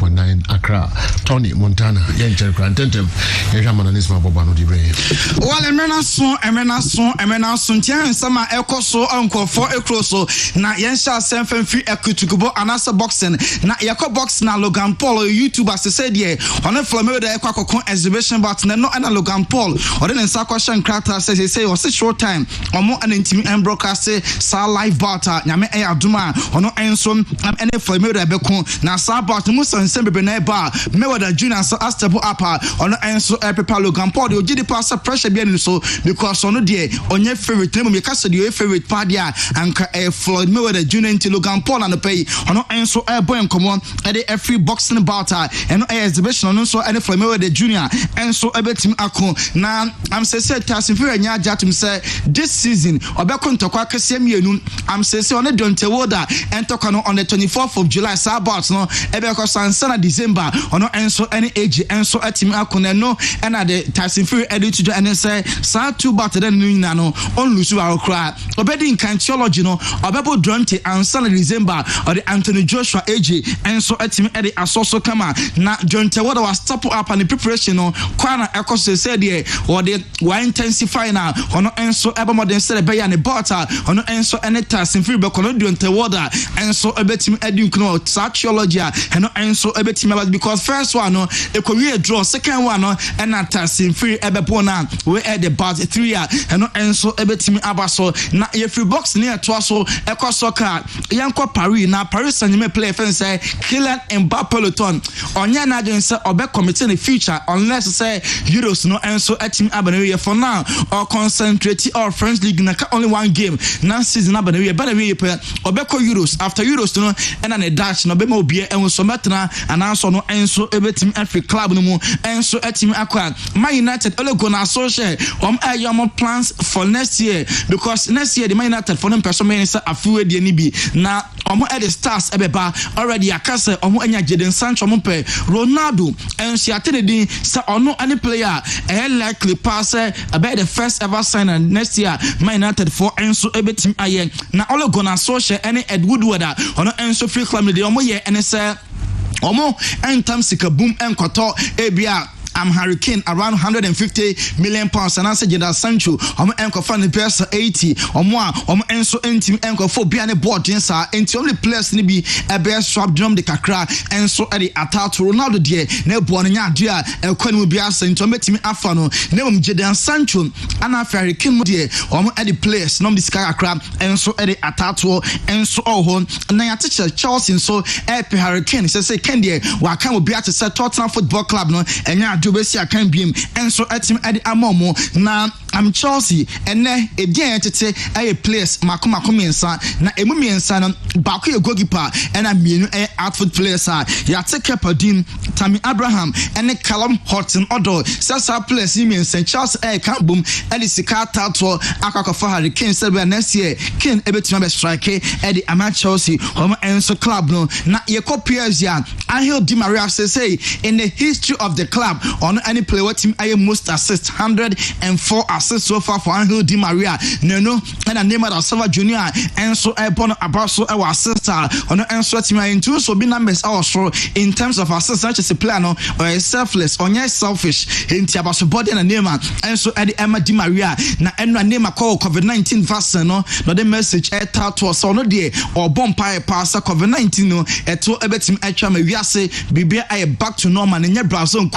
104.9 Accra. Tony Montana, Yencher Grantentem, Yamanisma Bobano di Bray. Well, Emena Son, Tian, Sama Ecoso, Uncle for Ecroso, na Yensha Senfen free Ekutubo, Anasa boxing, na Yako box na Logan Paul, YouTuber, said ye, on a Flamme the Equacon exhibition, but no and Logan Paul, or then Sakoshan Crata says he say, was a short time, or more an intimate and broadcast, Sa live barter, Yame Aduma, or no Enson, and any Flamme the Becon, na Sabat Musa and Sembe Beneba, Mewada Junior, so Astabo Apa, or no Enso Epipa Logan Paul, you did the pass pressure being so, because on the day, on your favorite name, because your favorite party, and Floyd Mayweather Junior into Logan Paul and the pay, or no Enso Airboy and come on, at the every boxing barter, and no exhibition, and also any Floyd Mayweather Junior, and so Ebetim Ako. Now, I'm saying, Tassim Fury and Yajatum say, this season, or Becon to Quack Semian, I'm saying, on the Donte Water, and Tokano on the 24th of July, Sabat, no, Ebeko Sansana December, or no Enso any age, and so at him Akon, no, and at the Tassim Fury edited and say, Sa 2 batter than Nano, on Lusu our cry, obedi in Kantiology, no, or Bebo Dronte, and Sunday December, or the Anthony Joshua AG, and so at him at the Asoso Kama, now Dronte Water was stop up on the preparation, no, Kwana Echo said, yeah, or they were intensifying now, or no, and so Ebama then said a bay and a butter, or no, and so any task in free Becono Dronte Water, and so a bet him educno, Sachiology, and no, and so a bet him about because first one, no, a career draw, second one, no, and a task in free Ebepona, we at the bar 3 year, and no, and so a bet him abaso, now if you box near Twasso, Echo Soccer, Yanko Paris, now Paris and you may play fence, say, Killian and Peloton, on Yana say, or back committing the future, unless say Euros no, and so at him Abanavia for now, or concentrate our French League, only one game, now season Abanavia, but we play, or Beko Euros, after Euros, no, and then a Dutch, no Bemo beer, and so Matana, and also no, and so every team every club no more, and so at him acquired. My United, all gonna associate, your plans for next year, because next year the Man United for them person means a few the NB. Now, at the stars ebeba already akase enya Jadon Sancho mpe Ronaldo and she attended the say no any player likely pass about the first ever signer next year Man United for Enso ebetim aye na all gonna social any Ed Woodward ono Enso free club de omo ye and say omo entam sika boom enkoto ebia I'm Hurricane around 150 million pounds and I said Jadon Sancho enko fan the best 80 or more Enso team enko for be any board insa enti only players ni be a best swap drum the kakra Enso at the attack to Ronaldo there na bo nya dia e kwani mu bia sento metimi afa no na mum Jadon Sancho and Hurricane mu there at the players no this kakra Enso at the attack to Enso ohon na ya teacher Chelsea so Hurricane say ken there wa kan obi at say Tottenham Football Club no enya Dubesi akan biem enso atim ade amomo na am Chelsea ene edian tete aye players makoma komensa na emu miensa no baako ye goalkeeper ena mienu outfield players ya take Padin Tammy Abraham ene Callum Hudson Odoi sasa players miensa Chelsea kan boom ene sika tato akakofo Hurricane selbe next year Kane ebetima be strike ede ama Chelsea home enso club no na ye copiers ya Angel Di Maria say in the history of the club on any player team I most assists 104 assists so far for Angel Di Maria no and a name of Silva Junior and so I born about so our assist on the answer team into so be numbers also in terms of assists such as a player no or a selfless or selfish in Tiabaso body and name and so Eddie Emma Di Maria na and name a call COVID-19 vaccine no the message to us on no day or bonfire pass COVID-19 no to a betim actually we say bibia I back to normal in your Brazil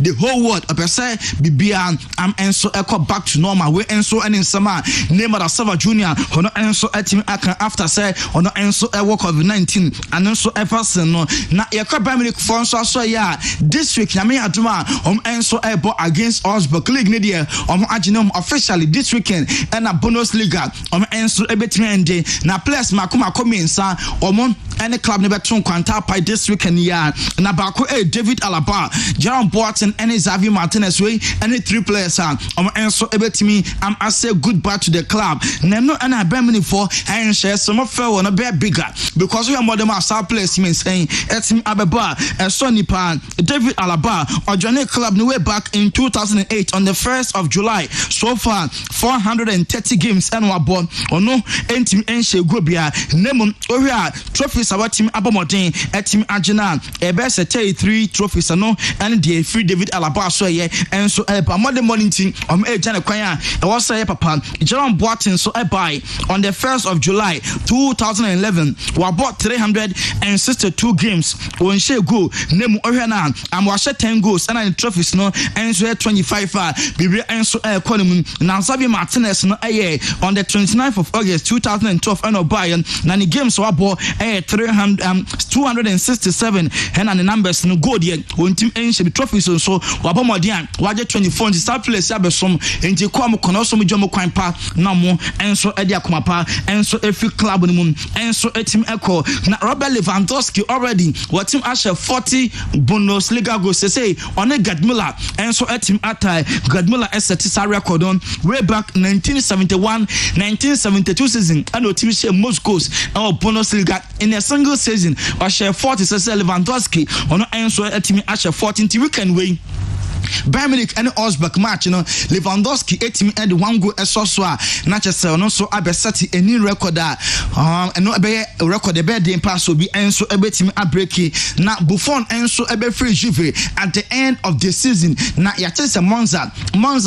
the whole world say bibia am enso echo back to normal we enso and in summer name of Silva Junior ono enso team akan after say ono enso work COVID-19 and enso everson no na yakwa Premier for so ya this week na me aduma enso ebo against Osburg League ne dia aginum officially this weekend and a bonus liga enso ebetrende na players makoma komensa any club never turn kwanta pie this weekend ya na bako David Alaba Jerome Boateng and Xavi Martinez way any 3 players enso ebetimi am I say goodbye to the club no and I be for and share some of fair one be bigger because we are more than our star players mean saying etim abeba Sonny Pan David Alaba or Johnny club no way back in 2008 on the 1st of July so far 430 games and we born or no entim enche grobia name ohia trophies teams our team abomodin team agena best 33 trophies no and the free David Alaba so ye and so modern morning team Jana Kwaya was say papa Jerome Boateng so by on the 1st of July 2011 we bought 362 games when she go name Oriana and was 10 goals and trophies no and so 25 Bibri and so Column now Xavi Martinez no on the 29th of August 2012 and Bayern nani games so bought 267 and the numbers no go there when team should be trophies so wabomodian waje 24 the start place abesom enti kwa mo kono so mo dwom kwan pa na mo enso edi akoma pa enso every club no mum enso team echo na Robert Lewandowski already what team ashe 40 Bundesliga goals say on a Gadmula enso team atai Gadmula set this record on way back 1971-1972 season and team share most goals Bundesliga in a single season or share 40 say Lewandowski on enso team ashe 14 weekend way Bayern Munich and Osberg match Lewandowski 8 and 1 goal so Manchester no so abesati any record and no be record the bad day pass will be and so team a break na Buffon and so free Juve at the end of the season na yatese Monza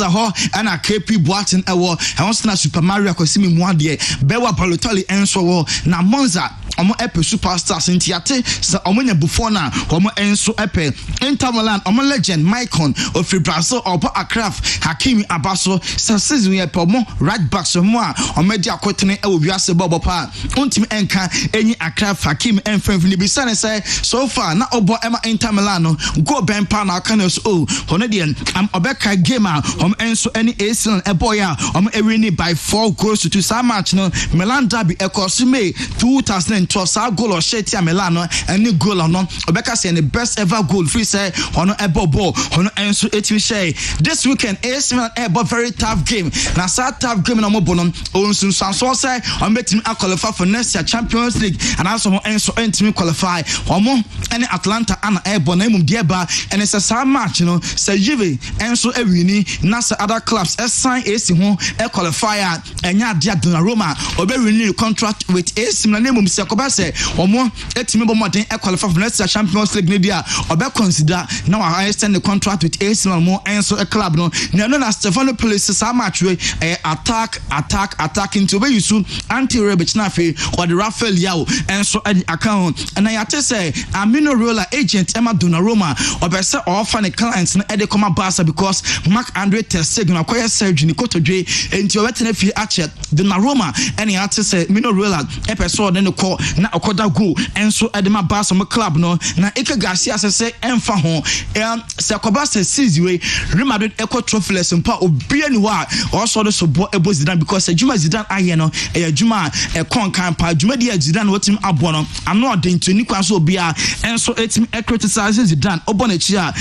ho and a KP Boateng ewo and once na Super Mario Kosimi Mwade Bewa Balotelli and so na Monza omo epe superstars ntiate sa omo nya Buffon na omo enso epe Inter Milan omo legend Maicon of Brazil obo Akraf Hakimi Abaso sa season ye pomo right back so mo a omedi akotene e obiase bobo pa untimi enka enyi Akraf Hakimi enfrefni bi sane say so far na obo ema Inter Milan no go ben pa na aka no so hono de am obeka game a enso any Arsenal e boy a ewini by 4 goals to 2 sa match no Milan derby e course May 2012 sa goal o shetia Milan no any goal no obeka say the best ever goal free say hono e bobo hono enso etimi share this weekend Arsenal but very tough game na sa tough game na mo bono onsun so say betim qualify for next year Champions League and also enso entimi qualify omo any Atlanta ana ebo na emum dieba and it's a match say Juve enso ewini na say other clubs sign AC ho qualify enya dia Donnarumma obe renew contract with AC na emum say ko ba say omo etimi bo modern qualify for next year Champions League media obe consider now I extend the contract with AC mo enso a club no na Stefano Police sa match we attack into we use anti-rebate na fe or the Rafael Yao enso account and I say Amino Rola agent Emma Donnarumma obese offer the clients na e come Barca because Marc-Andre ter Stegen acquire surgery ni kotodwe enti obetene fi achet Donnarumma and I say Mino Rola e person den ko na okoda go enso e de ma Barca mo club no na Ike Garcia say emfa ho se akoba se we Real Madrid eco trophyless mpa obi ani wa also the so bo ebo Zidane because Juma Zidane aye no Juma kon kan pa Juma dia Zidane wotim abo no ano den to ni kwan so obi a enso etim criticize Zidane obo na chi a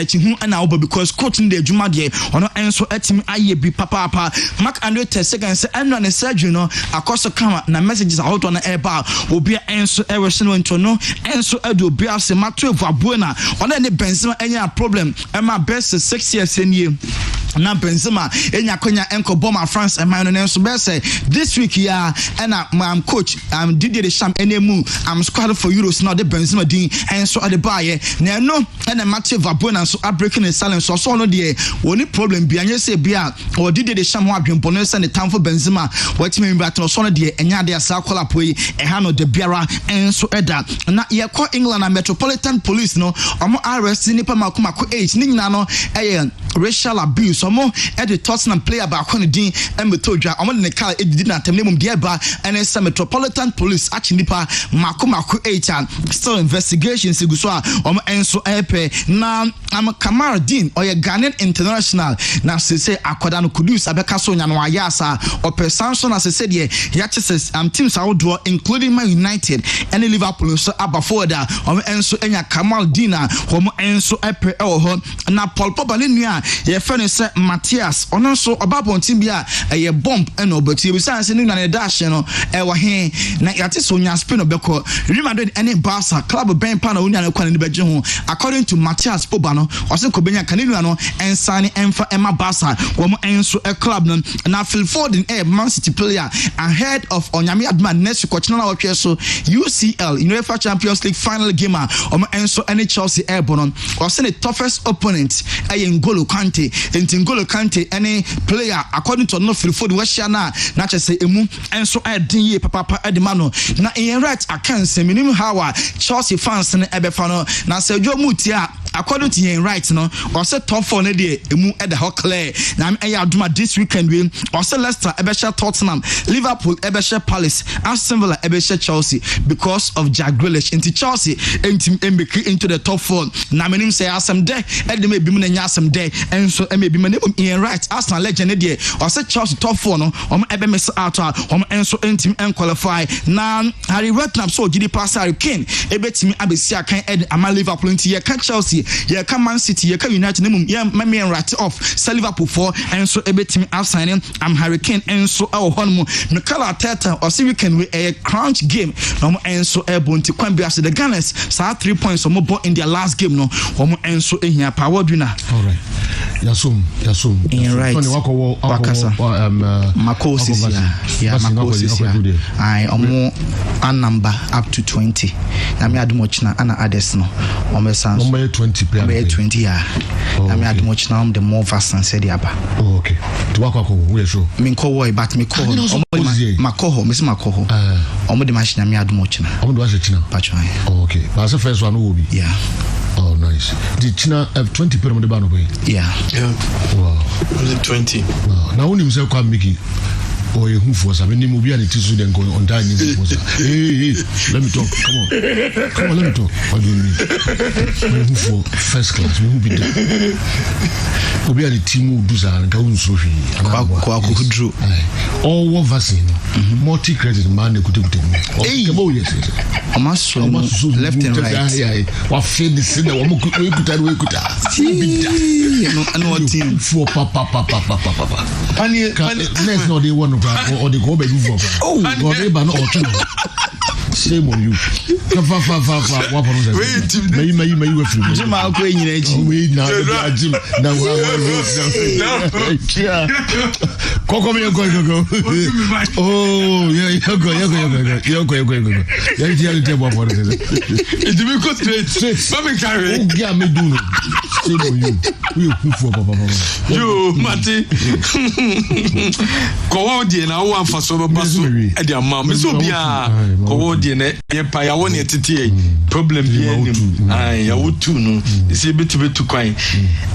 chi hu na obo because coach in the Juma dia ono enso etim aye bi papa Marc-Andre ter Stegen say eno na surgery no akoso kama na messages out on eba obi enso eresin wonto no enso edo obi ase mato evu abuena ono ne Benzema enya problem ema best 6 years in year na Benzema enya konya enko bomber France and man no so be say this week ya and I'm coach Didier Deschamps enemu I'm squad for Euros now the Benzema din and so at the buy na no and Mathieu Vabona so breaking the silence so no there only problem bi anya say bia or Didier Deschamps wa dwempono say the time for Benzema what me but no so no there enya there sa call up we e ha no de biara and so eda na ye call England and Metropolitan Police no omo arrest nipa makomako 8 ni nyina no racial abuse omo the Tottenham player ba ko ne din emetodwa omo ne car edidi na temne mum de ba and it's Metropolitan Police actually nipa makomako 8 still investigations iguso a omo enso epe na am Kamardin oye Ghanaian international na say akoda no Kudus abeka so nya no ayasa ope Samson as say de ya chese teams outdoor including Man United and Liverpool so abafoda omo enso enya Kamardin omo enso epe ho na Paul Pogba ne nua ye friend say Matthias ono so obabontin bia eye bomb eno obatu bi say say nuna ne dash no e wa he na yate so nya spin obeko Real Madrid any Barca club ben pa na unya ne kwa ne beje ho according to Matthias Poba no o say kobenya kanenu no ensane emfa ema Barca wo mo enso a club no na Phil Foden Man City player ahead of Onyame Adman next kwachina na wotwe so UCL UEFA Champions League final game enso any Chelsea airborne or say the toughest opponent N'Golo Kante N'Golo Kante any player according to no Phil Foden we share na say emu enso din ye papa edemano na in right akan say minimum how Chelsea fans ne ebefa no na say Joe Mutia according to in right no or say top 4 ne dey emu e the hot clear na aduma this weekend we or say Leicester ebesha Tottenham Liverpool ebesha Palace Aston Villa ebesha Chelsea because of Jack Grealish into Chelsea into the top 4 na menim say asem dey e me bi mu na nya asem dey enso e me bi me in right Arsenal legend dey or say Chelsea top 4 no ebe miss out enso team qualify na Harry Redknapp so gidi pass Harry Kane ebetimi abesi akan ama Liverpool into ye kan Chelsea ye kan Man City ye kan United nemum ye me right off say Liverpool 4 enso ebetimi outsigning am Harry Kane enso e honmu Mikel Arteta or see weekend we a crunch game no enso e bonti kwan bi as the Gunners sa 3 points mo bo in their last game no enso ehia power winner. All right. Yasum. In right. Wakasa. Makosis yeah. Makosis yeah. I a number up to 20. Na me adumochina ana others no. Omesan. Number 20 player. Number 20 yeah. Na me adumochina the more vast and said yaba. Oh okay. To wakako we show. Minko boy but me call. Makoho, Miss Makoho. Omo the machine me adumochina. Omo do achina. Patchway. Oh okay. But the first one will be. Yeah. Oh nice. The China have 20 people on the band away. Yeah. Wow. Was it 20? Wow. Now when himself come Mickey. Oh, you who for some any movie and it is then going on dining. Hey, let me talk. Come on, let me talk. What do you mean? Who for first class? Who be there? Who be at the team who does and go on so drew all one vaccine, multi credit man could take me. Hey, yes, left and right. What fed the sin that one could and what team for papa. And next no they want or they go back for. Oh, God, they ban or two. Shame on you. What may you Jim, I'll play in age. We now, Jim. Now, Coco, you're going to go. Oh, yeah, you're going. It's because straight. Carry. Yeah, me do. Shame on you. You, Matty. Coordinate now one for so basu at your mom. So be a coordinate. Empire, I want to problem here. I would too. No, it's a bit too quiet.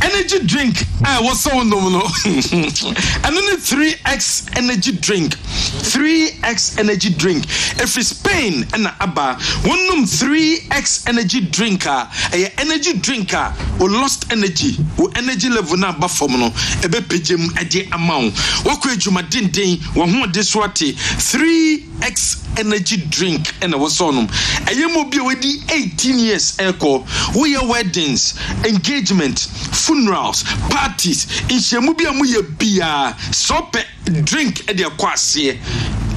Energy drink. I was so no. And only 3x energy drink. 3x energy drink. If it's Spain and Abba, one 3x energy drinker, a energy drinker or lost energy or energy level na bafomono ebe pejem ade amount. Wakwe juma din one more diswati 3x energy drink and was on them. A yemo be already 18 years echo. We are weddings, engagement, funerals, parties. In Shemubia muye bia sope drink at their kwasi.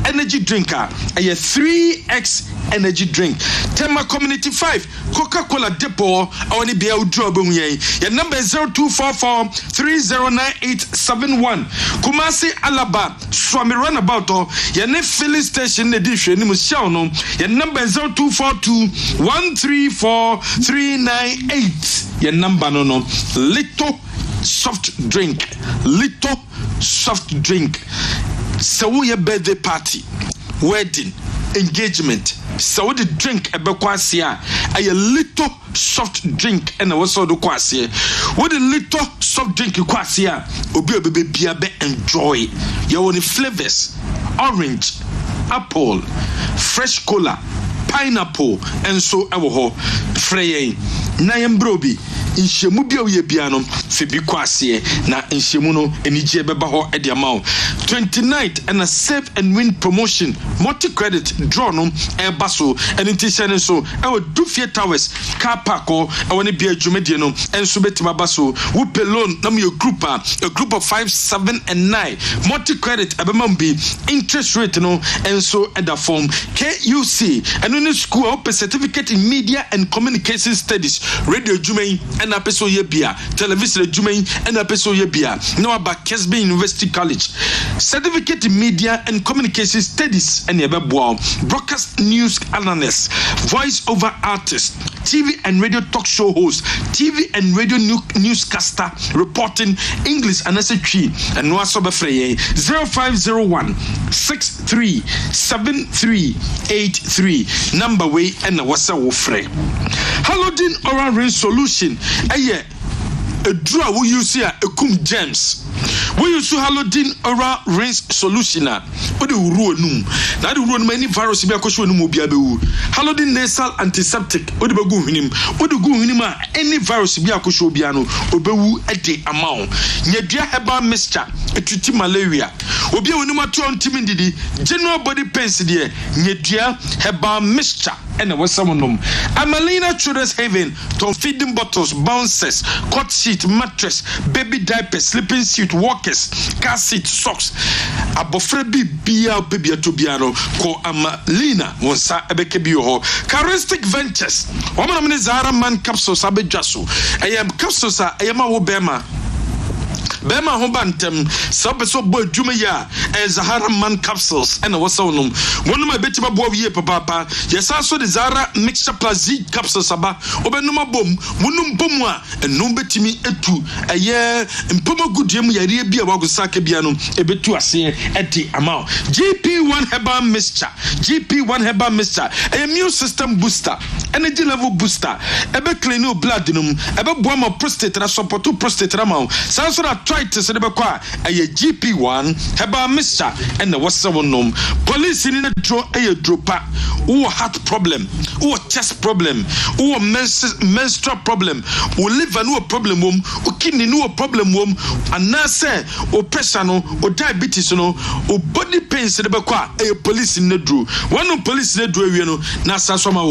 Energy drinker, a 3x energy drink. Tema Community 5, Coca-Cola Depot, I want to be out job. Your number is 0244 309871. Kumasi Alaba, Swami Runabout, your next filling station edition, your number is 0242 134 398. Your number no. Little soft drink. Little soft drink. So your birthday party, wedding, engagement. So the drink a bekwasia, a little soft drink and I was so do kwasia. What a little soft drink kwasia, obi baby be enjoy. Your only flavors: orange, apple, fresh cola, pineapple, and so ewo frey. Nayem brobi. nhyiamu bia wo ye bia no fe bi kwase na nhyiamu no enije beba ho e de ma 29th and a save and win promotion multi credit draw no e baso eni tishane so e wo Dufie Towers car park o e woni bia dwumedie no enso betima baso wo pay loan na me a group of 5, 7 and 9 multi credit abema mbi interest rate no enso e da form KUC and in school op certificate in media and communication studies radio dwumen and apeso ye bia television dwumen and apeso ye bia no about Kessben University College certificate in media and communication studies and ebeboa broadcast news analyst voice over artist TV and radio talk show host TV and radio newscaster reporting English and SHE and no aso befrey 0501 637383 number way and wasa wo frey Halodin oral rain solution eye edura wo use a ekum James we use Halodin oral rinse solution a ode uru onum na de uru onum any virus bi akosho onum obi abewu Halodin nasal antiseptic ode begu hwinim ode gu hwinim a any virus bi akosho obi ano obewu ede amawo nyedua herbal mixture etuti malaria obi onum ato ntimi ndidi general body pains de nyedua herbal mixture and was someone Amalina Children's Haven to feeding bottles, bounces, cot sheet, mattress, baby diapers, sleeping suit, walkers, car seat, socks. Abofrebi bia baby atobiano ko Amalina wonsa ebekebio ho. Charistic Ventures. Woman mini Zara man capsules abejaso. I am capsules I am a wobema. Bema Hobantem, Sabeso boy Jumaya, and Zahara man capsules, and what's on them. One of my betima boy, papa, yes, also the Zara mixture plus Z capsules aba, Obenuma boom, Munum Bomwa, and no betimi etu, a year, and Pomo good yam yaria be a wagusake biano, a bit to a say at the amount. GP1 Herbal mixture, GP1 Herbal mixture, a immune system booster, energy level booster, a bit clean blood dinum, a bit bomb of prostate, and a support to prostate amount. Sounds like try to say a GP1 Herbal mixture and the what's nom police in the draw a dropper who heart problem who chest problem who menstrual problem who liver no problem who kidney no problem and now say or pressure no or diabetes no or body pains the a police in the draw one police in the draw you know na sasoma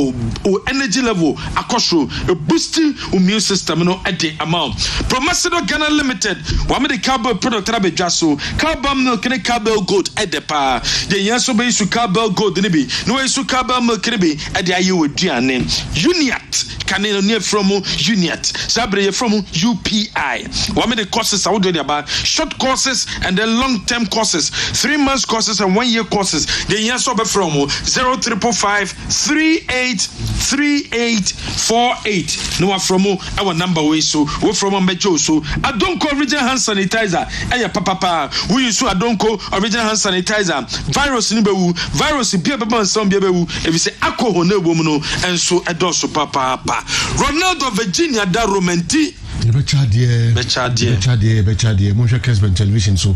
or energy level akosho a boosting immune system no at the amount Promacedo Ghana Limited one the cowbell product rabe jaso cowbell milk and cowbell gold at the pa the yaso be su cowbell gold ni bi no su cowbell milk ni bi at the ayo aduane Uniat kaneno near from Uniat sabre from UPI one the courses I would do about short courses and then long term courses 3 months courses and 1 year courses the yaso be from 0355 383848 no from our number way so we from Mejo so I don't call original hand sanitizer papa we use adonko original hand sanitizer virus ni bewu virus bia beba nsam bia bewu if say alcohol na ewom no enso edoso papa Ronaldo Virginia da romanti Bechadie mo hwe Kessben television so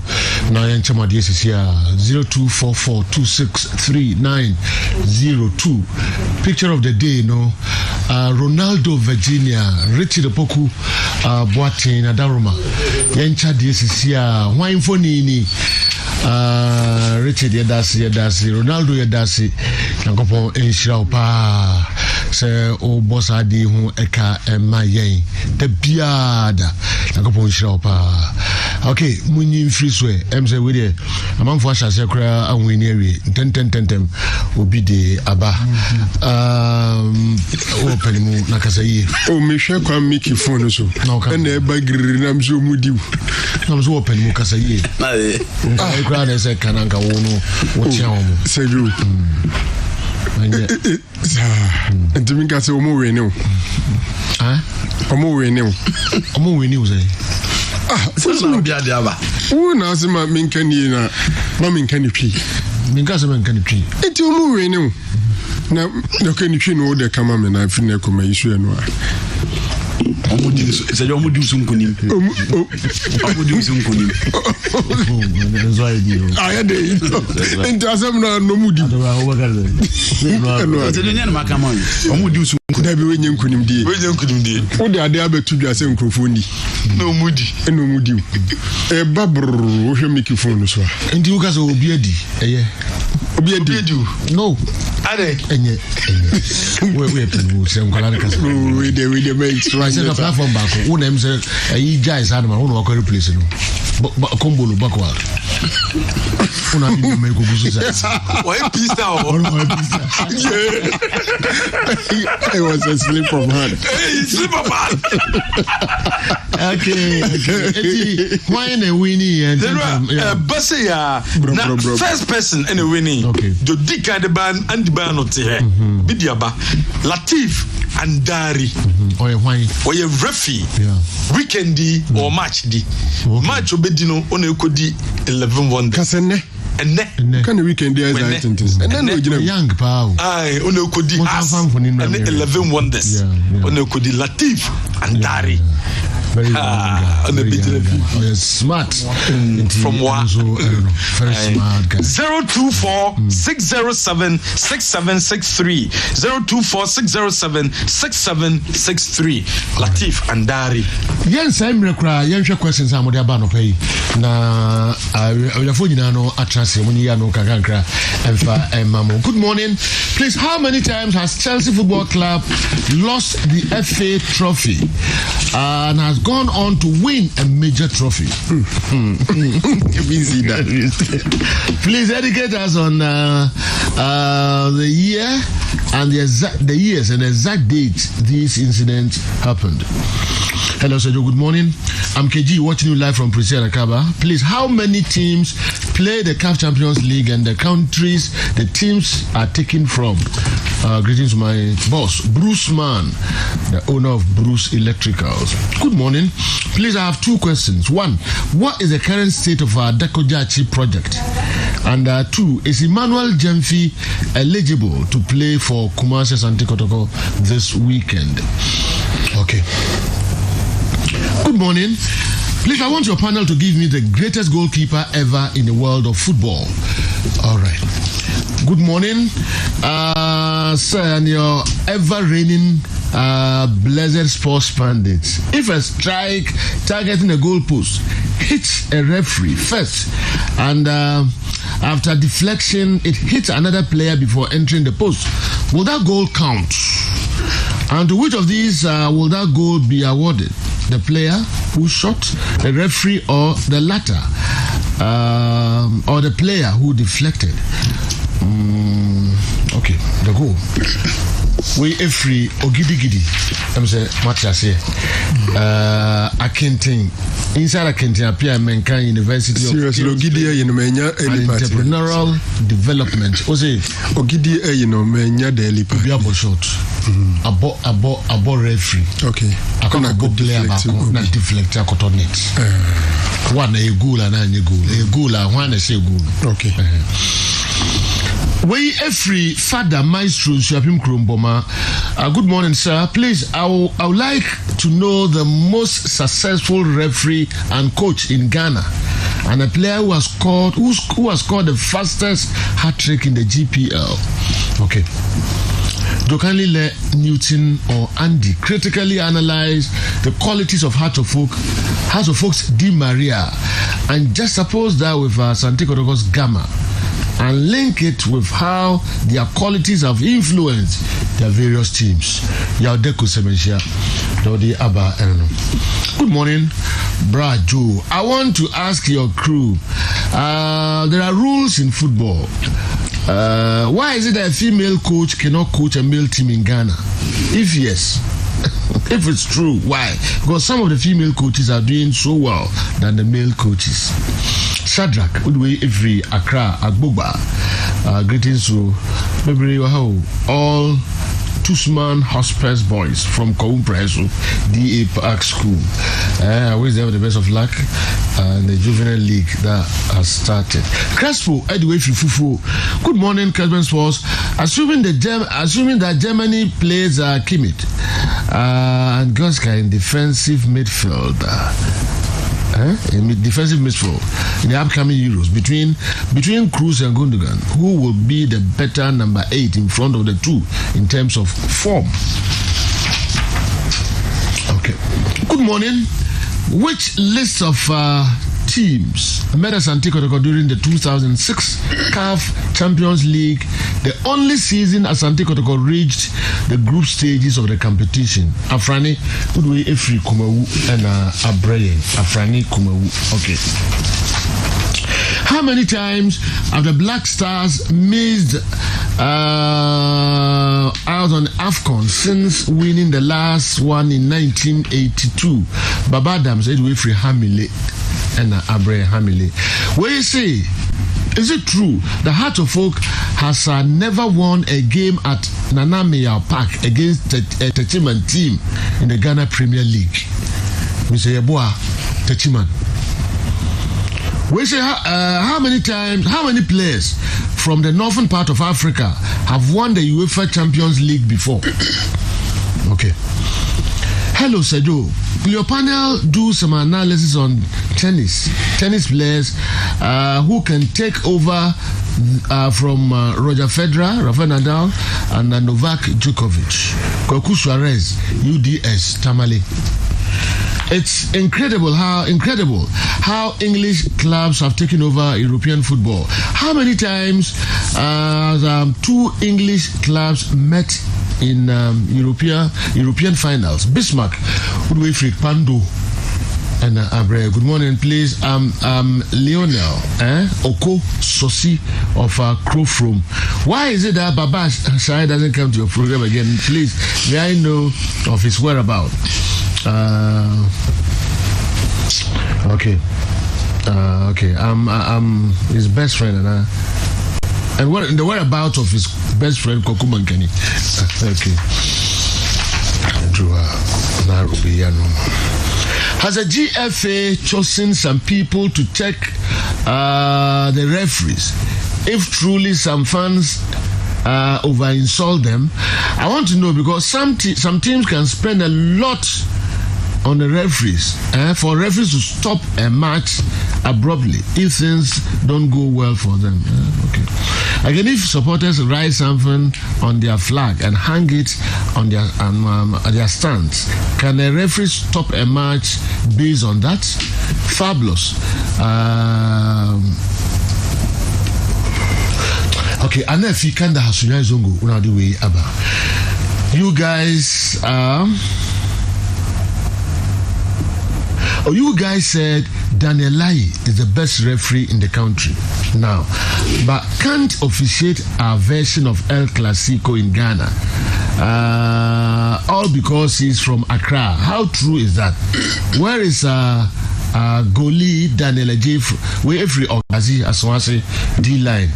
na yan chama de sisia 0244263902 picture of the day no Ronaldo Virginia Richard Poku Boateng na Daroma yan chade sisia hwan foni ni Richard yedasi Ronaldo yedasi nakopo enhira opa se o boss adi hu eka emayen the biada nakopo enhira opa okay munyi free swe say we there amanfo ahase kra anwini awie tentem obi de aba open mu nakasayi o mehwe kwa miki phone so na e bagiri na mso mudiu na mso open mu kasayi ai kra na se kananga wono wo tia wo seju ntimi ka se o mo we ne o o mo we ne o say so no bia dia ba wo na se ma menkani na ma menkani twi menka se menkani twi enti o mo we ne o na kani twi no de kama me na fi na ko ma isu eno a omudi se jo omudi sunkunim omudi sunkunim aya de enti asem na no mudi no se de nyane makama omudi There be when you couldn't do. When you couldn't do. What they are there but to be a same microphone. No moody. No moody. A babble, we make you phone as well. And you guys will be a D. No. Are they? We're some Colanicas. We the mates. I said a platform back. Who names a Jais animal who are replacing but combo backward. Why peace now? It was a slip of hand. Slip of hand. Okay. Why in a winnie and Bussy, first person in a winning. Okay. The dick and the band and the band of here. Bidiaba, Latif and Dari. Or a wine. Or a referee. Weekendy or match D. Match Obedino on a Kodi 11 wonders. And can the weekend there is and then young power. I on a Kodi 11 wonders. On a Kodi Latif and Dari. Very smart. From what? Very smart guy. 024-607-6763. 024-607-6763. Latif and Dari. Yes, I'm required. Yes, your questions are more than pay. Na I phone no attract when you know Kagankra and Mamo. Good morning. Please, how many times has Chelsea Football Club lost the FA trophy and has gone on to win a major trophy? Please educate us on the year and the years and the exact date these incidents happened. Hello, Sergio. Good morning. I'm KG, watching you live from Priscilla Kaba. Please, how many teams play the CAF Champions League and the countries the teams are taken from? Greetings to my boss, Bruce Mann, the owner of Bruce Electricals. Good morning. Please, I have two questions. One, what is the current state of our Dakojachi project? And two, is Emmanuel Jemfi eligible to play for Kumasi Santi Kotoko this weekend? Okay. Good morning. Please, I want your panel to give me the greatest goalkeeper ever in the world of football. All right. Good morning, sir, and your ever-reigning blessed sports pundits. If a strike targeting a goalpost hits a referee first, and after deflection it hits another player before entering the post, will that goal count? And to which of these will that goal be awarded? The player who shot, the referee, or the latter, or the player who deflected? Okay, the goal. We free Ogidi. I'm saying Matias here. Akinting. Inside Akinting appear Menkan University of Ogidi Entrepreneurial Development. Ose Ogidi menya daily party. Biabo shot. Abo referee. Okay. Akona go player back na deflector cotonet. One a goal and a goal. A goal and one a goal. Okay. We free Father Maestro Shapim Krumboma. Good morning, sir. Please, I would like to know the most successful referee and coach in Ghana, and a player who has scored the fastest hat trick in the GPL. Okay. Dokanlile Newton or Andy critically analyze the qualities of Heart of Folks Di Maria, and just suppose that with Santi Kotoko's Gamma, and link it with how their qualities have influenced their various teams. Yaudeko Semenshia, Dodi Abba Erno. Good morning, Brad Joe. I want to ask your crew, there are rules in football. Why is it that a female coach cannot coach a male team in Ghana? If yes, if it's true, why? Because some of the female coaches are doing so well than the male coaches. Shadrach, Udwe, Ifri, Accra, Agbogba. Greetings to all Tusman Hospice boys from Koumpreso DA Park School. I wish them the best of luck in the juvenile league that has started. Crespo, Edway Fufu. Good morning, Kessben Sports. Assuming that Germany plays Kimmich and Goska in defensive midfield. In defensive midfield in the upcoming Euros between Kroos and Gundogan, who will be the better number 8 in front of the two in terms of form? Good morning. Which list of teams met Asante Kotoko during the 2006 CAF Champions League, the only season Asante Kotoko reached the group stages of the competition? Afrani, Udwe Efri Kumawu and Abreye. Afrani Kumawu. Okay. How many times have the Black Stars missed out on AFCON since winning the last one in 1982? Baba Dam said we free Hamile and Abraham Hamile. Where you say, is it true the Heart of Oak has never won a game at Nanamea Park against a Techiman team in the Ghana Premier League? Mr. Yeboah Techiman. We say how many players from the northern part of Africa have won the UEFA Champions League before? Okay. Hello, Sergio. Will your panel do some analysis on tennis players who can take over from Roger Federer, Rafael Nadal, and Novak Djokovic? Koku Suarez, UDS, Tamale. It's incredible how English clubs have taken over European football. How many times two English clubs met in European finals? Bismarck, Udwefrik, Pando, and Abre. Good morning, please. Lionel Oko Sosi of Crowfrom. Why is it that Baba Shai doesn't come to your program again? Please, may I know of his whereabouts? Okay. I'm his best friend, and what the whereabouts of his best friend Kokumankani. Okay. Has a GFA chosen some people to check the referees? If truly some fans over-insult them, I want to know, because some teams can spend a lot on the referees, for referees to stop a match abruptly if things don't go well for them. Okay. Again, if supporters write something on their flag and hang it on their stands, can a referee stop a match based on that? Fabulous. Okay, and if you can, you guys you guys said Daniel Lai is the best referee in the country now, but can't officiate our version of El Clasico in Ghana, all because he's from Accra. How true is that? Where is goalie Daniel Ajay? We every Ogazi Aswase D-line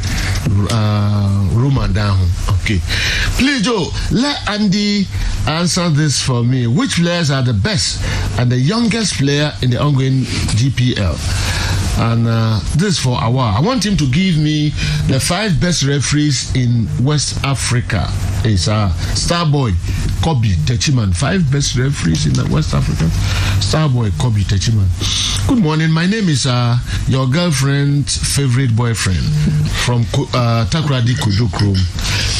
Roman down. Okay, please Joe, let Andy answer this for me. Which players are the best and the youngest player in the ongoing GPL? And this for Awa. I want him to give me the 5 best referees in West Africa. It's Starboy Kobe Techiman. 5 best referees in West Africa. Starboy Kobe Techiman. Good morning. My name is your girlfriend's favorite boyfriend from Takradi Kujokrom.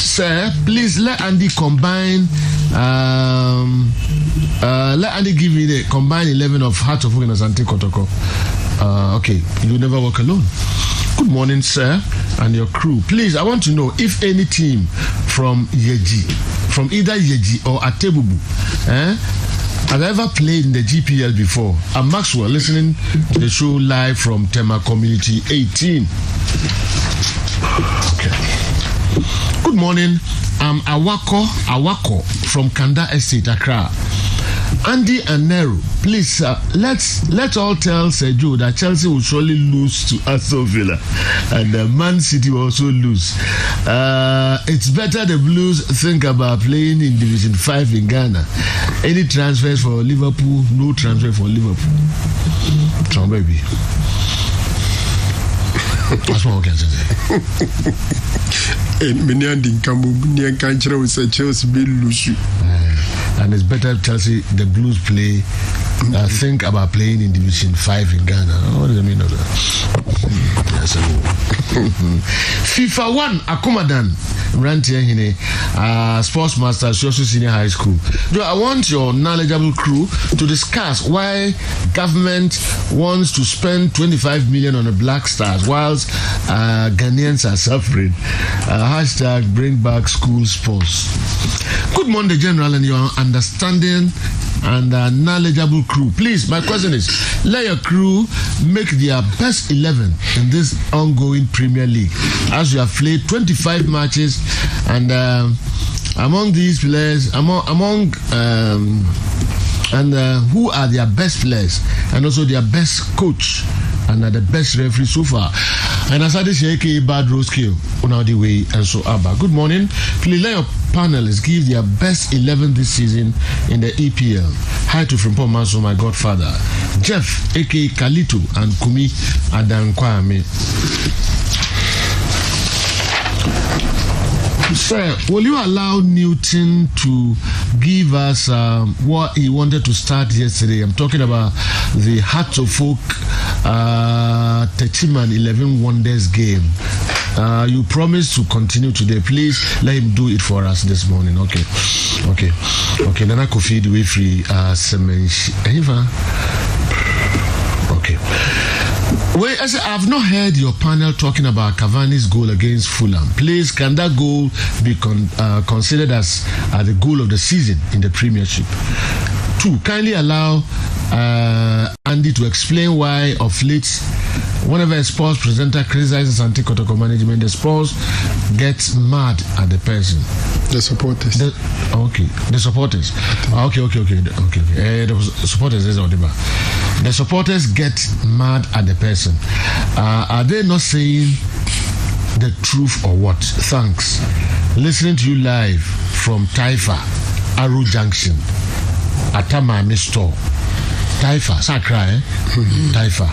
Sir, please let Andy combine. Let Andy give me the combined 11 of Heart of Oak and Asante Kotoko. Okay, you never walk alone. Good morning, sir, and your crew. Please, I want to know if any team from either Yeji or Atebubu, have ever played in the GPL before. I'm Maxwell, listening to the show live from Tema Community 18. Okay. Good morning. I'm Awako from Kanda Estate, Accra. Andy and Nero, please, let's all tell Sergio that Chelsea will surely lose to Aston Villa and Man City will also lose. It's better the Blues think about playing in Division 5 in Ghana. Any transfers for Liverpool? No transfer for Liverpool. So baby, that's what I can say. Chelsea be lose. And it's better Chelsea, the Blues play think about playing in Division 5 in Ghana. What does it mean of that? FIFA 1 Akumadan Rantia Hine Sports Master Shosu Senior High School. I want your knowledgeable crew to discuss why government wants to spend 25 million on the Black Stars whilst Ghanaians are suffering. Hashtag bring back school sports. Good morning, General, and your understanding and knowledgeable crew. Please, my question is, let your crew make their best 11 in this ongoing Premier League as you have played 25 matches, and among these players, who are their best players and also their best coach and the best referee so far. And as I say, bad road skill on the way and so Abba. Good morning. Please let your panelists give their best 11 this season in the EPL. Hi to Frimpong Manso, my godfather, Jeff, aka Kalito, and Kumi Adankwame. Sir, will you allow Newton to give us what he wanted to start yesterday? I'm talking about the Hearts of Folk Techiman 11 Wonders game. You promised to continue today. Please let him do it for us this morning. Okay. Nana Kofi the way free okay. Wait, I said, I've not heard your panel talking about Cavani's goal against Fulham. Please, can that goal be considered as the goal of the season in the Premiership? 2, kindly allow Andy to explain why of late, whenever a sports presenter criticizes Asante Kotoko management, the sports gets mad at the person. The supporters. The supporters. Okay. The supporters is audible. The supporters get mad at the person. Are they not saying the truth or what? Thanks. Listening to you live from Taifa, Aru Junction, Atamami Store. Taifa, Sakra, eh? Taifa,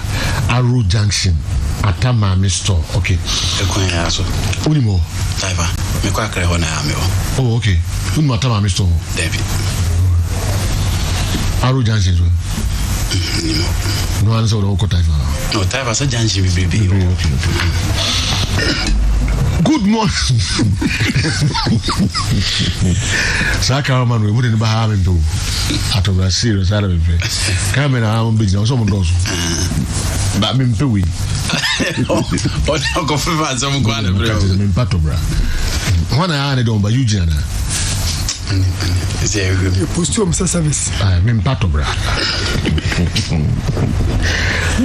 Aru Junction, Atamami Store. Okay. Unimo. Taifa. Oh, okay. Unimo Atamami Store. David. Aru Junction as well. No answer to Taifa. No, Taifa is a Junction. Okay. Good morning. Sakra man, we wouldn't have him to. Out of a serious out of it. Come in our own business, someone does. But I'm in Pewi. What now? Go for some guana, bro. In Patobra. One I had on by Eugene. Is there a posture service? I'm in Patobra.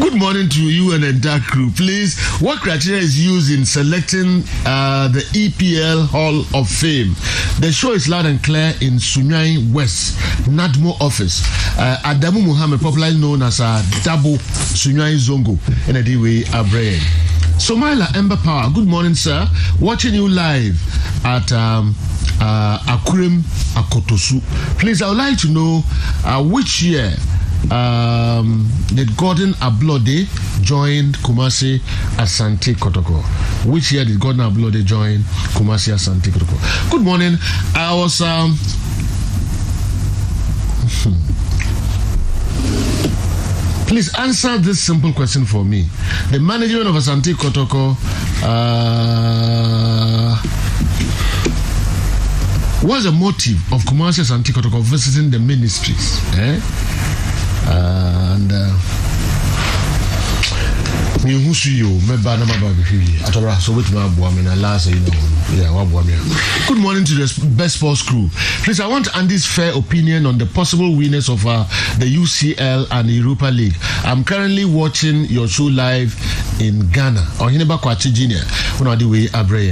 Good morning to you and the entire crew. Please, what criteria is used in selecting the EPL Hall of Fame? The show is loud and clear in Sunyai West, Nadmo office. Adamu Muhammad, popularly known as Dabo Sunyai Zongo, in a way, Abraham. Somaila Ember Power, good morning, sir. Watching you live at Akurem Akotosu. Please, I would like to know which year did Gordon Ablode join Kumasi Asante Kotoko? Which year did Gordon Ablode join Kumasi Asante Kotoko? Good morning. I was please answer this simple question for me. The management of Asante Kotoko, what's the motive of Kumasi Asante Kotoko visiting the ministries? Good morning to the best sports crew. Please, I want Andy's fair opinion on the possible winners of the UCL and the Europa League. I'm currently watching your show live in Ghana.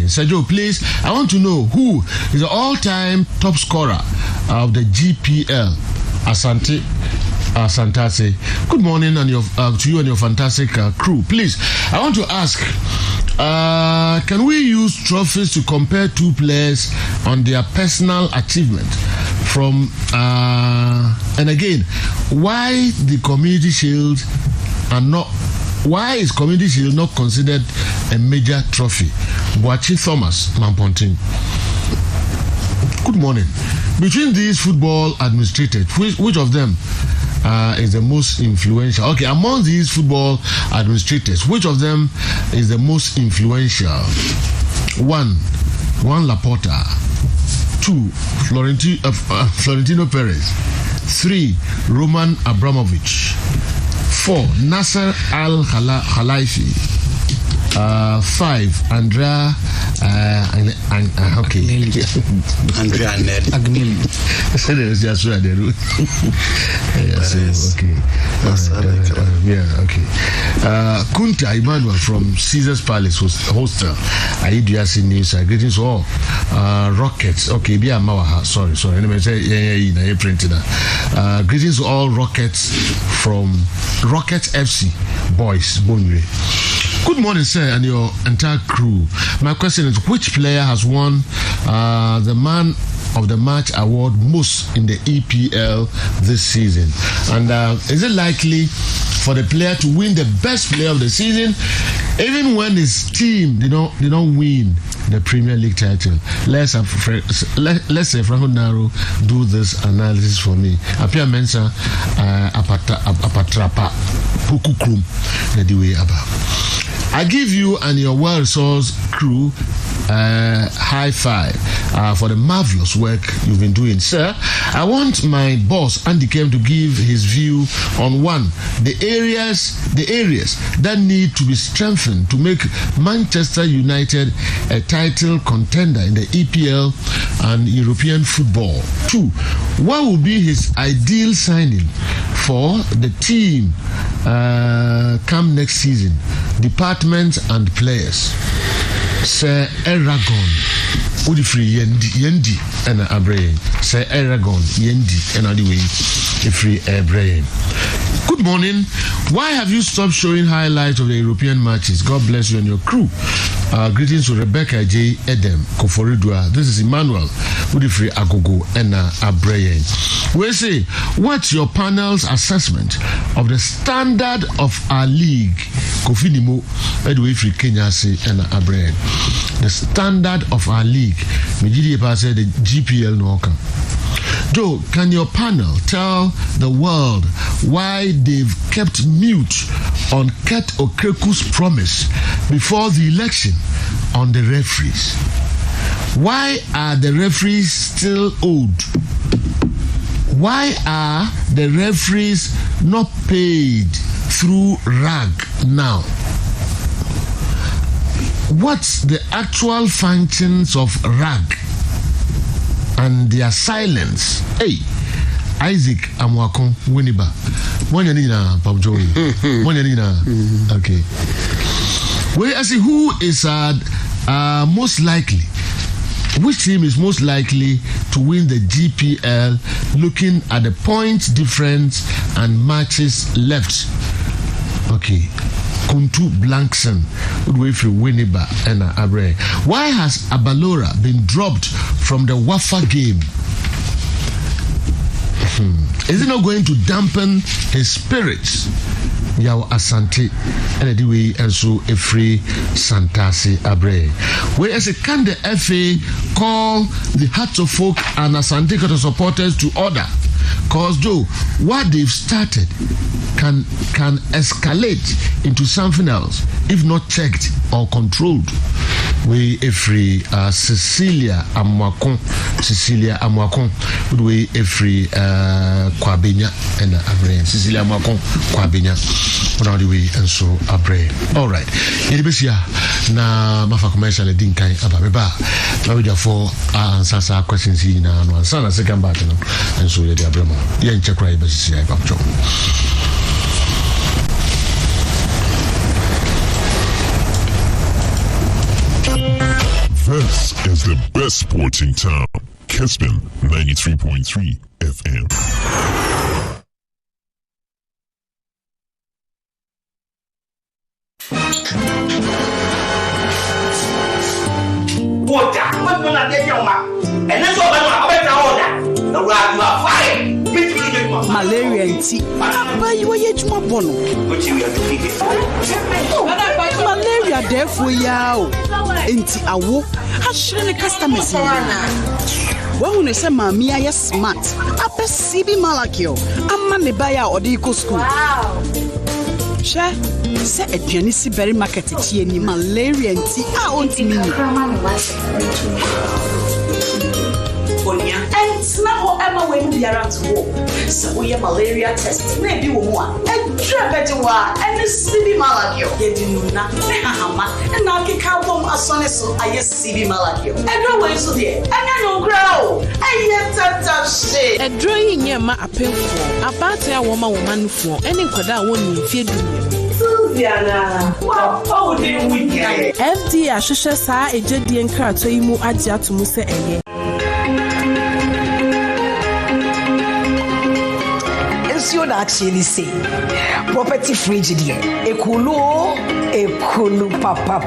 Sergio, please, I want to know who is the all-time top scorer of the GPL. Asante Santase. Good morning and to you and your fantastic crew. Please, I want to ask, can we use trophies to compare two players on their personal achievement from and again, why is Community Shield not considered a major trophy? Boachi Thomas Mamponting. Good morning. Between these football administrators, which of them is the most influential? Okay, among these football administrators, which of them is the most influential? 1. Juan Laporta. 2. Florentino Perez. 3. Roman Abramovich. 4. Nasser Al-Khelaifi. 5. Andrea Agnelli. Kunta Emmanuel from Caesar's Palace hostel. Aidiasi News. Greetings to all. Rockets. Okay, be a mawaha. Sorry. Anyway, say printed. Greetings to all Rockets from Rockets FC boys. Bonre. Good morning, sir, and your entire crew. My question is, which player has won the Man of the Match award most in the EPL this season? And is it likely for the player to win the best player of the season, even when his team did not win the Premier League title? Let's say Franco Naro do this analysis for me. Apia Mensa apatrapa pukukrum the way about. I give you and your well-resourced crew high five for the marvelous work you've been doing, sir. I want my boss Andy Kem to give his view on the areas that need to be strengthened to make Manchester United a title contender in the EPL and European football. 2. What will be his ideal signing for the team come next season? Departments and players. Sir Aragon Udifree Yendi and Abraham. Sir Aragon Yendi and Adiwe Ifree Abraham. Good morning. Why have you stopped showing highlights of the European matches? God bless you and your crew. Greetings to Rebecca J. Edem Koforidua. This is Emmanuel Udifree Agogo and Abraham. We say, what's your panel's assessment of the standard of our league? Kofinimo Edway Free Kenya say and Abraham. The standard of our league. Mijidi Epa said the GPL no come. Joe, can your panel tell the world why they've kept mute on Ket Okreku's promise before the election on the referees? Why are the referees still owed? Why are the referees not paid through RAG now? What's the actual functions of RAG and their silence? Hey, Isaac Amwakon Winiba. Monyanina Pabjoy. Monyanina. Okay. Well, I see who is most likely. Which team is most likely to win the GPL looking at the points difference and matches left? Okay. Kuntu Blankson, Udwefi Winiba and Abre. Why has Abalora been dropped from the Wafa game? Is it not going to dampen his spirits? Yao Asante and the way and so a free Santasi Abre. Whereas a can the FA call the Hearts of Folk and Asante Kota supporters to order? Cause Joe, what they've started can escalate into something else if not checked or controlled. We free Cecilia Amwakon, we free Kwabenya and Abre. Cecilia Amwakon Kwabenya. On the way and so Abre. All right. Yebesia na mafa commercial dinkai ababeba. Now we therefore answer questions in na no answer second part no. And so the Abrema. Yen check right besia babjo. This is the best sporting town, Kessben 93.3 FM. Malaria nti apa yi waye juma bono malaria defo ya o nti awo ahire ne customers wahu ne se maami aye smart apes CB Malakio. Amma ne baya odiko school. Wow. She se aduane si berry market tie ni malaria nti a ontimi ni. Onia. And now Emma when we are at war. So we have malaria test. Maybe one. And Trebetua and the CB Malakio. Yedinuna. And now kick out bomb as soon as I CB Malakio. And no way so there. And I no grow. And yet that shit. A drawing near my appeal for. About a woman for any quada won't feed me. Wow, FD Ashusha sa a jedi and car to you adia to Musa eye. You actually say property fridge dear. Ekulu papa.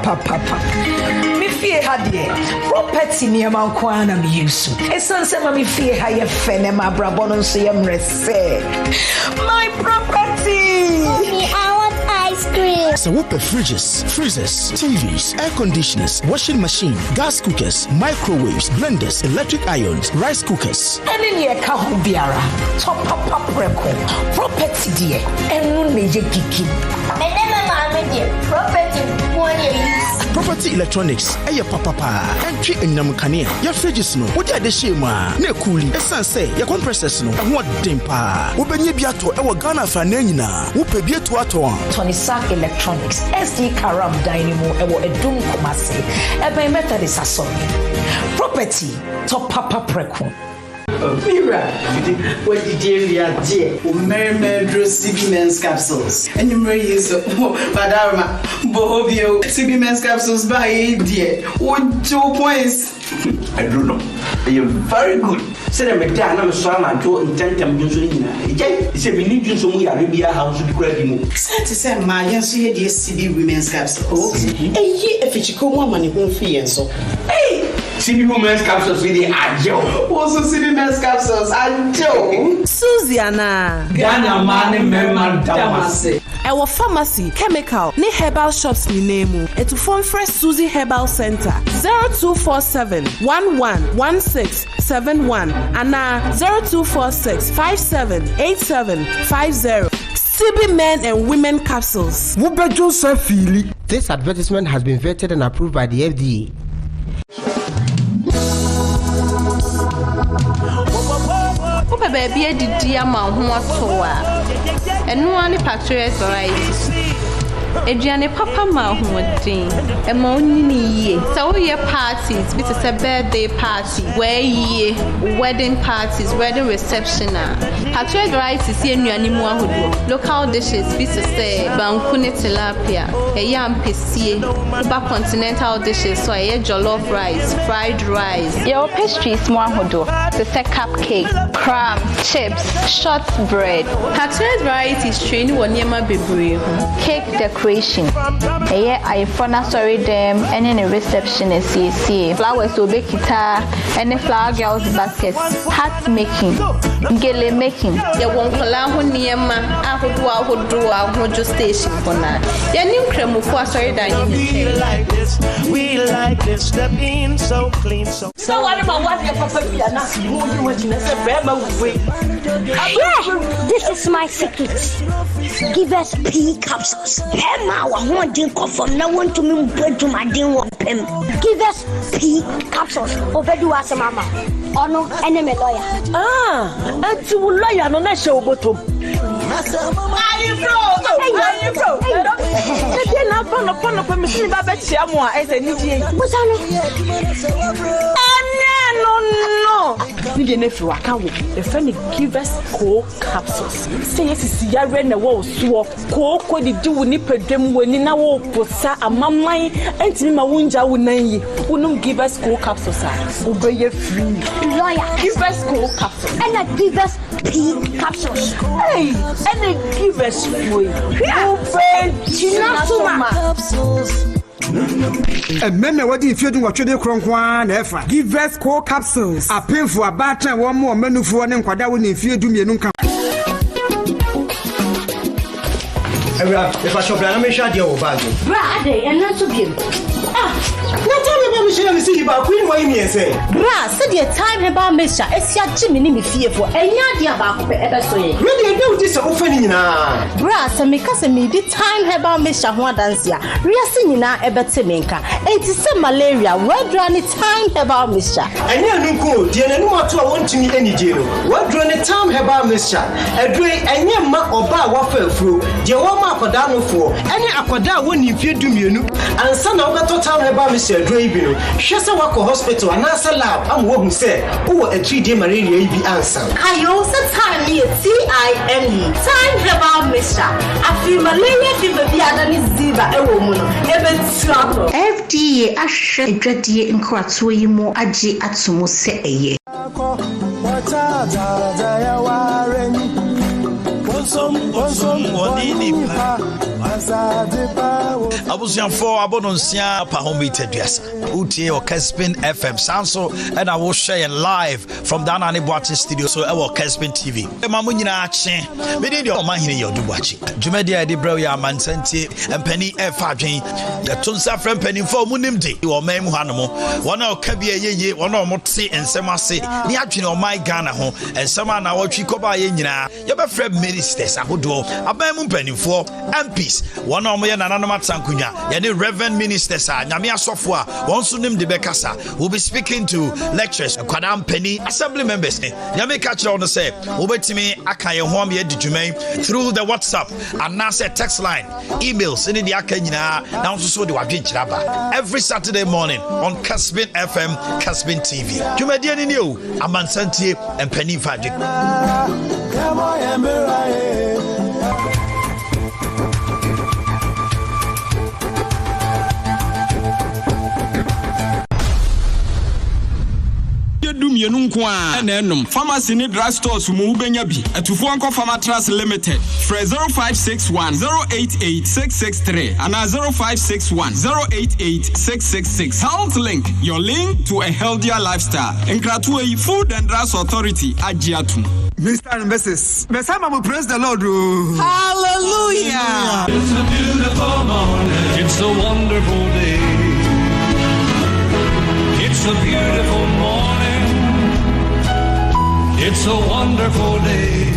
Me fear had dear. Property near my kwana me use. A son said me fear how you fene my brabonon so yam rese. My property. Mommy, I want ice cream. So what fridges, freezers, TVs, air conditioners, washing machine, gas cookers, microwaves, blenders, electric irons, rice cookers. And in your biara, top up record, property dear, and no major kiki. Property electronics, papa, entry in Namukania, your fridges no, what are the shame? Ne cooling, a say, your compressors no, and what dimpa, Ubeni Biato, our Ghana Fanena, Upebia to Ato, Tony Sack Electronics, SD Karam Dynamo, and what a doom commerce, and by method is a song. Property, top papa preco. Mira, what did you dear? Merry CB Men's capsules. And you may use Madama Bohobio CB Men's capsules by dear. What 2 points? I don't know. You're very good. Say that I'm sorry, I'm to intend to use it. Say we need you some Arabia house to be credible. Sad to say, my young dear CB Women's capsules. A year if it's a woman in fee and so. Hey! CB Women's capsules with the Ajo. Also, CB Men's capsules, Ajo. Susiana. Ghana man, Merman Damase. Our pharmacy, chemical, ni herbal shops ni name. Et to form fresh Susie Herbal Center 0247 111671 and 0246 578750. CB Men and Women Capsules. This advertisement has been vetted and approved by the FDA. Papa baby did ama ho atoa. Eno ani patriots varieties. Eduane papa ma ho din. E ma onyini yie. So we parties, bit is a birthday party, where ye wedding parties, wedding reception. Patriots varieties here nuani mu ahodo. Local dishes, bit to say banku ne tilapia, e yam pesie, uba continental dishes, so e jollof rice, fried rice. Your pastries mu ahodo. The cupcake, crab, chips, shortbread. Patriots varieties train wonyema bebre. Cake decoration. I furna sorry them and in a reception is flowers to bake guitar and a flower girls baskets. Hat making, gele making. Ya won kola ho niema ahodo station for na. Ya nim kremu for sorry dan we like this step in so clean so what about what your papa be na this is my secret. Give us pea capsules. Emma, I want to confirm. Now want to me to my din one pem. Give us pea capsules. Over do as a mama. Oh no, enemy lawyer. And to lawyer no na show bottom. Are you bro? Again, upon machine baba chiamo as a niji. No. Nige ne fi waka wo. The friend give us cold capsules. Say yes ya re na wo so ko di wo ni pedwem wani na wo posa amamman antimi ma wunja wo nan yi. Wonum give us cold capsules a. Obeye free. Lawyer, give us cold capsules. And I give us pea capsules. Hey, and they give us free. Capsules. Meme wadi ifiedu watwede kronkwan na efa give us core capsules apemfo abatan wo mo manufo ne nkwada wo ne ifiedu mienu nka If I shop na me sha dia wo bag bra ade and not to give na tell me share me see ba queen why me say bra said the time herbal mixture esia gimi ni me fie for enya dia ba ko pe ebe so ye me dey do this so fa ni nyina bra se me ka se me di time herbal mixture ho adanse a riase nyina ebe te me nka enti se malaria wadra ni time herbal mixture enya nu ko die na nu ato a wontumi anije no wadra ni time herbal mixture edre enya ma oba wa fa afuro die wo ma akoda no fo ene akoda woni fie dumienu ansa na wo beto time herbal mixture edre bi no hwe se wako hospital anasa lab am wo hu se wo a 3-day malaria yi bi ansa kayo se time ni TIME time herbal mixture afi malaria fever bi adani ziba ewo mu no ebe trato FDA ahwe edwadie nkrato yi mo agi atomo se eye Abusian for Abononsia Pahomita Dress. Uti or Kessben FM Sanso, and I will share live from Danani Watching Studio. So our Kessben TV. Mamunina Action. Made your mind here do watch it. Jumedia de Broya Mansenti and Penny F5. Yatunsa friend Penny for Munimdi. You are Mem Hanamo. One of Kabia ye, one of Motsi and Semasi. The action of my Ghana home and someone our Chikoba Yena. Your friend ministers. I would do a Bam Penny for MPs. One of my Nanamat Sankunya. Yani Reverend Ministers. Namia Software. One Sunim de Becasa will be speaking to lecturers. Kwadam Penny Assembly members. Yami catch on the say. Over to me. Akaya Hwami Edjume through the WhatsApp and now say text line, emails. In the Akanyina. Now so do I every Saturday morning on Kessben FM, Kessben TV. Jumedian you, Amansanti and Penny Fadik. Pharmacy ni drug stores mu benya bi atufo anko Pharmatras Limited fresh 0561 088 663 and 0561 088 666. Health Link, your link to a healthier lifestyle. Nkratue Food and Drugs Authority Ajiatu. Mr. and Mrs. Mesama will praise the Lord. Hallelujah. It's a beautiful morning. It's a wonderful day. It's a beautiful morning. It's a wonderful day.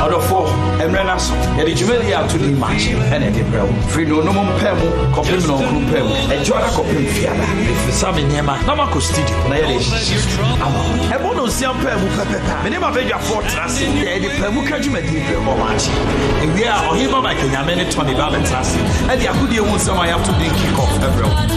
Out of 4, Emrenas, and the Jumelia to the match, and the bell. Free no pemu, copim no pemu, and Joanna copim fiala. If some in Yama, Namako studio, I want to see a pemu, Minima Vega Fortress, the Pemuka Jumedi or match. And we are on him like a Yamene 20 balance, and the Akudia wants some I have to kick off everyone.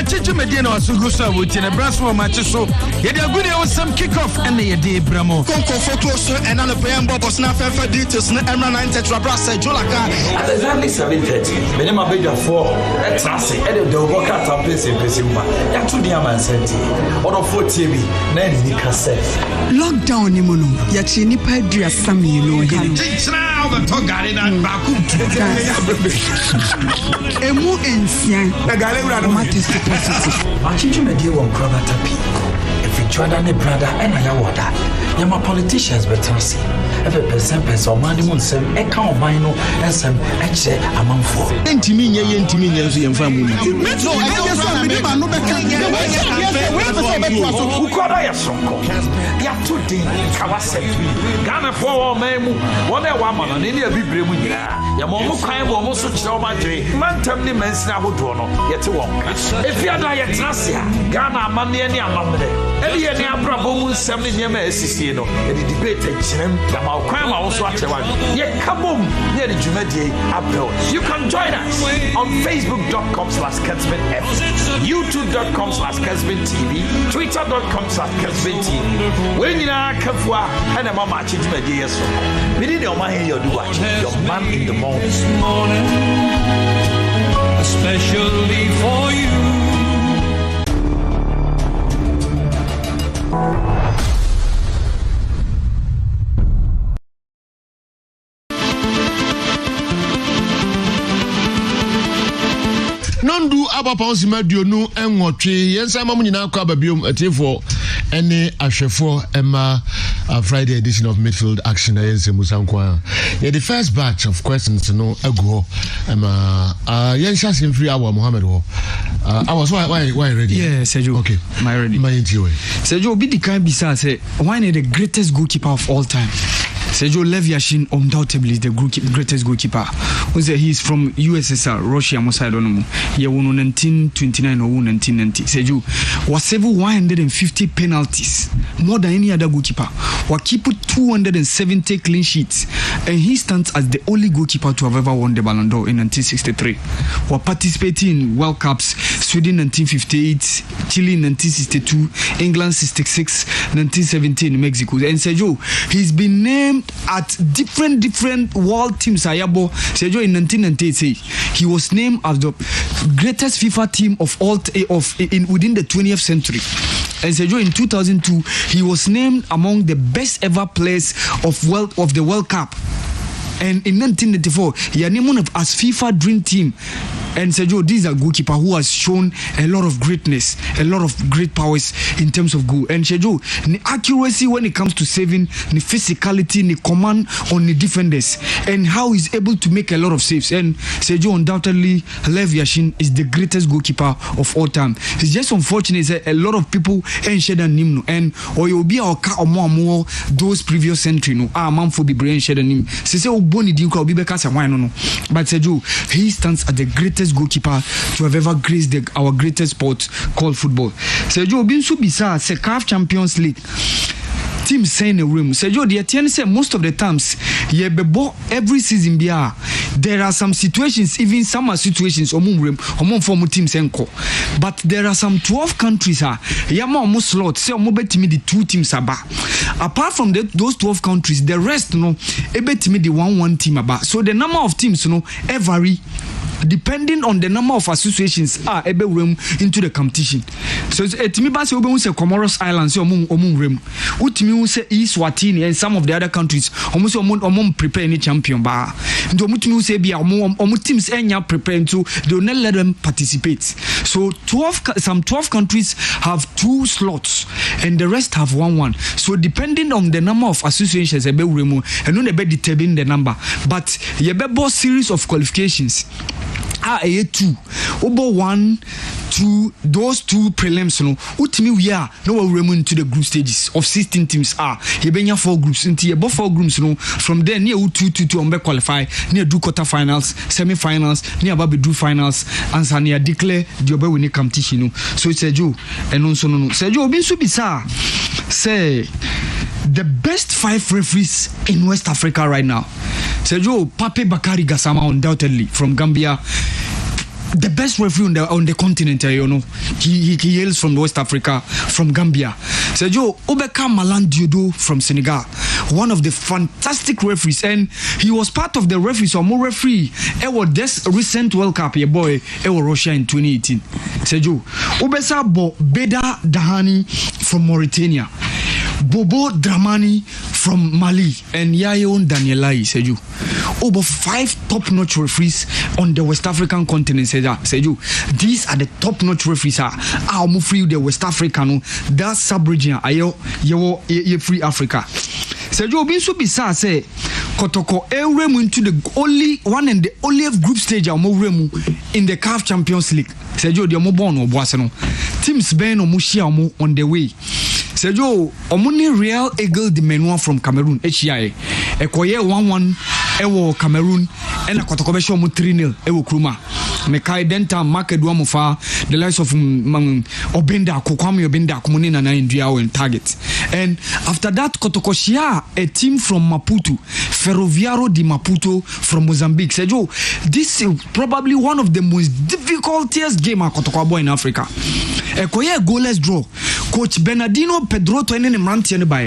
Chichu Medina was so good with in a brass for matches. So, yet a good was some kickoff and the day Bramo. Conco photos and on a PM Bob snap for details and Emma 9 Tetra Brassa Jolaka. At exactly 7:30, Minima Bega 4, that's Sassy, and the Boca Tampes in Pesima, and to the Aman Senti, or of 4 TV, then Nika says. Lockdown Nimuno, Yachini Padria Sami, no, teach now the Togari and Baku. Emu Ensian, the Galera Matis. Achichu me dear one brother tapi. If you try that brother and I water, yama politicians better see. Every person or money mun sem e kan oban no ensem e che amanfo. Entimi nso yem fa mu. No, I just want me no be kan. Who could I sonko? Ya today kawase. Ghana for memu. One e wa man no ne bibire mu nyira. Ya mo mu kwan bo mo so kire o ma dwe. Mantam ni mansina hodo no yete won. If you are yet trasia, Ghana amane ni amamre. Eli ye ni abrabo mu nsem ni nyema asisi no. E di debate chirem ya ma kwan ma wo so achewa. Ye kabom ye di dwumadie abel. You can join us on facebook.com/KessbenF, youtube.com/KessbenTV, twitter.com/KessbenTV. When you are kafwa and a mama chi dwumadie yeso. We need your man here do watch. Your man in the morning. Especially for you. Nondu abapon madio no enwotwe yensa mamu nyina akọ ababiom atefo ene ahwefo ema Friday edition of Midfield Action. Yeah, the first batch of questions, ago. Yensha seem free hour, Mohammed. I was why ready? Yeah, Sergio. Okay, my ready. My interview. Sergio, be the kind of say, why is the greatest goalkeeper of all time? Sergio Lev Yashin undoubtedly is the greatest goalkeeper. He is from USSR, Russia, I don't know. He won 1929 or 1990. Sergio was saved 150 penalties, more than any other goalkeeper. He kept 270 clean sheets, and he stands as the only goalkeeper to have ever won the Ballon d'Or in 1963. He participated in World Cups: Sweden 1958, Chile 1962, England 66, 1917, Mexico. And Sergio, he's been named at different world teams. Ayabo Sergio in 1998 he was named as the greatest FIFA team of all within the 20th century. And Sergio in 2002 he was named among the best ever players of the World Cup. And in 1994 he was named as FIFA Dream Team. And Sergio, this is a goalkeeper who has shown a lot of greatness, a lot of great powers in terms of goal. And Sergio, the accuracy when it comes to saving, the physicality, the command on the defenders, and how he's able to make a lot of saves. And Sergio, undoubtedly, Lev Yashin is the greatest goalkeeper of all time. It's just unfortunate that a lot of people ain't shared him, and or you'll be our car or more those previous century. Man for be brain shared him. Say Boni Dinko be because of no. But Sergio, he stands at the greatest goalkeeper to have ever graced our greatest sport called football. Sergio Binsu Bisa se CAF Champions League team saying a room. Sergio, the Etienne said most of the times every season there are some situations, even summer situations form teams enko. But there are some 12 countries almost slot say the 2 teams apart from those 12 countries, the rest the 1 team about. So the number of teams vary depending on the number of associations into the competition. So etimi say we say Comoros Islands rem. Utimi say Eswatini and some of the other countries almost prepare any champion ba. Ndo mutimi say bia teams enya prepare to they will not let them participate. So some 12 countries have 2 slots and the rest have 1. So depending on the number of associations and no determine the number, but yebebo series of qualifications. 2 over 1 2 those 2 prelims ultimately we are no we into the group stages of 16 teams you 4 groups into 4 groups from there near 2 on qualify near do quarterfinals, semi-finals, near about do finals and near declare the winning competition. So it's Sergio and also no Sergio Binsu Bisa say the best 5 referees in West Africa right now. Sergio Pape Bakari Gassama undoubtedly from Gambia, the best referee on the continent. He hails from West Africa, from Gambia. Sergio Obeka Malan Diodo from Senegal, one of the fantastic referees, and he was part of the referees or more referee this recent World Cup Russia in 2018. Sergio Obesa Beda Dahani from Mauritania, Bobo Dramani from Mali, and Yayon Danielai. Sergio, over 5 top-notch referees on the West African continent. Sergio, these are the top-notch referees. I'm free the West African, that sub-region. Ayo free Africa. Sergio Binsu Bisa say Kotoko Euremu into the only one and the only group stage in the CAF Champions League. Sergio, the Mobono Boasano teams Ben or Mushia on the way. Sergio Omuni Real Eagle de Menua from Cameroon, HIA. Ekoye 1-1 ewo Cameroon and a Kotokobesho 3-0 ewo Kruma. Mekai Denta Makedua Mufa, the likes of Obenda, Kokwami Obenda, Kumunina na India in target. And after that, Kotokoshia, a team from Maputo, Ferroviario de Maputo from Mozambique. Sergio, this is probably one of the most difficultiest games Kotokobo in Africa. Ekoye goalless draw. Coach Bernardino Pedro to any Mantian by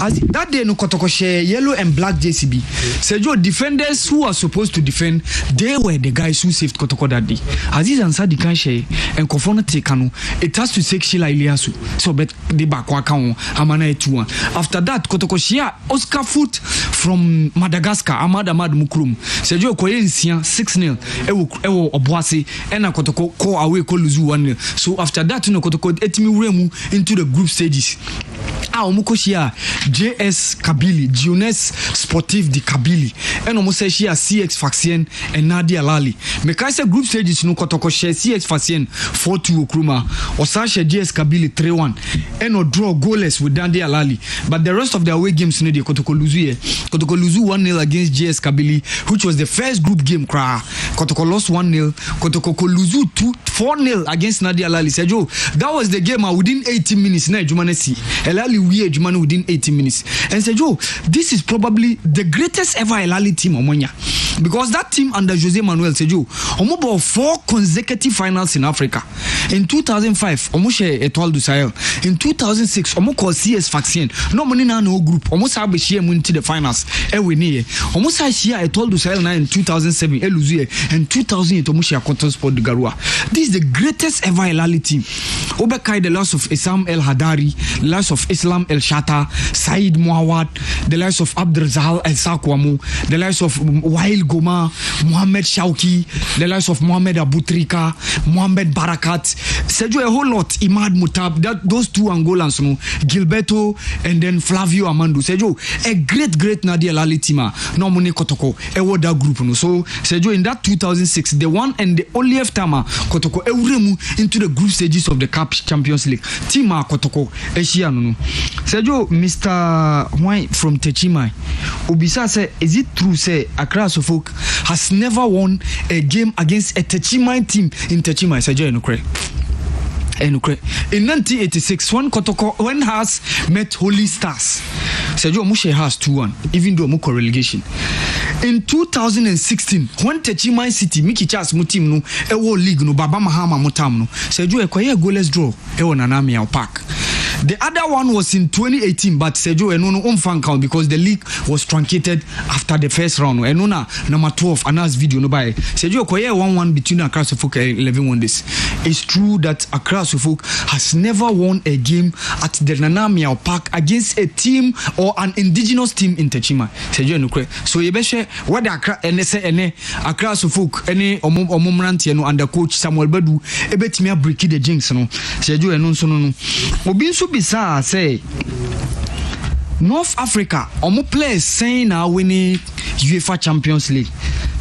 as that day no Kotokoshe yellow and black JCB. Sergio, defenders who are supposed to defend, they were the guys who saved Kotoko that day. Aziz answered the Kanshe and Kofona Tekano, it has to take Sheila Iliasu. So bet the back Wakao Amana 2-1. After that, Kotokoshia Oscar Foot from Madagascar, Ahmad Mukrum. Sergio Koyensia 6-0. Ewo Obuasi and a Kotoko ko away ko luzu 1-0. So after that, no Kotoko etimi remu into into the group stages. Omukoshia JS Kabili, Jeunesse Sportive de Kabili, and Omosesia CX Faxien and Nadia Lali. Mekaisa group stages no Kotoko share CX Faxien 4-2 Okruma, Osasha JS Kabili 3-1, and no draw goalless with Nadia Lali. But the rest of the away games no de Kotoko Luzu 1-0 against JS Kabili, which was the first group game. Kotoko lost 1-0, Kotoko Luzu 4-0 against Nadia Lali. Sejo, that was the game within 18 minutes. Na Jumanesi Elali Jumani within 18 minutes. And said, Joe, this is probably the greatest ever Elali team Omonia. Because that team under Jose Manuel Sejo, Omobo 4 consecutive finals in Africa. In 2005, Omoshe Etoile du Sahel. In 2006, Omoko CS Faxien. No money na no group. Omosa Beshia into the finals. Ewe niye. Omosa Shia Etoile du Sahel na in 2007. Eluzie. And 2008, Omoshe Cotton Sport de Garua. This is the greatest ever Elali team. Obekai, the loss of Isam El Hadari, the loss of Islam El Shata, Said Muawad, the loss of Abdulzahal El Sakwamu, the loss of Wail Goma, Mohamed Shauki, the loss of Mohamed Abutrika, Mohamed Barakat, Sergio a whole lot, Imad Mutab, those two Angolans, no, Gilberto and then Flavio Amandu. Sergio, a great Nadia Lali team, no money Kotoko, a that group. No. So Sergio in that 2006, the one and the only time Kotoko Euremu into the group stages of the Cup Champions League. Tima Kotoko, Asia no. Sergio, Mr. Wine from Techimai. Obisa say, is it true say Accra Suffolk has never won a game against a Techimai team in Techimai? Sergio Enukre. In 1986, when Hearts met Holy Stars, Sergio Mushe has 2-1, even though Muko relegation. In 2016, when Techimai City, Miki Charles Mutim no, Ewo League no, Baba Mahama Mutam no, Sergio Ekoye goalless draw, Ewo Nanami Ao Park. The other one was in 2018, but Sergio Enono umfan count because the league was truncated after the first round. Enona number 12, Anas video no by Sergio Koye 1-1 between Accra Suffolk and 11 wonders. It's true that Accra Suffolk has never won a game at the Nana Miao Park against a team or an indigenous team in Techima. Sergio Enukre. So Yebeshe, what Accra Accra Suffolk any omomranti no under coach Samuel Badu ebetimia breaki the jinx no. Sergio Enonso no. Obinsu bisa say North Africa omo players saying now winning UEFA Champions League.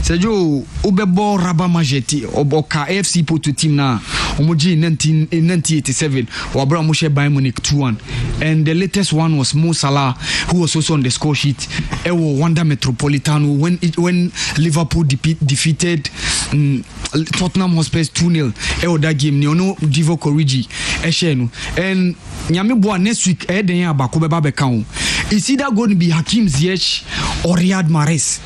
Sergio Ubebo Raba Majeti Oboka AFC Porto team na Omoji in 1987 Wabra Moshe Bayern Munich 2-1, and the latest one was Mo Salah, who was also on the score sheet. Ewo Wanda Metropolitano when Liverpool defeated Tottenham Hotspur 2-0. Ewo that game Niono Divo Koriji Eshenu and Nyamibwa next week Edenya Bakobeba Bekao. Is either going to be Hakim Ziyech or Riyad Mahrez?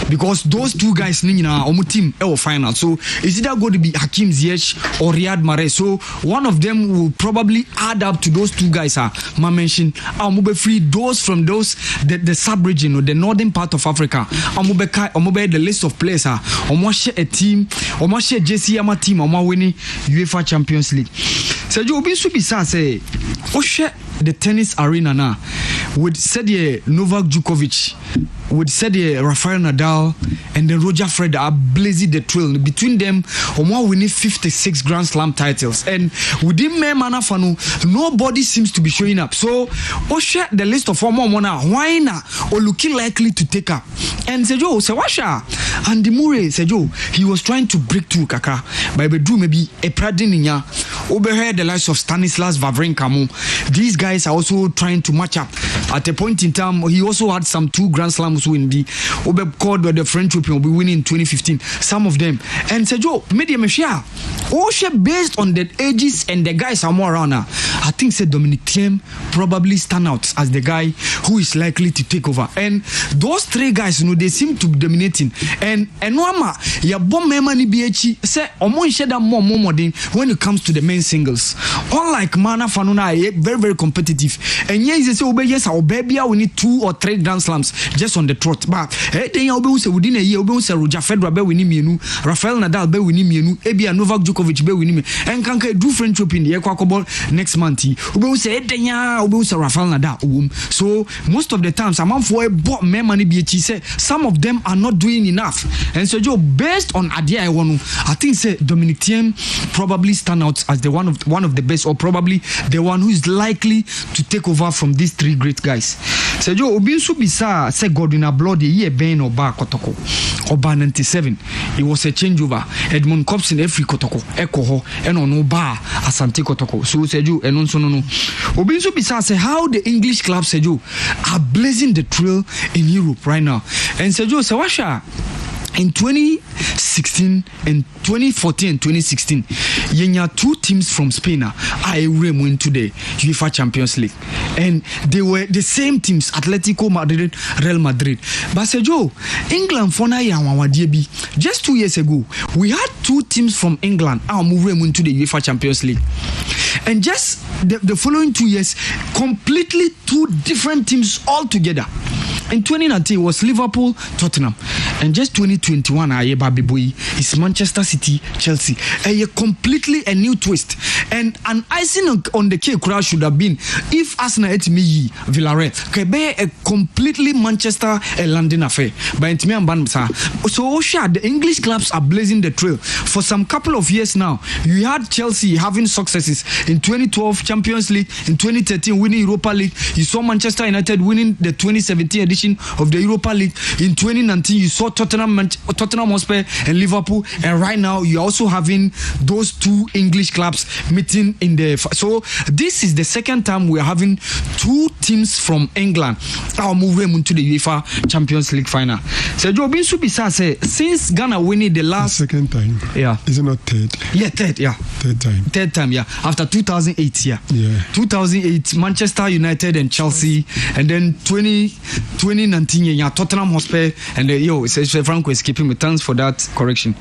Because those two guys nina omu team final. So is either going to be Hakim Ziyech or Riyad Mahrez? So one of them will probably add up to those two guys ma mention. Be free those from those the sub-region or the northern part of Africa. Be the list of players share a team, share JC Yama team, winning UEFA Champions League. So you be say share the tennis arena now with Sergey Novak Djokovic, with Sergey Rafael Nadal, and then Roger Federer are blazing the trail. Between them, Omo winning 56 Grand Slam titles, and within Manafano, nobody seems to be showing up. So, share the list of Omo Mona, why na or looking likely to take up. And Sergio Sewasha and the Murray Sergio, he was trying to break through Kaka by do maybe a Pradininya. Overheard the likes of Stanislas Wawrinka. These guys are also trying to match up. At a point in time, he also had some 2 Grand Slams win. The called the French Open will be winning in 2015. Some of them. And Sergio, media meshia. Based on the ages and the guys are more around now, I think Dominic Thiem probably stand out as the guy who is likely to take over. And those 3 guys, they seem to be dominating. And Wama, ya bomb memani BH say Omo sheda more when it comes to the main singles. Unlike Mana Fanuna, very competitive. And yes, yes, our baby we need 2 or 3 Grand Slams just on the trot. But then you say within a year, we say Roger Federer be winning me, Rafael Nadal be winning me, Ebia Novak Djokovic be winning me, and can do French Open the Equacoball next month. We say Denya, we say Rafael Nadal. So most of the times, I'm for a bought me money BH say some of them are not doing enough. And so Joe, based on idea I think say Dominic Thiem probably stand out as one of the best, or probably the one who is likely to take over from these three great guys. Sergio Obinsu Bisa said Godwin Abloh the year Ben Oba Kotoko Oba 97. It was a changeover. Edmund Cobson every Kotoko Ekoho and on Oba Asante Kotoko. So Sergio and on no. Obinsu Bisa said how the English clubs Sergio are blazing the trail in Europe right now. And Sergio Sawasha in 2016 and 2014 and 2016, yenya two teams from Spain went to the UEFA Champions League, and they were the same teams, Atletico Madrid, Real Madrid. But Sergio, England for just 2 years ago, we had two teams from England went to the UEFA Champions League, and just the following 2 years, completely two different teams altogether. In 2019 was Liverpool, Tottenham, and just 2021 is Manchester City, Chelsea. Completely a new twist, and an icing on the cake crowd should have been if Arsenal ate me Villarreal. A completely Manchester and London affair. But so the English clubs are blazing the trail for some couple of years now. You had Chelsea having successes in 2012 Champions League, in 2013 winning Europa League. You saw Manchester United winning the 2017 edition of the Europa League. In 2019 you saw Tottenham Hotspur and Liverpool, and right now you're also having those two English clubs meeting in the so this is the second time we're having two teams from England moving to the UEFA Champions League final. So Joe Binsu Bisa say since Ghana winning the last second time, is it not third? Third time, after 2008, 2008 Manchester United and Chelsea, and then 2019 Tottenham Hotspur, and Franco is keeping me. Thanks for that correction.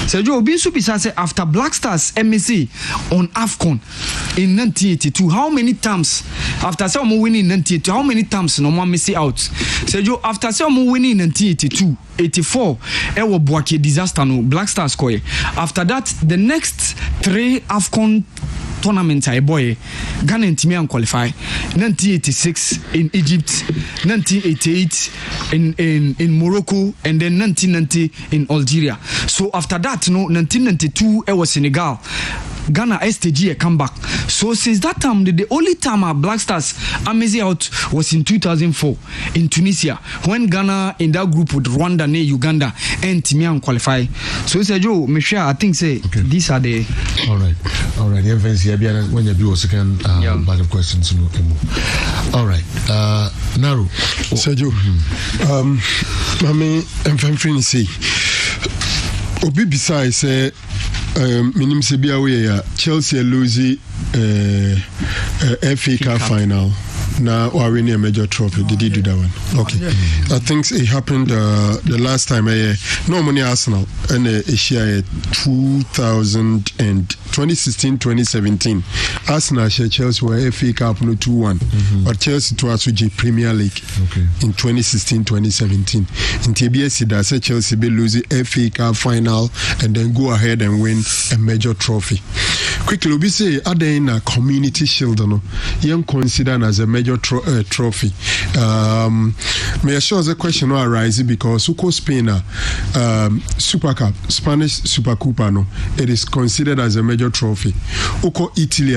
So Joe Binsu Bisa say after Black Stars MSC on AFCON in 1982, how many times after some winning in 1982, how many times no one miss out? So Joe, after some winning in 1982, 84 ewo Boake disaster no Black Stars score. After that the next three AFCON tournaments Ghana and Timian qualify. 1986 in Egypt, 1988 in Morocco, and then 1990 in Algeria. So after that 1992 it was Senegal. Ghana STG a comeback. So since that time, the only time our Black Stars amazing out was in 2004 in Tunisia, when Ghana in that group with Rwanda, Uganda, and Timian qualify. So Sergio, Michelle, I think these are the all right. When you do a second bag of questions, all right. Naru, Sergio, Mami, I'm free say. Obi Bisa say. Minim Sebia we Chelsea lose FA Cup final. Now we are winning a major trophy. Did he do that one? Okay. I think it happened the last time. No money Arsenal and Asia 2016-2017. Arsenal share Chelsea were FA Cup no 2-1, but Chelsea to us with Premier League in 2016-2017. In TBS, that said Chelsea be losing FA Cup final and then go ahead and win a major trophy. Quickly, we say are they in a community shield? No, you consider as a major trophy. May I show the question will arise because Uko Spain Super Cup, Spanish Super Cupa, no, it is considered as a major trophy. Uko Italy,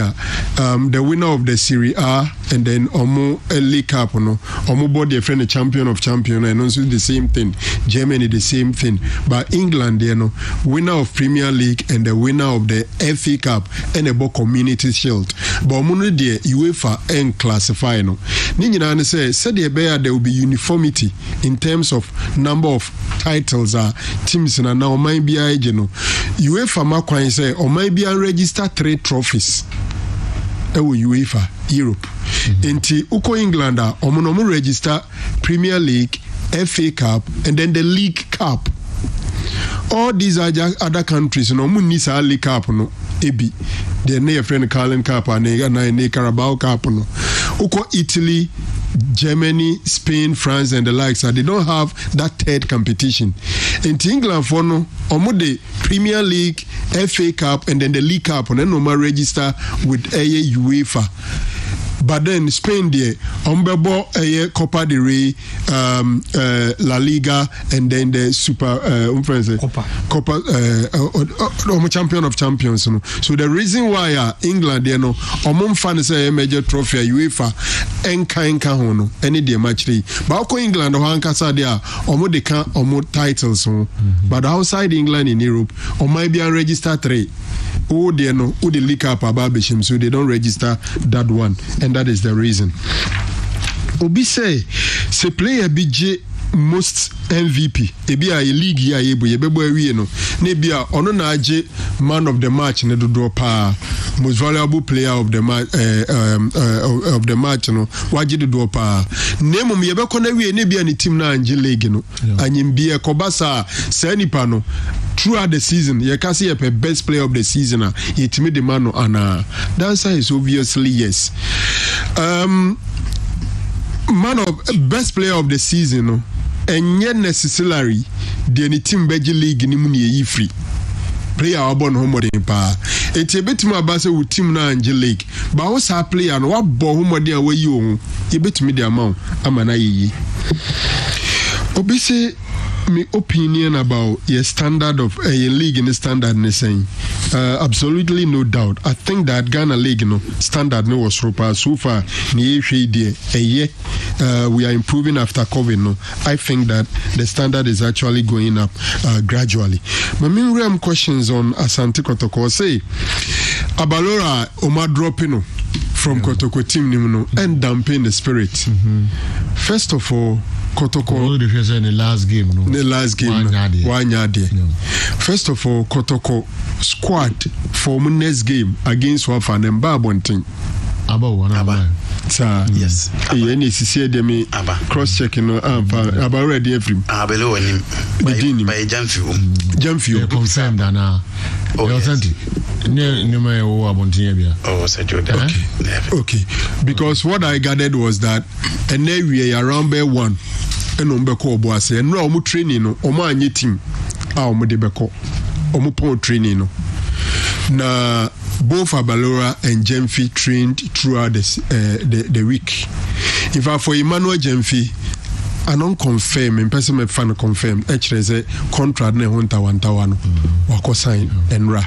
the winner of the Serie A, and then Omo League Cup, no, Omo body a friend, the champion of champion, and also the same thing. Germany the same thing, but England, you know, winner of Premier League and the winner of the FA Cup and about Community Shield. But Omo the UEFA and classify no. Ninja say said there will be uniformity in terms of number of titles teams na now might be UEFA makwan say or might be register 3 trophies. UEFA Europe. Enti uko England omonomo register Premier League, FA Cup, and then the League Cup. All these are just other countries. No munisa League Cup no ebi. The near friend Carling Cup and a Carabao Cup no. Uko Italy, Germany, Spain, France, and the likes. They don't have that third competition. In England, for no, the Premier League, FA Cup, and then the League Cup, and then no more register with UEFA. but then Spain there ombebo Copa del Rey, La Liga, and then the Super Copa champion of champions. So the reason why England there no fan say major trophy UEFA enka hono any day match day, but England or Hankasa there de can titles, but outside England in Europe or might be unregistered 3. Oh, they know who they leak up about Bisham, so they don't register that one, and that is the reason. Obi say player BJ most MVP ebi a league ya yebo yebebo awie no na ebi a ono na age man of the match ne dodo pa most valuable player of the match of the match no waje dodo pa nemum yebeko na wie ne bia ne team na age league no anyim bia kobasa sanipa no throughout the season you can see a best player of the season it made the man no ana the answer is obviously yes. Man of best player of the season no and yet necessarily the any team beji league ni muni ye free player abon homo de pa eti betimi abase wo team na anje league ba wo sa player no wa bo homo de awe yi ohun ye betimi de amount amana yi obi say my opinion about your standard of a league in the standard in saying absolutely no doubt. I think that Ghana league no standard no was so far we are improving after COVID no. I think that the standard is actually going up gradually. My main questions on Asante Kotoko say Abalora Oma dropping from Kotoko team no and dampen the spirit. First of all, Kotoko in the last game no. The last game Wanyade. First of all, Kotoko squad for next game against Wafan and Babonting. Aba. Yes. Any CC demi cross checking about already every. Below him. By Jamfio. Confirmed na. Authentic. Okay. Because what I gathered was that and then we are around by one and on Beko Boase and no training no Oma team. Omo de Beko. Omo pon training no. Na both Abalora and Jemfi trained throughout the week. In fact, for Emmanuel Jemfi, I don't confirm, in person my fan confirm, actually say contract ne hunta wantawano wako sign and ra.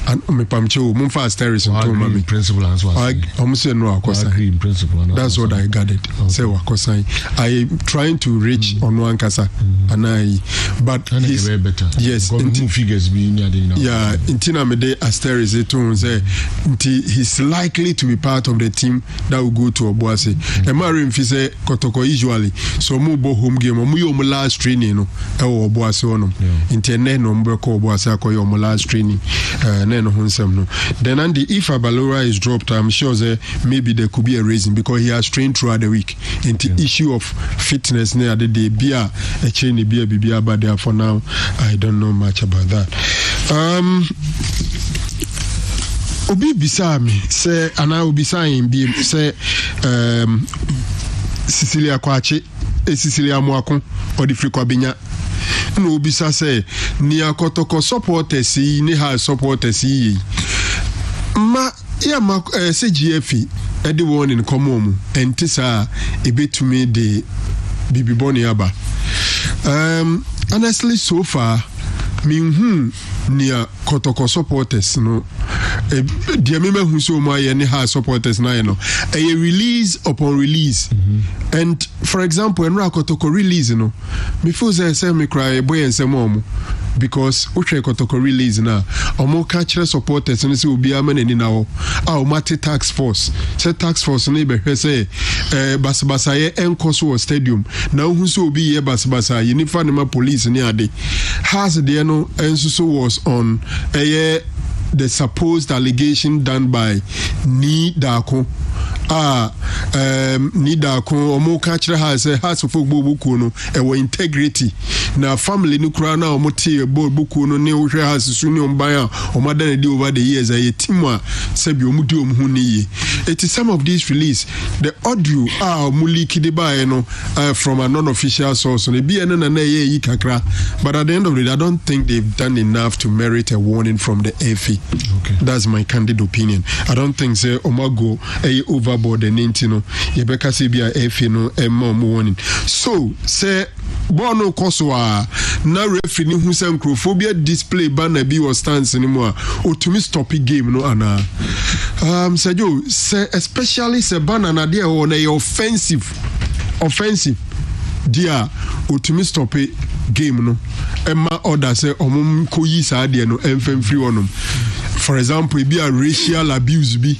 And me pamcho mumfa stairs and told me principle as well. I almost no wako agree in principle. That's what I gathered. Say wako sign. I trying to reach on one kasa and but he's better. Yes, figures being yeah, intina mede asterisk it say he's likely to be part of the team that will go to Obuasi. Emarim fi say Kotoko usually so mu bo home game mu yo last training no e wo Obuasi ono. Intene no mbeko Obuasi akoyo mo last training no. Then and if Abalora is dropped, I'm sure that maybe there could be a reason because he has trained throughout the week. And the issue of fitness near the day beer a chain beer but there for now I don't know much about that. Obi Bisami say and I will be saying be say Cecilia Kwachi Cecilia Mwakon or the Frikwabinya. No bisa say near Kotoko supporters ni ha supporters ma ya ma CGF edi one in common and tisa a bit to me the bibi boni aba honestly so far me near Kotoko supporters no dear member who so my any ha supporters na no a release upon release and for example when Kotoko release no me feel say me cry boy and say mom because uche Kotoko release na omo catch supporters and say obi amane ni na wo mate tax force say tax force na be say basbasa ye enkoso stadium na hu so obi ye basbasa ye ni fa ma police ni ade has there no enso so was on the supposed allegation done by Nidako Nidako omo kachira ha say has of buku no e integrity na family no kura na omo tie buku no ne wo hwe has su ne omban a omo dan di over the years a team a sabi omo di omo hu ne ye it is some of these release the audio omo leak de by no from a non-official source no bi na na ye yi kakra but at the end of the day I don't think they've done enough to merit a warning from the FA. Okay. That's my candid opinion. I don't think say omo go over overboard and intino yebeka se bia efe no emma mo warning so say bono koswa na referee ni hu se microphobia display banner bi was stance ni mo otumi stop game no ana Sergio say especially se banner na there on a offensive dia otumi stop game no emma order say omum koyi sa de no emfem free onum for example be a racial abuse bi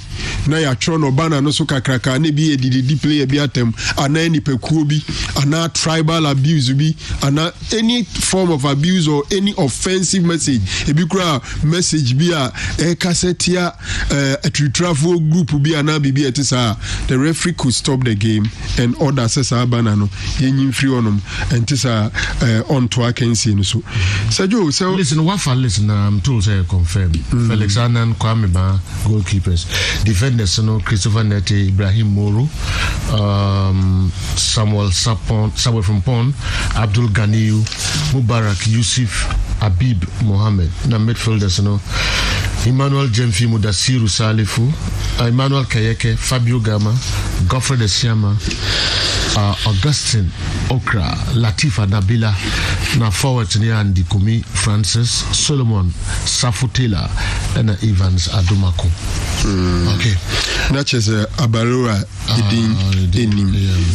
na ya tro no bana no so kakraka na bi edidi player bi atem ana any pekuo bi ana tribal abuse bi ana any form of abuse or any offensive message e bi kura message bi a cassette a travel group bi ana bi etisa the referee could stop the game and order say sa bana no yenyim free onum entisa on to akensi no so Sergio so listen I'm told say confirm Felix Anan Kwame Ba goalkeepers defenders no Christopher Nete Ibrahim Moro Samuel from Pon Abdul Ganiyu Mubarak Yusuf Habib Mohammed na midfielders no Emmanuel Jemfi Mudasiru Salifu Emmanuel Kayeke Fabio Gama Godfrey Esiama Augustine Okra Latifa Nabila na forward ni Andy Kumi Francis Solomon Safutela and Evans Adumako. Okay. That is Abalora Idin.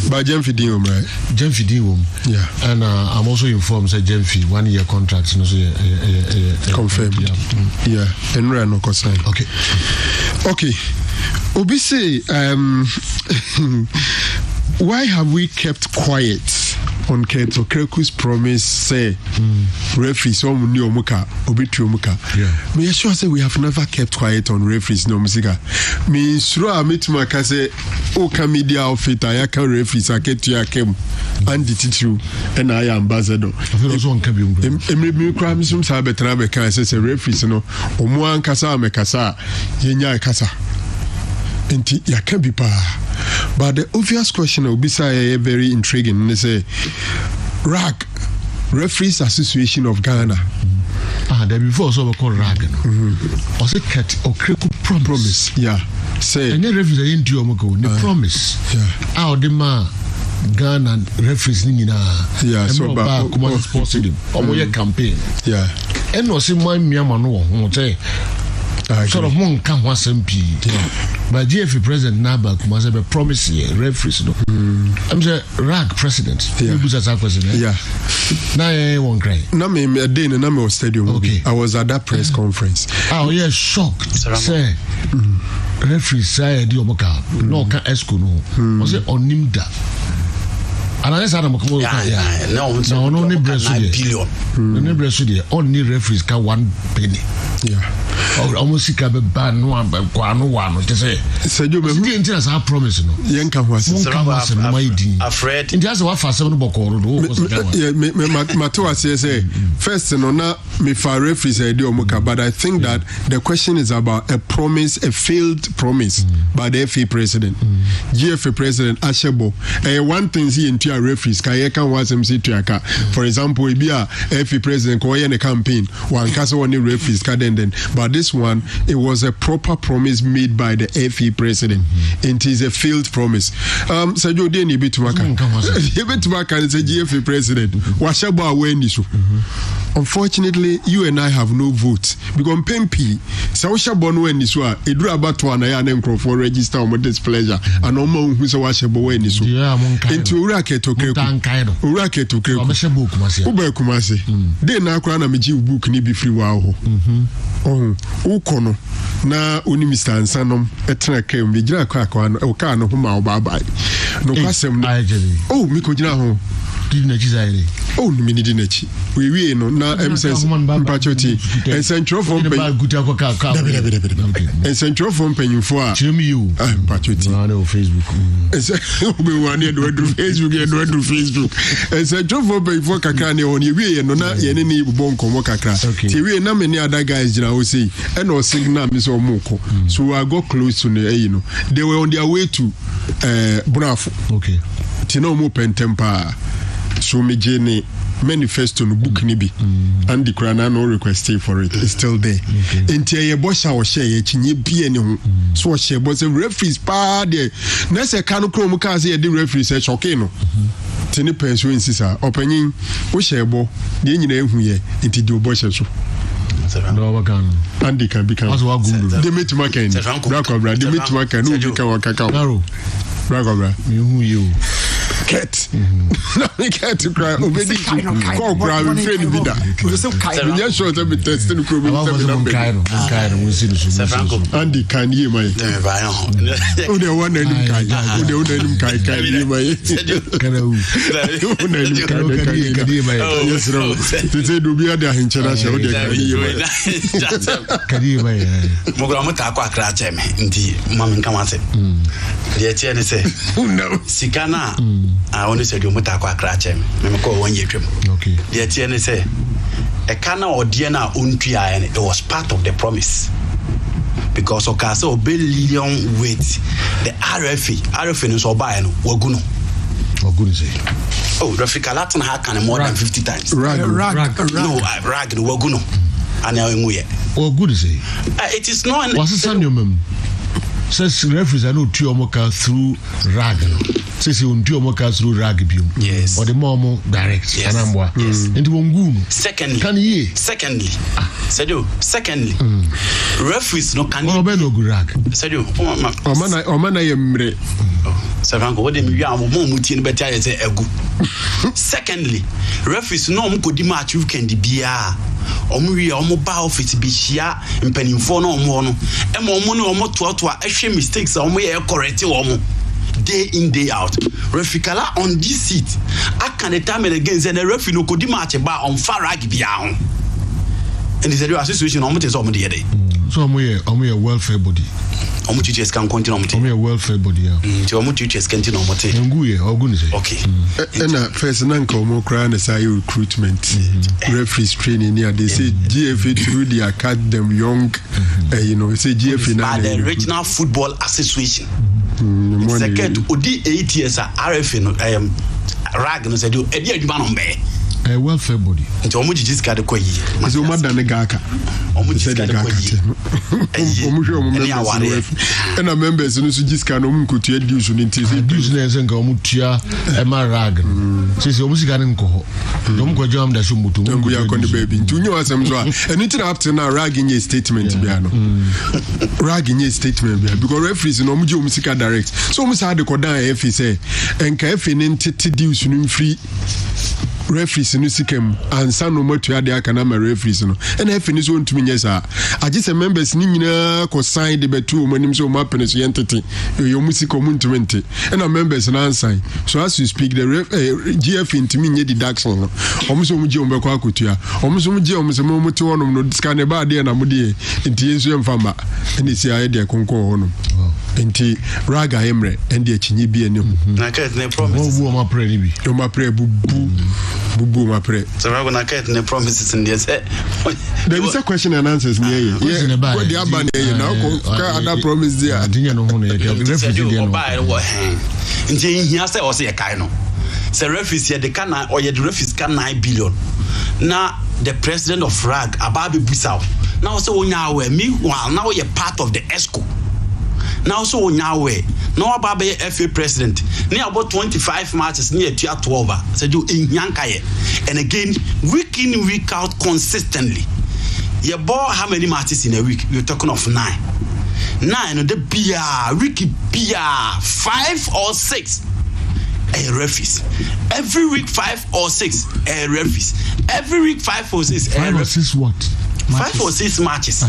But Jemfi Diom, right? Jemfi Diom. Yeah. And I'm also informed that Jemfi 1 year contract. Confirmed. Yeah. And we're no concern. Okay. Okay. Obisi, why have we kept quiet on Keto Kreku's promise? Say, referees, some new muka, obitu muka. Yeah. Me sure say we have never kept quiet on referees. No musica. Me sure meet my kase oka media outfit. I can referees. I get to kem and the titru and I am ambassador. I feel also on Kebium. Me crime some sabe trabe kase say referees no omuan kasa me kasa yenya kasa. Inti ya can be pa. But the obvious question will be very intriguing. They say, RAG, Referees Association of Ghana. There before also we call RAG. Or say or promise. Yeah. Say. And the referees are into the promise. Yeah. How the man Ghana referees nina. Yeah. So about sports stadium. Or campaign. Yeah. And no see my Myanmar say. Sort of one can was MP. But GFA president Naba Kumaza promise referees. No, I'm the RAG president. Yeah. President. Yeah. Now I won't cry. No, me a day in a stadium. Okay. I was at that press conference. Oh yeah, shocked. Say referees say Diomoka. No can esco no. Was it on Nimda? And I said, I'm no, only billion. Only referees can 1 penny. Yeah. Almost sick of a ban one, but one to say. So you didn't I promise no. Yanka was afraid. And that's what for 7 book or Matua says, first, no, not me for referees, but I think that the question is about a promise, a failed promise by the FA president. GFA president Ashebo. One thing he into a referees, Kayaka was MC Triaka. For example, we be a FA president, Koyan a campaign, one castle one referees, but this one, it was a proper promise made by the FA president. It is a failed promise. Sergio Deni Bitumaka. Bitumaka is a GFA president. Washaba Wendisu. Unfortunately, you and I have no vote. Because Pempi, Sausha Bonwe Niswa, Edra Batwana, and for register on displeasure, and no more who's a Washabo Wendisu. Into Urake to Urake to Ubekumasi. Then I crown a Miji book Nibi free wow. Oh, Ukono. Na uni Mr. Ansanom, etna kem, Vijra Kwakwan, Okano, Huma, Babai. No Passem. Oh, Mikojina home. Oh, Minidinechi. We no na MSS Mpachoti. And Central from and Central from Penufua. Jimmy, you. Mpachoti. Facebook. We want to do Facebook. And Central from Penufua Kakani on you. No, not any bonko mokakra. TV and many other guys, I will say, and no signal Miss Omoko. So I got close to the, they were on their way to Bravo. Okay. Tino Mupen Tempa. So me Jenny manifesto no book ni bi and the Quran no request for it is still there enti ye bo sha wo share ye chinye bie ne ho so wo share bo say referees pa de na se ka no krom ka say ye the referees e choke no tini penso insisa opanyin wo share bo de nyina ehu ye enti de bo share so no wakan Andy can become as wa gumdu de metima kan bra de metima kan no bi kan wa kaka bra me hu you cat no me cat to cry obedi call cry we friend bi da so kai we show them be test no ko be kai we see the Andy can ye mai o de one enim kai o de one enim kai ye mai kana u o de enim kai ye mai yes ro tete do bi ada hinchara she o de kai ye mai kadi mai mo gra mo ta kwa kra che me ndi mama nka ma se de tie ne se no sikana only said you muta kwa krache me ko wonye twem okay de tie ne say e kana odie na ontua it was part of the promise because okase obellion weight the RFA no so buy no waguno say oh Rafika Latin ha can more than 50 times rag no rag no waguno and enwe waguno say it is not was sanyo says referees are no two omoka through rag says you do omoka through rag bium yes or the momo direct anambwa yes into wongu secondly said you secondly referees no can no rag said you o mana yemre Savango what dem wi am mo mutie no beta say egu secondly referees no mo kodi match weekend bia omwi omo ba office bi hia mpanimfo no omo no e mo omo no omo toatoa ehwe mistakes omo ye correct omo day in day out refikala on this seat aka the time against the referee no kodi match ba on farag bia ho and the serious situation omo te so omo de dey so omo ye welfare body omo teachers can continue omo ye welfare body ya ti omo teachers can continue omo te nguye ogun say okay and first nanka omo cry na say recruitment referees training here they say GFA through the academy young you know say GFA now the regional football association second odi 8 years RFA no rag no say do edi aduma no mbe a welfare body nti omo jijiska de koyi is o madane gaka omo jijiska de koyi omo hwe omo members and a members no so jijiska no omo kotua dues no nti dues na ense nka omo tua e ma rag sisi omo sika ne nko ho omo ko jam da so mutu omo ya ko ne baby nti unyo asem so a eni ti na up to now rag nye statement bia no rag nye statement bia because referees no omo je omo sika direct so omo sa de ko dan e fi say enka e fi ne ntete dues no mfiri referees no sikem ansa no matua de aka na referees no and if ni so ntumi nyesa agise members ni nyina ko sign de betu o manim so ma pene so yentete yo musiko ntumi nte and members na sign so as you speak the GF ntumi nye deduction no omso mu je o mbekwa akotua omso mu je omso mu te wonom no scan ba de na mu de nti yenso yemfama eni si aye de konko honom enti raga emre endi achinyi bi enim na ket ne promise wo ma pray ni bi yo ma pray bubu ma pray so raga na ket ne promises in there say there is a question and answers near you what the abane you now ka other promise there adinya no ho ne referee there no nti hia say o say kai no say referee the can or the referee can 9 billion na the president of rag ababe busau now say onya we meanwhile now you part of the ESCO now so onyawe no ababe FA president near about 25 matches near 12 said you in yankaye and again week in week out consistently you bought how many matches in a week you're talking of 9 the beer week beer 5 or 6 a referees every week 5 or 6 a referees every week 5 or 6 5 or 6 what 5 or 6 matches.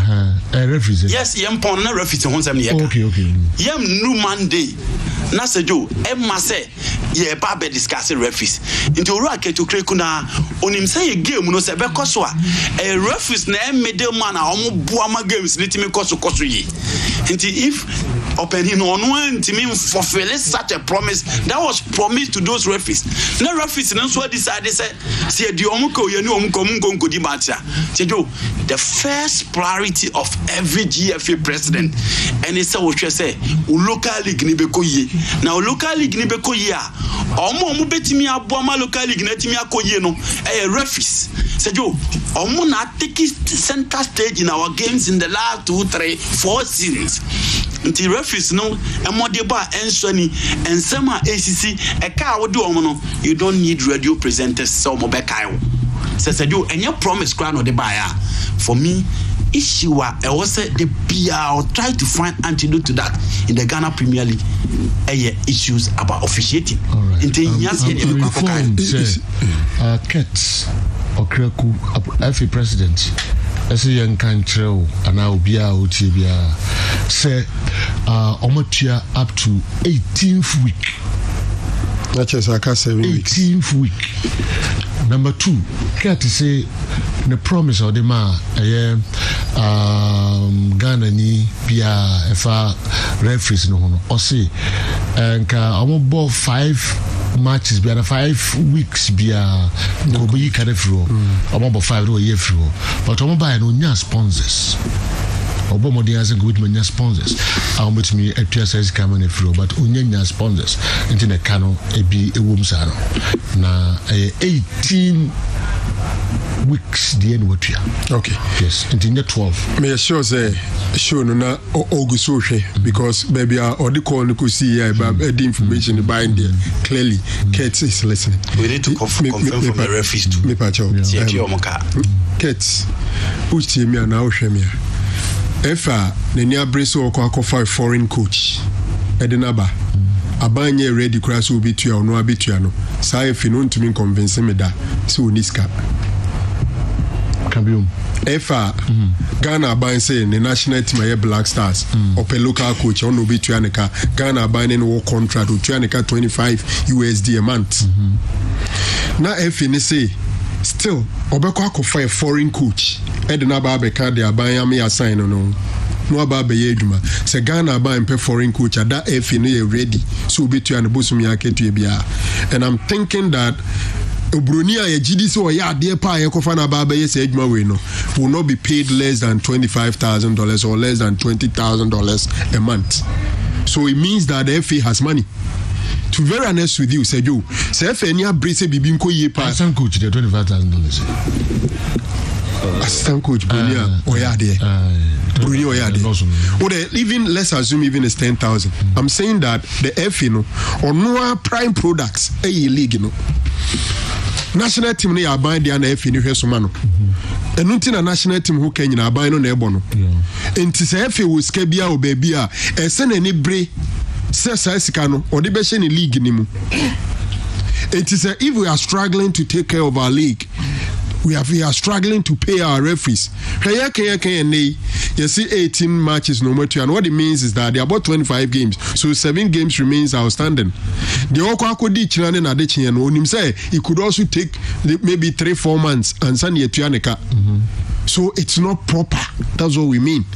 Referees. Yes, yam pon na referees won sem ye. Okay. Yam new Monday. Na sejo e ma say ye ba be discuss referees. Into ru aketo kreku na onim say ye game no se be koso a referees na middle man a omo bua ma games litimi koso ye. Into if opening on one to me fulfill such a promise that was promised to those referees. No referees and so decided say the omuko you know omuko di matcha. The first priority of every GFA president and it's what you say local league ni bekoye. Now local league ni bekoye omo betimi aboama local league na timi akoye no referees. Omo na take center stage in our games in the last 2, 3, 4 seasons. Until referees no emodeba enswani ensema ACC eka wo de omo no you don't need radio presenters so mo bekai. Say any promise crown or the buyer. For me, issue was the PR try to find antidote to that in the Ghana Premier League. Issues about officiating. Kets Okreku FA president. As a young country, and now be out here, say, Omotia up to 18th week. That's just like 18th week. Number 2, care to say the promise of the man, Ghana ni Pia FA referees no or say, and I won't ball 5 matches, be 5 weeks, be a go be carry through, I'm about 5 years through, but I'm buying no sponsors. Obama hasn't good many sponsors. How much me a TSS coming through, but unya sponsors into the cano a be a woman's na 18 weeks the end what you okay yes into 12 me sure say sure no na August because baby or the call you could see about the information behind there clearly Kate is listening. We need to confirm from the referees too. Me pacho Kate which team me na ohwemia efa nani abreso okwa a foreign coach edinaba abanye ready cross will be to ya no abetua no say if no ntumi convince me da so oniska kabium efa Ghana aban say the national team aye Black Stars or a local coach on obetua neka Ghana aban in war contract otua neka $25 USD a month na efi ni say still obekwa akofa a foreign coach edinaba abeka de aban am ya sign no aba be yeduma se Ghana ba mpe foreign coach ada efi no ye ready so betu an bosum ya ketu bia and I'm thinking that Obroni a gidi so ya ade pa ye kofa na ba be ye se eduma we no will not be paid less than $25,000 or less than $20,000 a month. So it means that the FA has money. To be very honest with you, Sejo, se FA ni abrese bibi nko ye pa assistant coach the $25,000. Assistant coach Brunia Oyade. Brunia Oyade. Or even let's assume even it's 10,000. I'm saying that the FA no or no prime products a league no. National team ni aban dia na FA ni hweso ma no. Enu nti na national team who Kenya na aban no na ebo no. Enti se FA wo ska bia o ba bia ese na ni bre se sa sika no o de be hye ni league ni mu. Enti se if we are struggling to take care of our league, we are struggling to pay our referees. You see 18 matches no matter, and what it means is that they are about 25 games, so 7 games remains outstanding. The Okwakodi Chirane na de Chian on him say he could also take maybe 3-4 months and send you to so it's not proper. That's what we mean.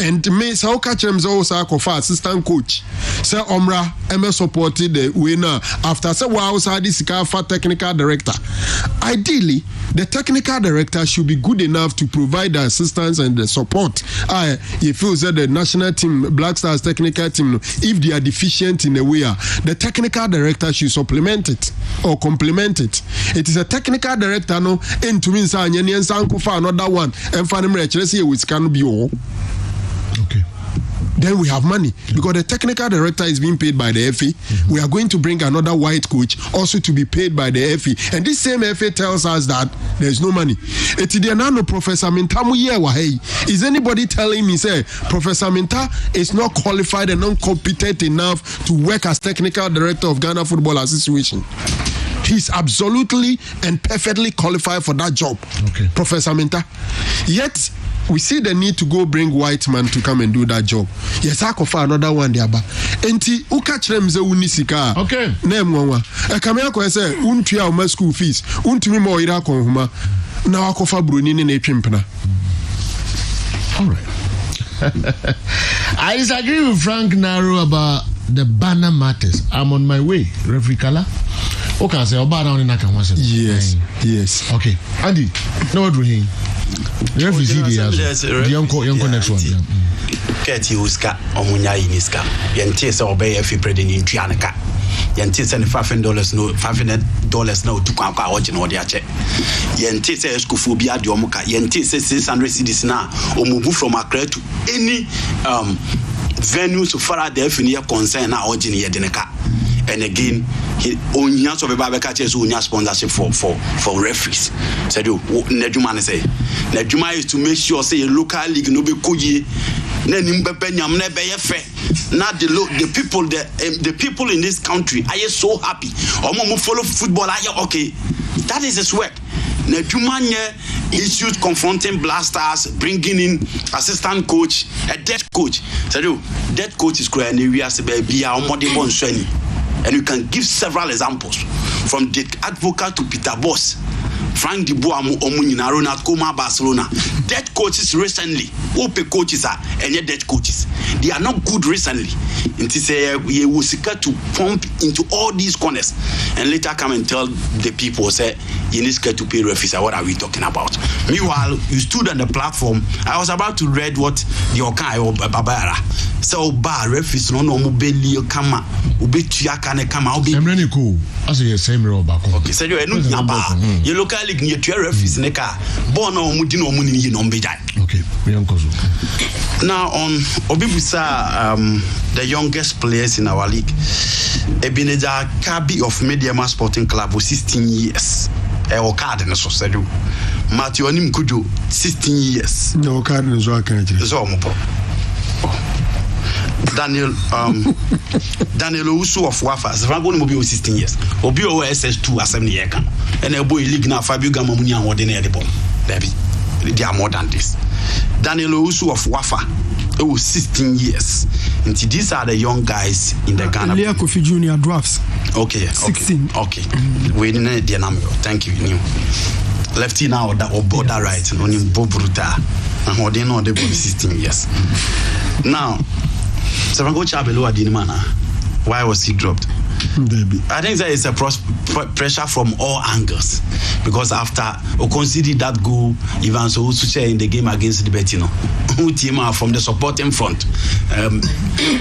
And me so catch them also for assistant coach. Say Omra MS supported the winner after say wow this for technical director. Ideally, the technical director should be good enough to provide the assistance and the support. You feel that the national team, Black Stars technical team, if they are deficient in a way, the technical director should supplement it or complement it. It is a technical director no and to me another one and finally which can be all. Okay. Then we have money because the technical director is being paid by the FA. We are going to bring another white coach also to be paid by the FA. And this same FA tells us that there is no money. Professor Minta is anybody telling me say Professor Minta is not qualified and not competent enough to work as technical director of Ghana Football Association? He's absolutely and perfectly qualified for that job. Okay. Professor Minta. Yet we see the need to go bring white man to come and do that job. Yes, I could find another one there. Enti ukachrem ze unisika. Okay. Name one. Kamea ko say untua o school fees. Untumi mo ira kon huma. Na wakofa broni ne twempena. All right. I disagree with Frank Naro about the banner matters. I'm on my way. Referee Kala. Okay, say about down in Naka. Yes. Okay, Andy. No what doing? The referee see the uncle next one. Keti uska omunya iniska. Yente se obey efi predi ni ntuaneka. Yente se $500 no to kwa oje no de ache. Yente se eskufu bia de omuka. Yente se 600 cedis na omugu from Accra to any venue so far as the FNA concern na oje ni yedeneka. And again, he only has to be sponsorship for referees. Said you, Nejuma say, Nejuma is to make sure say a local league no be kuyi. Not the people in this country are so happy. Omo follow football. Okay, that is his work. Nejuma issues confronting Blasters, bringing in assistant coach, a dead coach. Said you, dead coach is crying area se be and you can give several examples from the Advocate to Peter Boss, Frank de Bois, Omunina, Ronald Coma, Barcelona. Dead coaches recently, open coaches are and yet dead coaches. They are not good recently. It is we will seek to pump into all these corners and later come and tell the people, say, you need to pay referees. What are we talking about? Meanwhile, you stood on the platform. I was about to read what your kind of Babara. So, bar referees no mobile kama, ubetuya kane kama, ubi. I'm really cool. I say the same role back. Okay, so you you local league near to referees neka. Bono mudino muni no mbejai. Okay, we don't go. Now on Obibusa, the youngest players in our league, Ebenezer Kabi of Mediama Sporting Club was 16 years. Cardinals said you. Matthew Onim Kujo 16 years. No Cardinals are Daniel Usu of Wafa, Zvango Mobile 16 years. Obio SS2 as 7 years. And a boy league now Fabio Gamamunia or the ball. They are more than this. Daniel Usu of Wafa, it was 16 years. And these are the young guys in the Ghana. Lea Kofi Junior drafts. Okay. 16. Okay. We didn't the number. Thank you. Lefty now or border right. On him Bobruta. And what they know they 16 years. Now, Savango Chabelo Adinimana. Why was he dropped? I think there is a pressure from all angles because after we consider that goal, even so share in the game against the Bettino, who team are from the supporting front.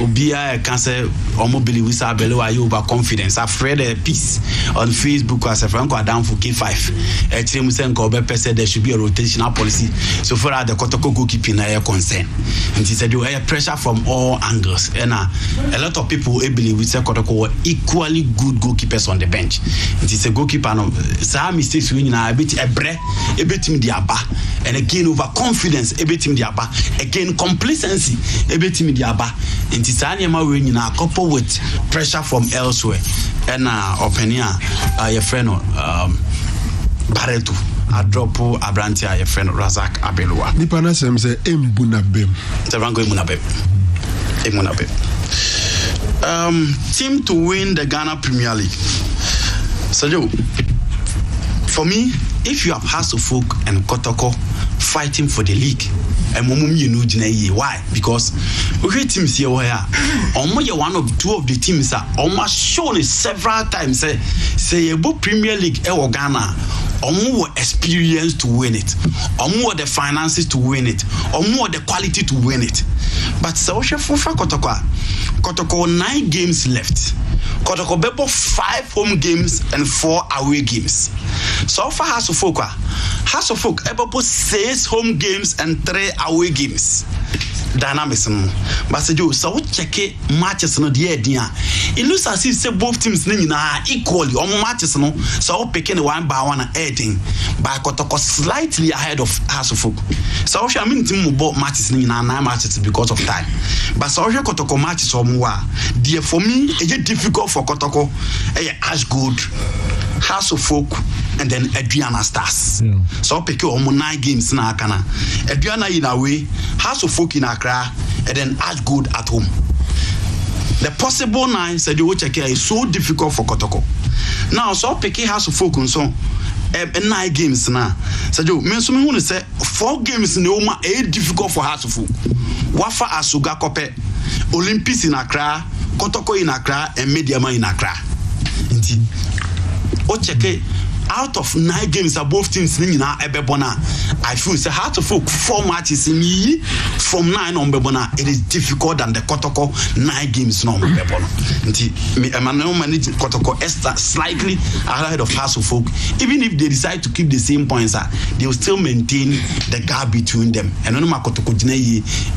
Obia cancer mobile with below over confidence. I've read a piece on Facebook as a Franco down for K5. A team saying said there should be a rotational policy so far as the Kotoko goalkeeping are concerned. And he said you have pressure from all angles. And a lot of people believe we say Kotoko equally good goalkeepers on the bench. It is a goalkeeper no some mistakes we na a bit team diaba and again overconfidence a bit team diaba again complacency a bit team diaba and it's anyama we na couple with pressure from elsewhere and opinion your friend Barreto a drop Abrantia your friend Razak Abelua nipa na sem say embunabem Tevango emunabem team to win the Ghana Premier League. So, for me, if you have Hasselfolk and Kotoko fighting for the league, and why? Because we teams here where almost one of two of the teams are almost shown it several times. Say about Premier League Ghana. More experience to win it, or more the finances to win it, or more the quality to win it. But so for Kotoko 9 games left. Kotoko Bebo 5 home games and 4 away games. So far Hasselfolk Bebo 6 home games and 3 away games. Dynamism. But so check it matches no the idea. It looks as if say both teams equally on matches no so picking one by one adding by Kotoko slightly ahead of Hasselfolk. So I mean team both matches 9 matches because of time. But so Kotoko matches or more. Dear for me it's difficult for Kotoko Ashgood, Hasselfolk and then Adriana Stars. Yeah. So pick your 9 games na kana. Adriana in a way, Hasselfolk in Accra, and then Ashgood at home. The possible 9 said you check is so difficult for Kotoko. Now so pick Hasselfolk and so 9 games na so jo me so me hu say 4 games na o ma difficult for Hearts of Oak wafa Asuga Kope Olympics in Accra Kotoko in Accra and Mediama in Accra nti o check out of 9 games that both teams na ebebona I feel say Hearts of Oak 4 matches in from 9 on bebona it is difficult than the Kotoko 9 games no bebona nti me Emmanuel manage Kotoko slightly ahead of Hearts of Oak even if they decide to keep the same points they will still maintain the gap between them and no Kotoko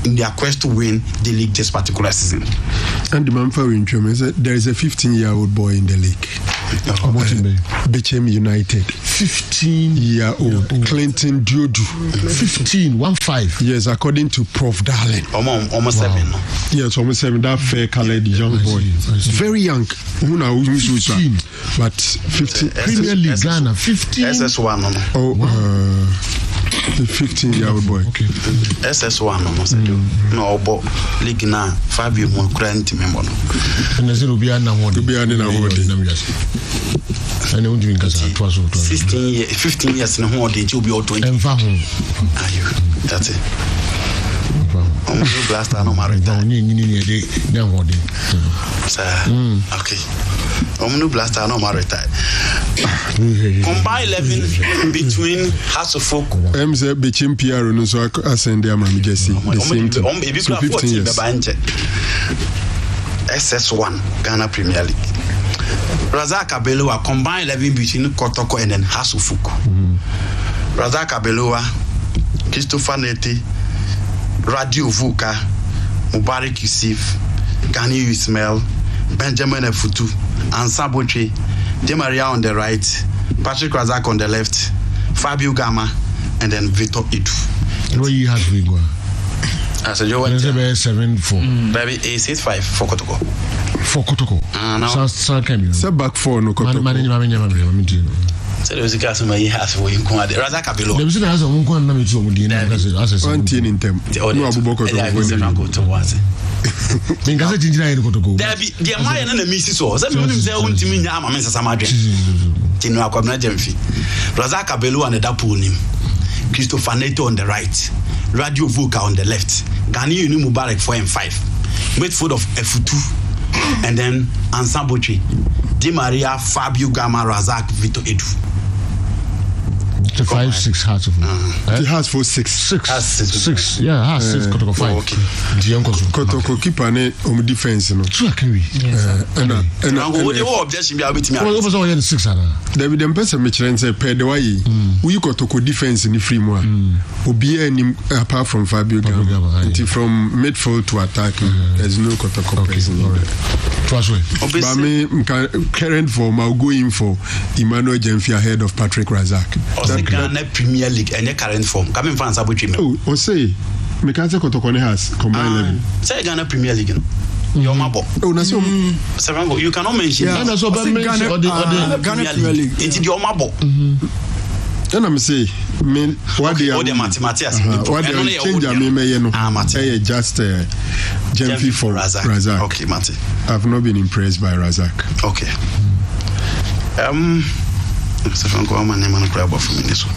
in their quest to win the league this particular season. And the man for there is a 15-year-old boy in the league. Bechem United. 15-year-old Clinton Diodu. 15. Yes, according to Prof. Darling. Almost 7. Yes, almost 7. That fair-colored young boy. Very young. 15. But 15. Premier League Ghana. 15. SS1. The 15-year-old boy. Okay. SS1 almost. No, but league now 5 years more current member. And there's no be an award. And only in Gaza, 16 years, 15 years in a whole day, you'll be all 20. And that's it. Blaster, no matter. Okay. Blaster, no matter. Combine 11 between Hearts of Oak. MZ Bechem Pierre, no so I send them Jesse. The same team. So 15 years. SS1 Ghana Premier League. Razak Abeloa combined 11 between Kotoko and then Hearts of Oak. Razak Abeloa, Christopher Neti, Radio Vuka, Mubarak Yusuf, Gani Ismail, Benjamin Efutu, Ansa Boche, De Maria on the right, Patrick Razak on the left, Fabio Gama, and then Victor Idu. What you have to go? I said, you want 7-4. Baby, 8-6-5 for Kotoko. For Kotoko. So back 4 no Kotoko. So there was a customer he has for you. Razak Abelo. There was a house of one in them. No Abubakar. There my enemy so. Some of them say won't mean I'm a Samadri. Tino Akabna Jemfi. Razak Abelo and the Dapunim. Christopher Neto on the right. Radio Vuka on the left. Gani Uni Mubarak 4 and 5. Midfield of F2. And then Ansambochi, Di Maria, Fabio Gama, Razak, Vito Edu. 5-6 Hearts of Oak. He has 6. 6. Yeah, has 6 Kotoko 5. Okay. Kotoko keep an defense, no. True, can we? And what you objection be able to me? Over 6. David Mpesa Michelin said, "Per the way, we Kotoko defense in the free more. Obi any apart from Fabio Gama, from midfield to attacking, there's no Kotoko presence. Trust me. But me current form, I'll go in for Emmanuel Jemfi ahead of Patrick Razak. Ghana Premier League and your current form. Coming from Sabuchi. Oh, say, Mekase Kotoko has combined 11. Say Ghana Premier League. Your mabo. Oh, Naso. Savango, you cannot mention Ghana Premier League. It's your mabo. Then I'm say, what they are mathematics. What they change, I mean, just Jemfi for Razak. Okay, Mate. I've not been impressed by Razak. Okay. Savango, I'm a name and a crab for me. This one.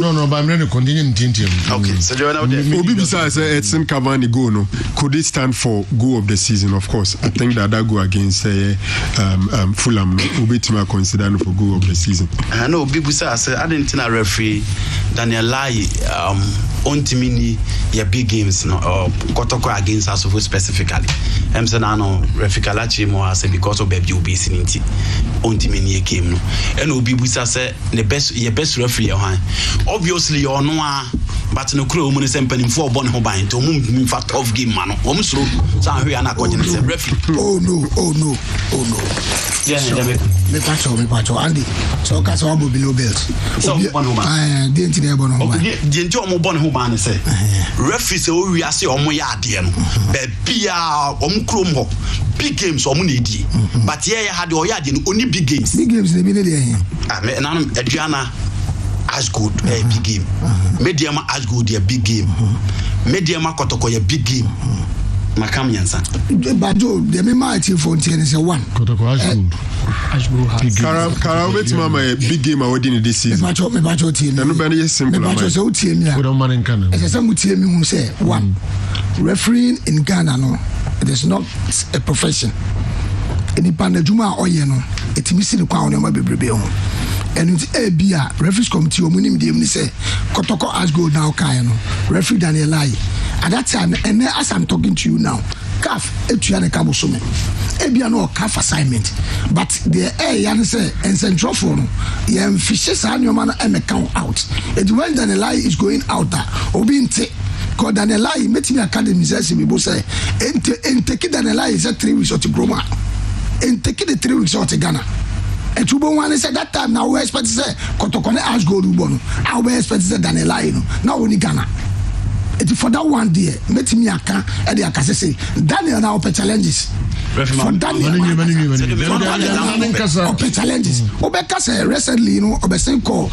No, but I'm ready to continue. Okay, so Obi besides Edson Cavani goal, no, could it stand for goal of the season? Of course, I think that go against Fulham. Obi Tima considered for goal of the season. I know Obi besides I didn't think a referee Daniel Lai on Timini your big games no Kotoko against us specifically. I'm saying I know referee Kalachi more say because of baby Obi siniti on Timini game no. And Obi besides say the best referee obviously you know but no crew money sempeni for born ho ban to mum fact of game man no so we are not going to say referee. Oh no. Yeah, me pacho Andy so ka so abo below belt so born ho ban didn't dey born ho ban didn't you born ho ban say referee say o wi ase omo ya ade no be bia krom ho big games omo na edi but here had o ya ade no only big games dey be na dey ah na Adriana as good a big game. Mediama as good a big game. Mediama Kotoko a big game. Makam Yansa. Bajo, the Mimati for 10 is a one. Kara wait mama a big game I didn't this season. Me bacho team. Nobody is simple. Me bacho so team ya. As I say, team who say one. Refereeing in Ghana no, it is not a profession. Any panajuma or no, it missing the crown on bebrebe ho. And it's a beer referees committee or munim dem say Kotoko as go now kaya no. Referee Daniel Lai. At that time, and as I'm talking to you now, CAF etuane kabosome. Ebia no CAF assignment, but the yan say and central for no. Yem fishes anyoma na count out. It when Daniel Lai is going out there, obi nte. Cause Daniel Lai met me academy says we both say and take Daniel Lai is 3 weeks or to Groma. And take the 3 weeks or to Ghana. And to one said that time now we expect to say Kotokone as go to Bono. I we expect to say Daniel Lai no. Now only Ghana. It for that one day, met me a can and the say Daniel now open challenges. For Daniel open challenges. Obeka say recently, you know, Obesenko call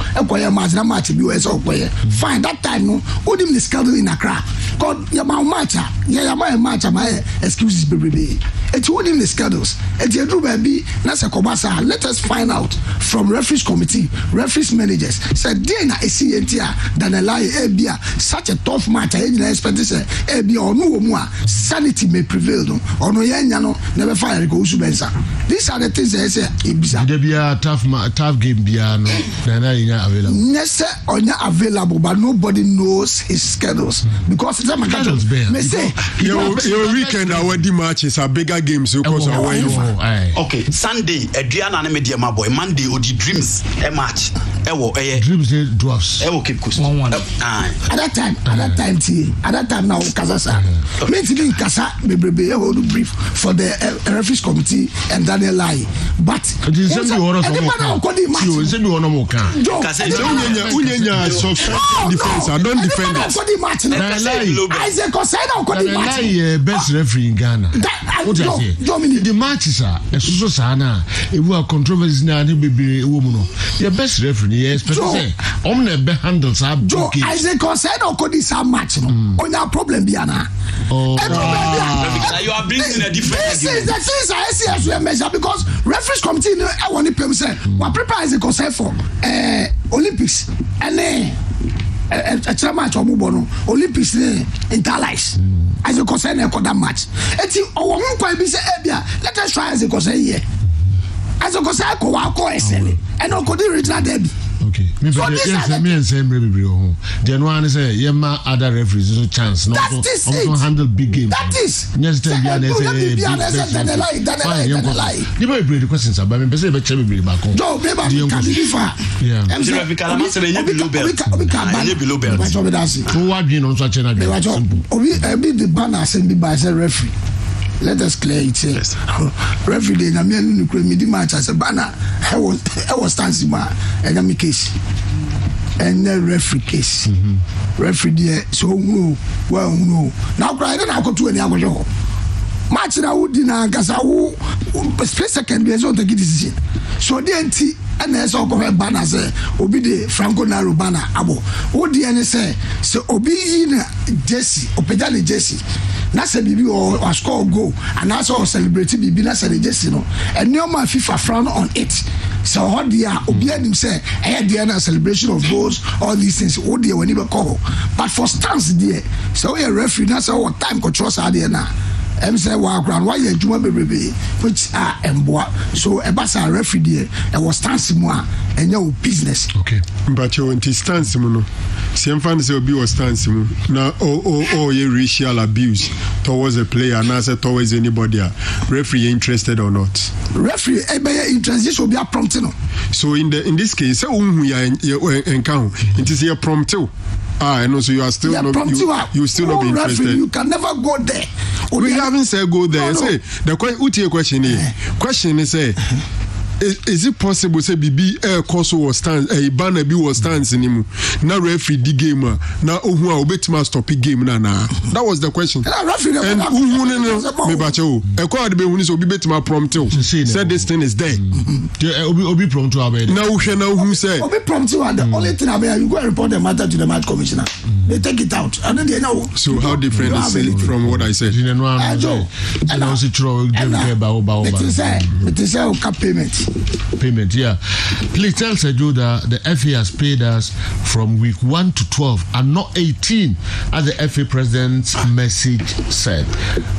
Mazna match US or player. Fine, that time no, Odim the schedule in Accra. God Yama matcha, Yama matcha, my excuses baby. It's Odim the schedules. It's a baby, Nasa Kobasa. Let us find out from referees committee, referees managers. Said Dana ACNTR Daniel Lai Ebia, such a tough match. I expect to say, Ebi or no more sanity may prevail, or no yano never fire go to Benza. These are the things I say. There be a tough game, Biano, then available. Yes, or not available, but nobody knows his schedules because it's a schedules. May say your weekend awarding matches are bigger games because okay, Sunday, Adriana and Media boy, Monday, or the Dreams, a match. Dreams dwarfs. Keep At that time, at that time now, Kazasa. Mentally, Kasa, Bebe, hold brief for the referees committee and Daniel Lai. But defense. I don't defend it. Best referee in Ghana. What I say? The matches are so sana. If we are controversy now, be woman. The best referee, yes, but say, omne handles are broken. I say, concern or could this match? On your problem, Biana. You are bringing a different. This is the things I see as we measure because referees committee, I want to say, what prepare is a concern for Olympics and then a match or Mubono, Olympics interlies. As a concern, I call that match. Let us try as a concern here. As a concern, I call SL and no could original Debbie. Okay. Me and same baby. Then one is Yema other referees a chance not to handle big games. That is. Yes, tell me the questions about me. Say better be back home. No, baby, can be far. Yeah. I'm sure we can answer below belt. Below belt. Who are being on such an agreement? The banner sent me by the referee. Let us clear it here. Yes. Referee, na me no kure me di match as a banner. I was dancing ma and am case. And the referee case. Referee there so no well no. Now cry na go to any ago. Match na wo di na gasa wo split second be so take decision. So the enti and there's all go banner say obi de Franco Naro banner abo. Wo di any say obi na Jesse, opedale Jesse. Na say bibi or score goal and also celebrate bibi na say Jesse no. And no man FIFA frown on it. So how dia obi anim say there na celebration of goals, all these things wo dia when you call. But for stance there, so a referee na say what time control say there na. Say ground why you juma baby which are emboa so a basa referee there and was stance more and your business. Okay, but you want to stance no same fans will be was stance now you racial abuse towards a player and as towards anybody referee interested or not referee interest this will be a prompt no so in this case you encounter it is a prompt and also you are still not you still not be interested. You can never go there. We haven't said go there. Say the question is is it possible say bibi course was stand a banner be was stands in him now referee the game now who are obetima stop game na that was the question and who me bacho e ko ade be hu ni so obetima prompt said this thing is there obi prompt abed now who say obi prompt and the only thing abed you go report the matter to the match commissioner they take it out and then they know so how different is it from what I said and also throw it is a payment, yeah. Please tell Sergio that the FA has paid us from week 1 to 12 and not 18, as the FA president's message said.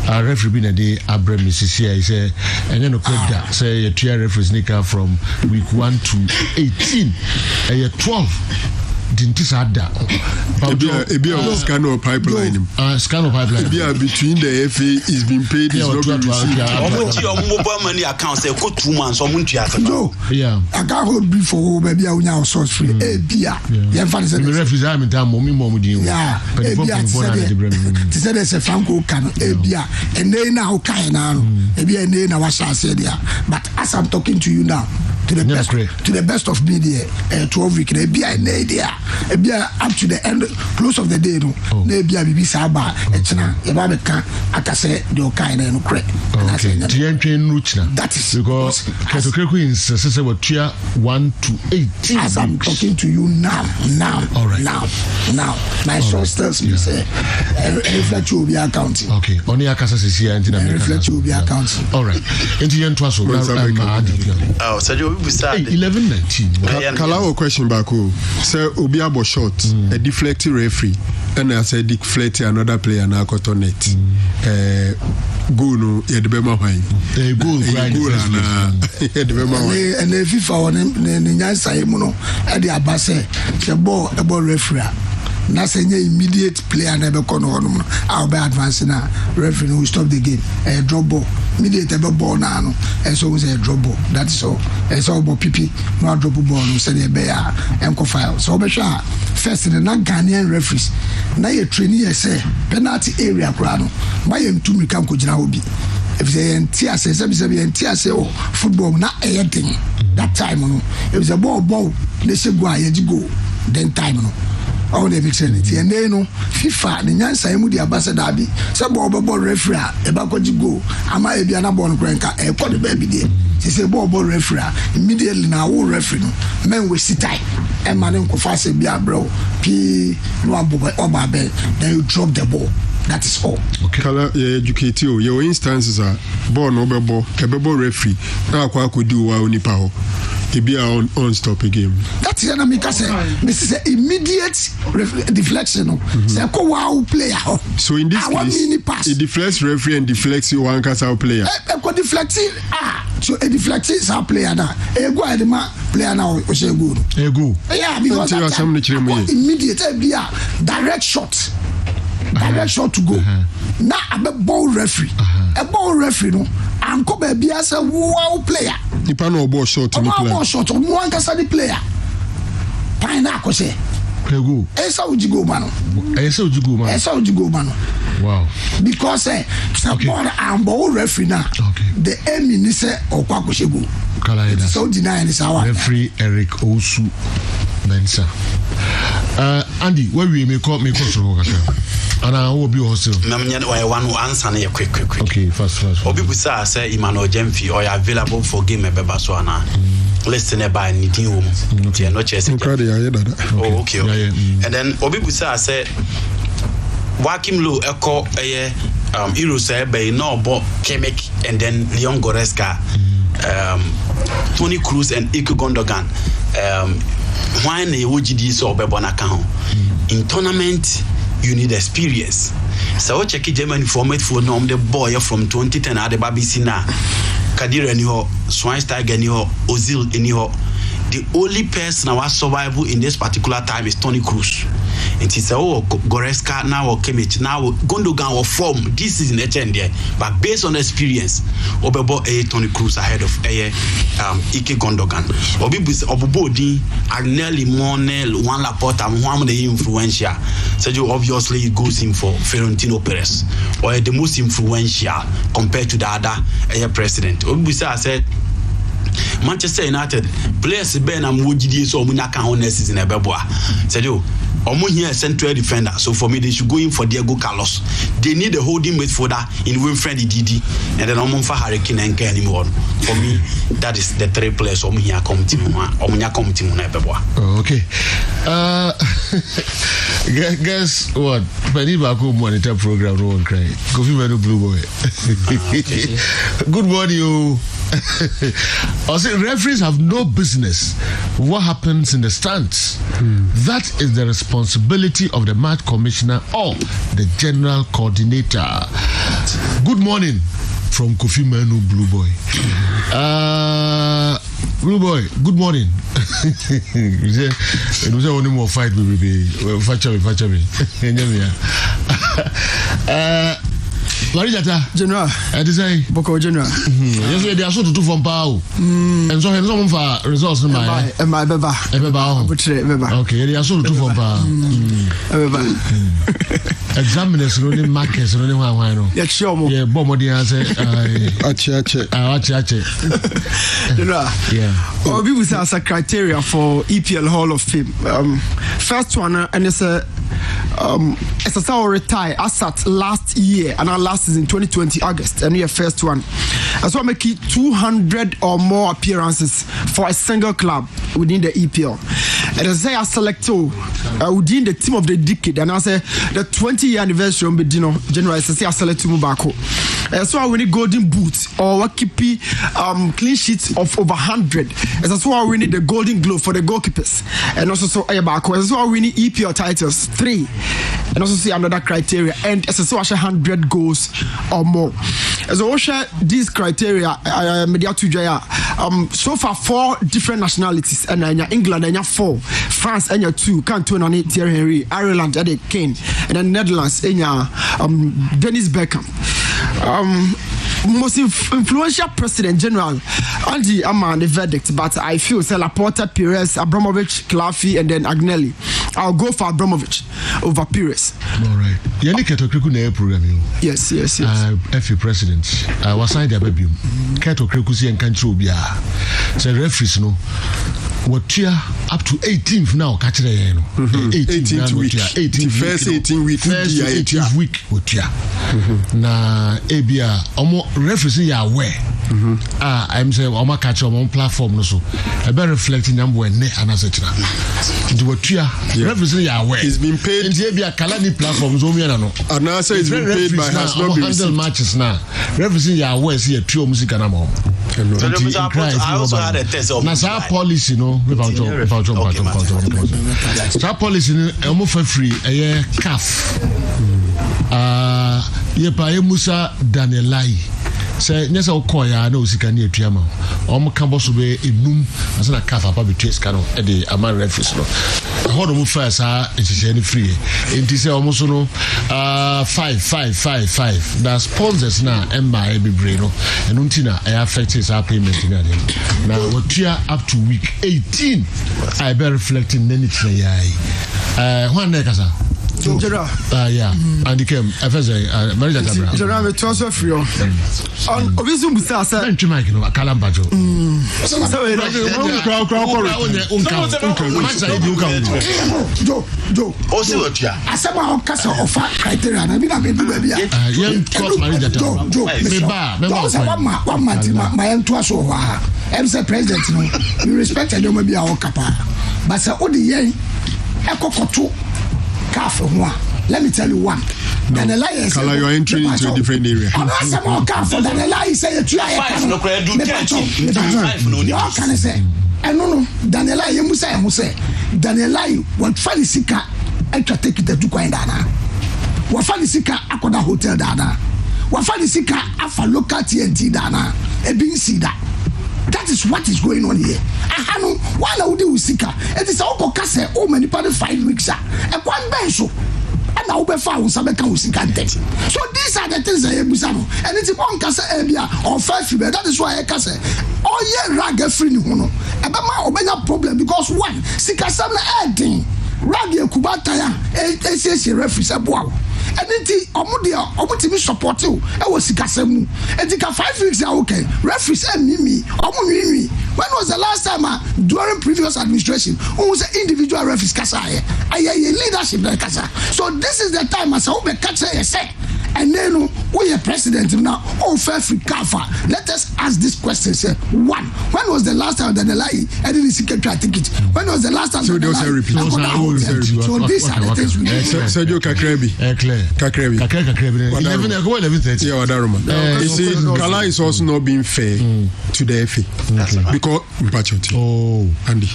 Referee been a day, Abraham Mississippi, he said, and then that say a tier referee sneaker from week 1 to 18, and 12. Didn't add that. Scan or pipeline. Scan or pipeline. Between the FA is being paid. Is mobile money accounts. They go 2 months. Yeah. I can't hold before. Maybe I will now source free. Yeah. Yeah. The referees are in time. Yeah. They said there's a Franco can. Yeah. And they now kind now. Maybe and then I was said there. But as I'm talking to you now. To the best of me there, 12 weeks. They be an idea. Be up to the end, close of the day. No, they be a baby Saba. It's now. If I can, I can say the kind and correct. Okay. That is because Katokeku is sister with tier 1 to 18. As I'm talking to you now. All right. Now. My source tells me say, reflect you will be accounting. Okay. Only Akasa is here and reflect you will be accounting. All right. Into your twasso. Oh, so 11-19. Kalawo question back. Sir, Obiabo shot a deflected referee, and I said deflect another player na koto net. Go no, Edbema Hine. Goal and the FIFA on Nyansa Muno at the Abase, the ball referee. That's an immediate player never corner on. I'll be advancing now. Referee will stop the game. A drop ball. Immediate ever ball now. And so was a drop ball. That's all. It's all about PP. No drop ball. No say the bear. Enco file. So be sure. First in the non-Ghanaian referees. Now you trainee say penalty area crano. My M2 me come kujina obi. If they entier say oh football not anything. That time no. If it's a ball. They say go. Then time no. All the victory and then no FIFA the nyansa emu di ambassador bi say ball referee e ba go go ama e bia na ball no kranka e ko the baby there say ball referee immediately na wo referee no men we sit tight e man nko fa say bia bro p no abobo oba be then you drop the ball. That is all. Okay. Kala educate you. Your instances are ball no ball referee. Na kwa do wa onipa ho. He be on stop a game. That is an this is an immediate deflection. Say ko wow player. So in this case, it deflects referee and deflects you one cast player. Ko deflects so a deflects is our player now. E go at the man player now o say go. E go. Yeah, because immediate be a direct shot. Direct shot to go. Now a ball referee. A ball referee no. And come baby as a wow player. The panel ball shot. Ball shot. One can the player. Pina kose. Go. Esa ujigo mano. Esa ujigo mano. Wow. Because ball and ball referee now. Okay. The aim in this okwa kose go. So deny this hour. Referee Eric Osu Mensa. Andy, where we may call so and I will be also. One answer quick. Okay, fast. Obi say Emmanuel Jemfi or available for game Beba Swana. Listen by anything home. No chess. Okay. And then Obi say Wakim Lu Echo Euro say by no Bob Kemek and then Leon Goreska, Tony Cruz and Ike Gondogan. Why ne OGD so Bebona account in tournament. You need experience. So check German format for the boy from 2010 at the BBC now. Kadira anyhow, Schweinsteiger anyhow, Ozil anyhow. The only person that was survival in this particular time is Tony Cruz. And he said, Goreska now or Kimmich now Gundogan or form this is in there. But based on experience, Obebo Tony Cruz ahead of Ike Gundogan. Obubodi Agnelli Monel one Laporte and one the influential. So obviously it goes in for Florentino Perez or the most influential compared to the other president. Obibusa said Manchester United players Ben and Wojidi so Munya can next season ebeboa. Said you Omo here central defender. So for me they should go in for Diego Carlos. They need a holding midfielder in Wilfred Didi and then Omo for Hurricane and anymore. For me that is the three players Omo here come team Omunya come team ebeboa. Okay. Guess what? Penny Baku monitor program no one cry. Coffee Menu Blue Boy. Good morning you. I say referees have no business what happens in the stands. That is the responsibility of the match commissioner or the general coordinator. Good morning from Kofi Manu Blue Boy. Blue Boy, good morning. It was only more fight with me. Marijata General say Boko General yes they are so to from power and so some for results my beba okay they are so to from power examiners no markers no one no yeah sure mo yeah bomb dey answer ache General yeah people say as a criteria for EPL Hall of Fame first one and it's a SSL retire as at last year and our last is in 2020 August and your first one as well make it 200 or more appearances for a single club within the EPL and as I select within the team of the decade and I say the 20-year anniversary on Bedino January I select Mubako so I win golden boot or keep clean sheets of over 100 as well we need the golden glove for the goalkeepers and also so Ayabako as well we need EPL titles 3 and also see another criteria and as so 100 goals or more as I share these criteria so far 4 different nationalities and England and 4 France and 2 Cantona and Thierry Henry Ireland and Kane and then Netherlands and Dennis Beckham most influential president general Andy Ama the verdict but I feel say Laporta, Perez, Abramovich, Claffey and then Agnelli. I'll go for Abramovich over Perez. All right. Yani Keto Kriku na program you. Yes. FA president. Was signed the baby. Keto Kriku si enkanchi obia. Say referees no. What year up to 18th now catch the 18th week. 18th week. What year? Na ebia omo referees ya aware. I'm saying omo catch on platform no so. I be reflecting am when ne anasechira. Nti what year referees ya aware. He's been paid. Nti ebia kalani platforms o mi na no. Anasa is been paid by has not been handle matches now. Referees ya aware say tuo music na mo. I also had a test of Nasa policy no without that policy no free CAF yepa Musa Danielai say nyesa okoya na osika na etuama ka boso be enum asa na CAF apa be test kan e de aman referees no hodo mu first e free enti say so no 5 that sponsors na emba e be brain no enu ntina e affect his payment na wotua up to week 18 I be reflecting anything yai one na kasa General. Yeah. And he came. Marija Tabra. General, me transfer free. On obviously Musa say. Don't you make no Kalambajo. Joe. Also what ya? Asema on kasa of criteria na bi na be do ba bia. Yen court Marija Tabra. Me ba. One my to so wa. Em say president no. You respect them be our kapa. But say odi yen ekokoto let me tell you one. Danielai is you're entering into a different area. I'm not saying Danielai say you try. Can I say? No. Danielai, you must say. Danielai, what Falisika and to take it to Quindana. What Falisika Akoda Hotel Dana. What Falisika Afa local TNT Dana. A being see that. That is what is going on here. Ahano, wala udi usika. It is all kase o many part 5 weeks. And one bench. And now be found some usika. So these are the things I am. And it's one kase ebia on 5 feet. That is why I kase. Oh yeah, rag free ni hono. Ebema obenya problem because one sika samna ending. Rag ye kubata ya. Ese referee aboa. ɛnti ɔmo timi support you e wo sikasam mu enti ka 5 weeks are okay referees mimi ɔmo nwi when was the last time during previous administration who say individual referees kasa aye leadership like kasa so this is the time as we catch say and then we are president now fair free kafa let us ask this question say one when was the last time that the lie I didn't see a ticket when was the last time so those are repeat so these are the things we Sergio Kakrebi Kakrebi 11:30 yeah Wadaroma you see Kala is also not being fair to the FA because Andy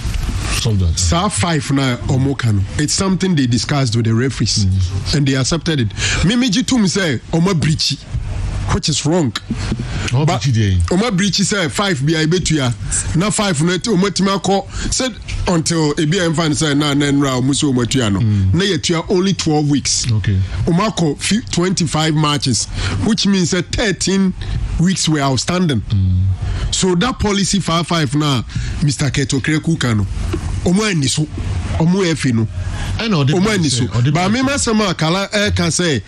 so that SAR 5 now Omokano it's something they discussed with the referees and they accepted it Mimiji Tum say Oma Brichi which is wrong. But Oma Brichi say 5 be I bet you na 5 no Omatima call said until ABM fan say na nenra Muso Omatuano na yetua only 12 weeks. Okay. Omako 25 matches which means that 13 weeks were outstanding. So that policy 5 now Mr. Keto Kreku Kano Omo eniso Omo efi no Omo eniso but me masema Kala can say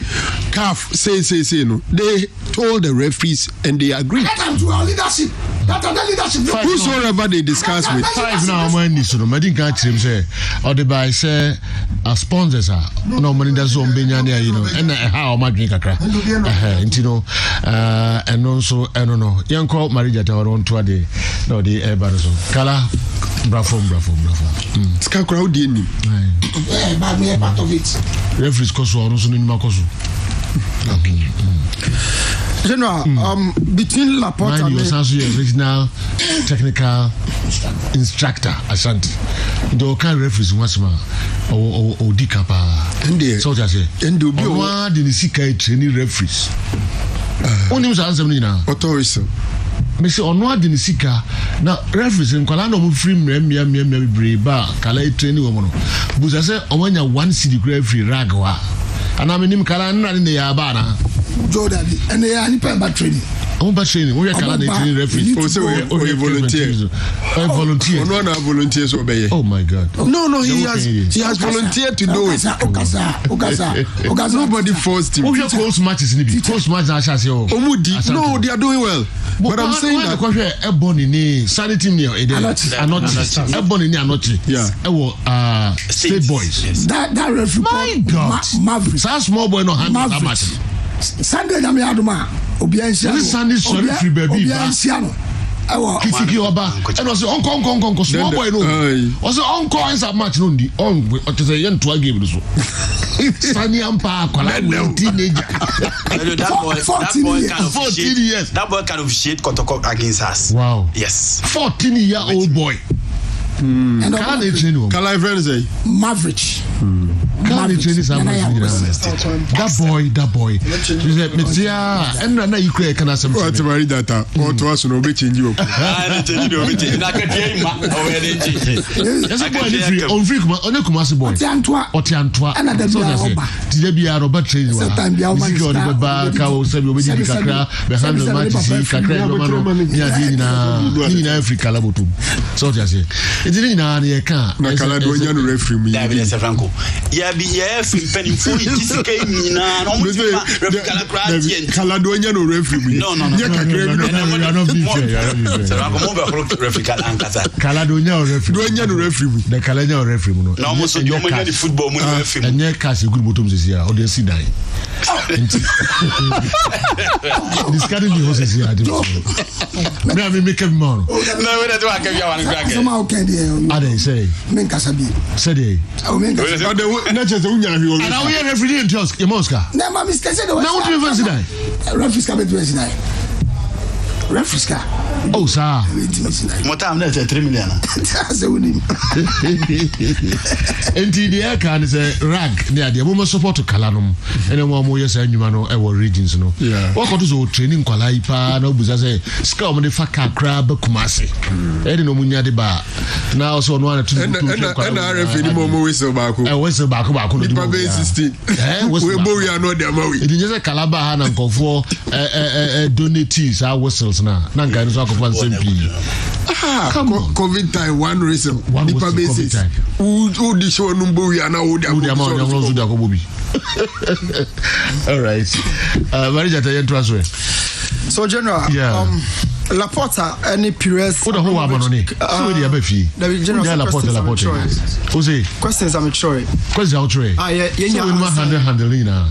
CAF say no they told the referees and they agreed. That to our leadership. That are the leadership. Whosoever they discuss with. 5 now, man, this no. I didn't catch him say, or the by say, sponsors are no money that's on Benyania, you know, and how much drink a crack. And you know, and also, I don't know, young call Marija Tower on 2 day, no, the air barrel. Kala, bravo. Ska crowd in him. But me a part of it. Referees Koso, or also in Makoso. General, between Laporte and you also your original technical instructor, Ashanti. The kind referees once more or Dikapa. And the so just say, and do be one in the Sika training referees. Only was answer me now. Authority. Mr. Onward in the Sika now referees in Colano free me breba, Kala training woman. But I say, Omania 1 city referee Ragwa. And I'm in him Kalana in the Yabana. Jordan, and they are in training. Training. We are training referees. Also, we volunteers. Volunteers. One volunteers obey. Oh my God. No, he has volunteered to do it. Okasa. Nobody forced him. Who close matches in the close matches? No, they are doing well. But I'm saying that Ebony ni sanity near Anochi. Ebony ni Anochi. Yeah. State boys. That referee. My God. Maverick. Small boy no handle that match. Sunday na me aduma obiansia this Sunday sorry free baby obiansia no ewo kitiki oba and was on small boy no was on inside match no ndi on to say yen to game no so Sunny ampa kwala teenager that boy can officiate Kotoko against us. Wow. Yes. 14-year-old boy. And Kala friends say Maverick. That boy. You said Metia and na you create kana some. What about that? What to us no be change you. Ah, change you be. Na ka tie ma o we dey. Yes boy on free kuma on kuma boy. Otiantwa. So that's it. Did be a Robert train wa. Music on the bar ka o se be obi di kakra be handle match si kakra no ma no. Ya di na Africa labotum. So that's it. It didn't na ka. Na Kala do nya no referee mu. David Franco. Ya bi ya fimpeni fo jisika nyina no mo referee Kala kra tie. Kala do nya no referee mu. No. Ya kakra no be fair. Franco mo be referee Kala ankasa. Kala do nya referee. Do nya no referee mu. The Kala nya referee mu no. No mo so yo mo nya di football mu no referee. Anya cash good bottom this year. O dey see die. Discarding the horses here. Me have make up more. No, we don't want to get one crack. Somehow can I dey say. Men kasabi. Say dey. Oh men kasabi. Na chese unya hi and now we are referee in Tusk, Moscow. Na ma Mr. Say now what do you fancy die? Referee ska betu fancy die. Referee ska. Oh sir. Mo time na 3 million. Say we nim. Enti dey can say rag dey dey mo support Kalanum. Ene mo yes anwuma no e wo regions no. What go to so training kwala ipa na obuza say ska mo dey fa kakra ba kumase. E dey no munya dey ba. Na also no na to. And RF ni mo whistle back. Whistle back no. Ipa be 16. We bo we are not there ma we. It just say Kalaba ha na nkofo donatees our whistles na nka no so akofan sempre COVID time, one reason. One was the COVID time. Who the show number we are now? All right. Manager, tell you to answer. So, General, Laporta, any Pires. What the whole one on it? So, the other fee. Laporta. Questions I'm sure. Questions I'm sure. Handling now.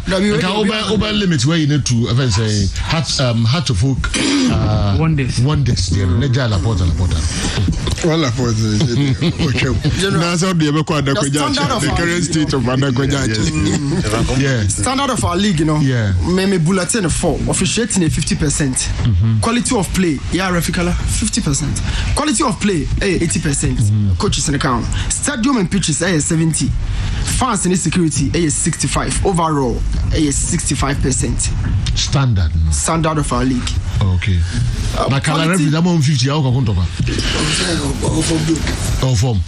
Over limits where you need to say hard to folk. One day. Neja Laporta. Well, Laporta. Okay. Now, so the current state of yeah. Standard of our league, you know. Yeah. Maybe bulletin 4 officiating 50%. Quality of play. Yeah, Refikala, 50%. Quality of play, 80%. Coaches in the count. Stadium and pitches, 70. Fans and security, 65. Overall, 65%. Standard of our league. Okay. Na kala referee that 50 how can talk form.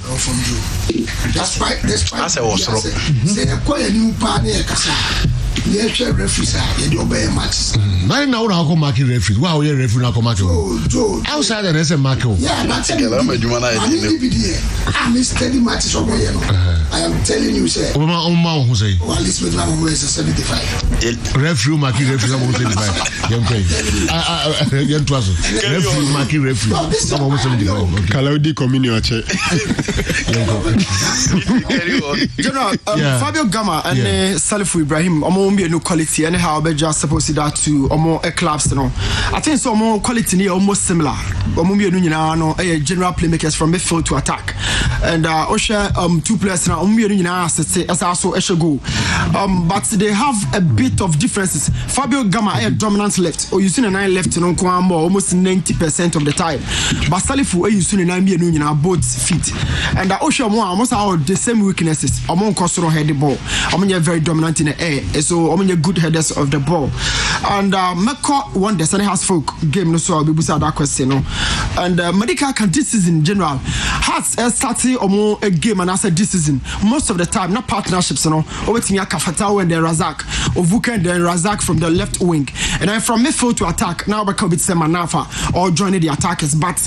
Despite that's a was wrong. Say a quiet new party kasa. Yes, referees are obey matches. Now how come marking referees? Wow, you referee now come mark. Outside the SM mark. Yeah, but I'm steady matches over here. I am telling you, sir. Who say? Well, at least with my way is 75. Referee marking referee 75. Young Twazo. Referee marking referee. I'm almost 75. Kalaudi community check. General, Fabio Gama and Salifu Ibrahim, be a new quality, anyhow, but just supposed to that to more clubs, you know. I think some more quality near almost similar. A general playmakers from midfield to attack, and Osha 2 players now. As also go, but they have a bit of differences. Fabio Gama a dominant left, or using a 9 left, almost 90% of the time. But Salifu using a 9 both feet, and Osha more almost have the same weaknesses. Among Costro head the ball, very dominant in the air. So I mean good headers of the ball, and Meko won the Sunday House folk game. No, so I'll be that question. No, and Medical can this season in general has started a game, and I said this season most of the time not partnerships. No, waiting at Kafatao and then Razak, or Vuka and then Razak from the left wing, and then from midfield to attack now because it's Semanafa or joining the attackers. But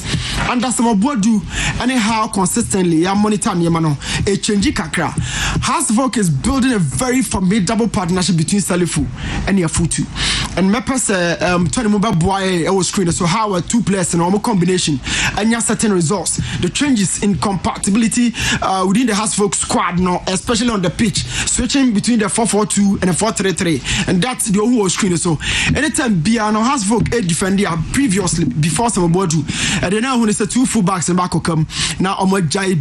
under some do anyhow consistently, monitor Yamano a change kakra. Hasvok is building a very formidable partnership between Salifu and Yafutu. And Mepes Tony Mumba Boy was screen. So how are 2 players in normal combination and you certain results. The changes in compatibility within the Hasvok squad now, especially on the pitch, switching between the 4-4-2 and the 4-3-3. And that's the whole screen. So anytime Biano Hasvok a defender previously before some Bodu, and then now when it's 2 fullbacks and back come now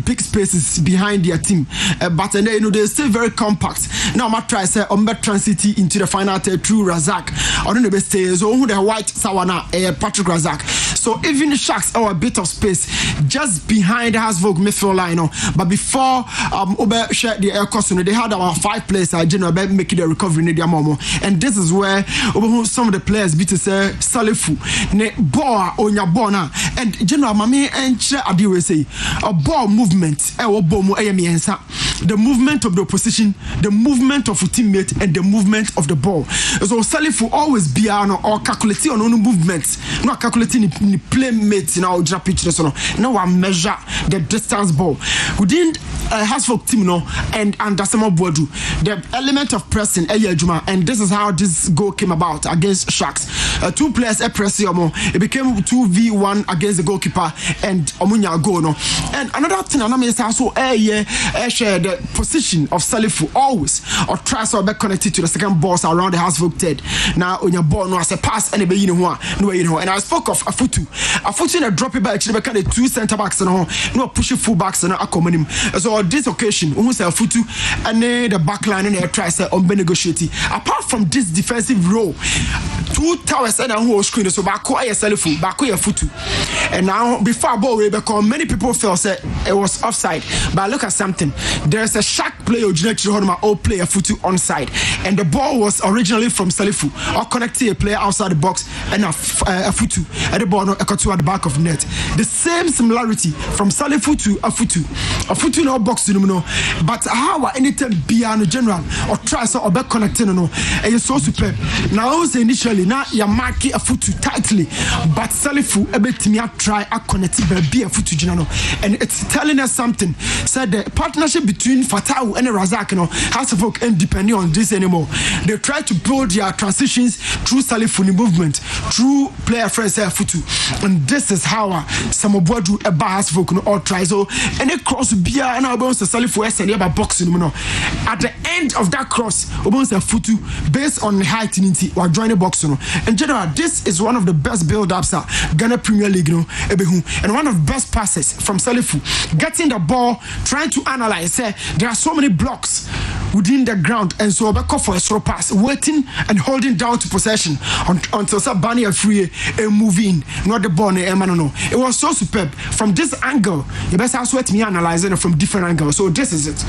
big spaces behind their team. But and then they're still very compact. Now I try say Transity into the final through Razak. I don't know the best so who the white Sawana Patrick Razak. So even the Sharks are a bit of space just behind the Hasvok midfield line. But before share the air cost, they had about 5 players general making the recovery in their momo. And this is where some of the players beat to say Salifu ne Boa Onya Bona and General Mami and Adiwe say a ball movement the movement of the opposition, the movement of a teammate, and the movement of the ball. So Salifu always be or calculating on movements, not calculating the playmates in our pitch. Now I measure the distance ball within Hasvok team and under some Bodu, the element of pressing and this is how this goal came about against Sharks. 2 players press it became 2v1 against the goalkeeper and Omunya go no. And another thing I know is also share the position of Salifu always or try to be connected to the second balls around the Hasvok head. Now on your ball no as a pass and and I spoke of Afutu in a drop it back actually kind of 2 centre backs and no pushing full backs and accommodate. So on this occasion who say Afutu and the back line and try to negotiate. Apart from this defensive role, 2 towers and who was screen so back Salifu back Afutu. And now before ball because many people felt that it was offside, but look at something, there's a Shark player or player Afutu onside, and the ball was originally from Salifu or connected a player outside the box and Afutu and the ball at the back of the net. The same similarity from Salifu to Afutu no box but how anytime Biano general or try so or back connecting and it's so superb. Now initially initially na ya mark a foot tightly, but Salifu ebetimi try a connect be a foot no, and it's telling us something. Said the partnership between Fatau and Razak has to work independent on this anymore. They try to build their transitions through Salifu movement, through player friends Futu, and this is how some of what do a has spoken or try so and a cross beer and our bones Salifu and about boxing. At the end of that cross, Obon's a Futu based on height or join the box. In general, this is one of the best build-ups Ghana Premier League, and one of the best passes from Salifu. Getting the ball, trying to analyze. There are so many blocks within the ground, and so Obeko for a slow pass, waiting and holding down to possession until Sabani are free and move in. Not the ball, it was so superb. From this angle, you best also let me analyze it from different angles. So this is it.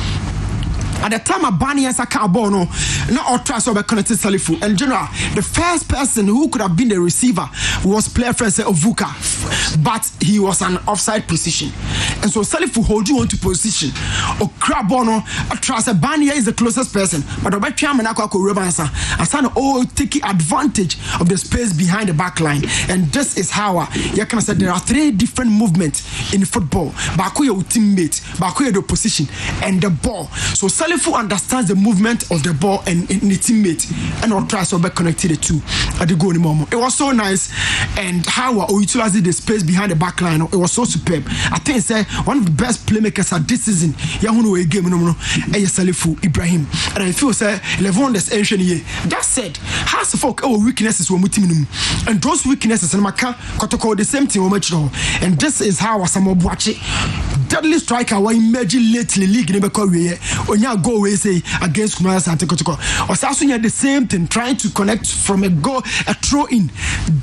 At the time Abani as a cowboy, not all tries over connected Salifu. And general, the first person who could have been the receiver was player friend Ovuka, but he was an offside position. And so Salifu hold you on to position. Or Krabono, a trust Abani is the closest person, but the back Chamanako Rebansa, and son all taking advantage of the space behind the back line. And this is how you can say there are three different movements in football. Bakuya with teammate, Bakuya the position, and the ball. So Salifu understands the movement of the ball and the teammate, and all tries to be connected the two at the goal in the moment. It was so nice, and how we utilized the space behind the back line. It was so superb. I think it's one of the best playmakers at this season. Yahunu game Salifu Ibrahim, and I feel say Levon this ancient year. That said, has folk our weaknesses were mutimum, and those weaknesses and Maka Kotoko the same thing and this is how Asamo Buachi deadly striker were emerging lately league in the career. Onya go away say against Kumara Sante Kotoko. Osasunya the same thing, trying to connect from a goal, a throw in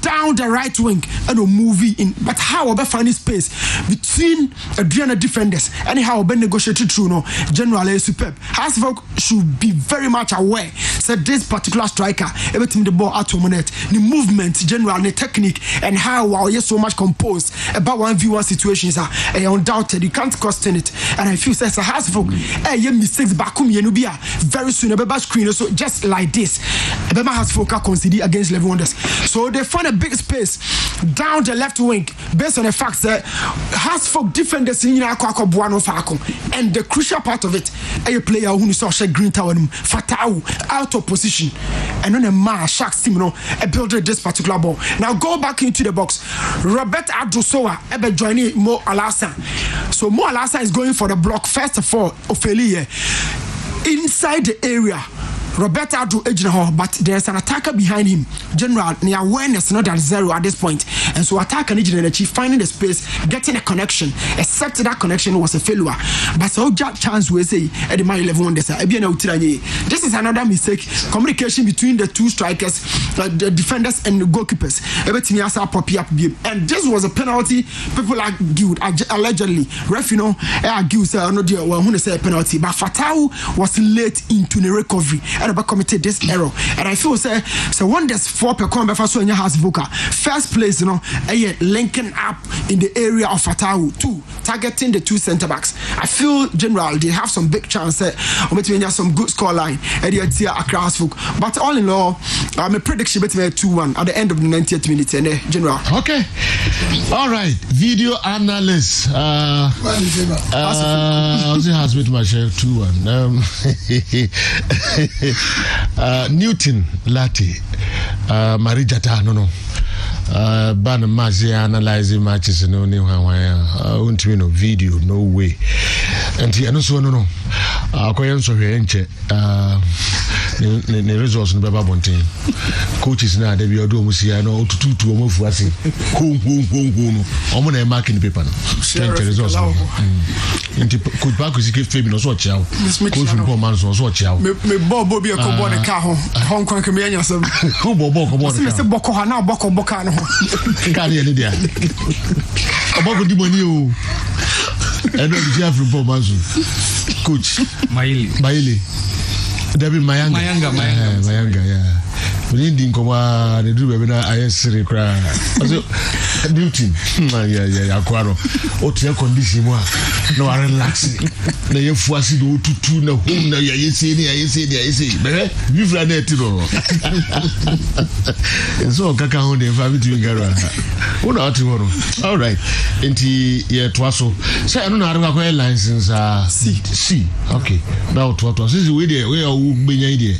down the right wing and a movie in. But how about finding space between Adriana defenders and how about negotiated through no generally superb. Hasvok should be very much aware that this particular striker everything the ball out to monet, the movement, general, the technique, and how you're so much composed about 1v1 situations are undoubted. You can't question it. And I feel says Hasvok mistakes bakum yenubia very soon a screen so just like this Bema has focus consider against Level Wonders, so they find a big space down the left wing based on the fact that has folk defenders in Akwa Buano Falcon, and the crucial part of it a player who saw green tower Fatau out of position and on a man Sharks team a builder this particular ball. Now go back into the box. Robert Adrosoa ebe joining Mo Alasa, so Mo Alasa is going for the block first of all Ophelia inside the area. Roberto Adru Ejinaho, but there's an attacker behind him. General, the awareness not at zero at this point. And so attacker Ejinaho chief finding the space, getting a connection, except that connection was a failure. But so Jack chance we say at the mile 11 this is another mistake. Communication between the two strikers, the defenders and the goalkeepers. Everything else are proppy up. And this was a penalty. People argued allegedly. Ref, argued say no dear who say a penalty. But Fatau was late into the recovery. And about committed this error, and I feel say so when there's 4 per corner before so in your house Voka first place linking up in the area of Fatau 2 targeting the 2 center backs. I feel general they have some big chance between some good score line and the Accra Folk, but all in all my prediction between 2-1 at the end of the 90th minute and general. Okay, all right, video analyst has with my share 2-1 Newton Lati Marijata no ban mazi analyzing matches no ni unti no video no way and he so no akoyen so hwe nche ne results no baba bonten coaches na da bi odo musia no tututu o mafu ase hu no omo na marking paper no change results nti coach ba ko sike febi no so chiao coach for man so chiao me bobo bi e ko bo ne ka ho hon kwan ke me anya sam ho bobo ko bo ne se boko ha na boko boka no ho ka ne le dia oboko di moni o eno bi ja from bo man so coach Maili David Mayanga, yeah. Reading Koma, the do I say cry. Newton, yeah, Aquaro, Otia condition. No, I relax. Na ye fuasi do tutu na home na ye say you fly net no. So kaka hon dey fa bitu gara. Who na tomorrow. All right. Enti ye twaso. Say no na arwa ko license C. Okay. Now to since we there we are gbenya there.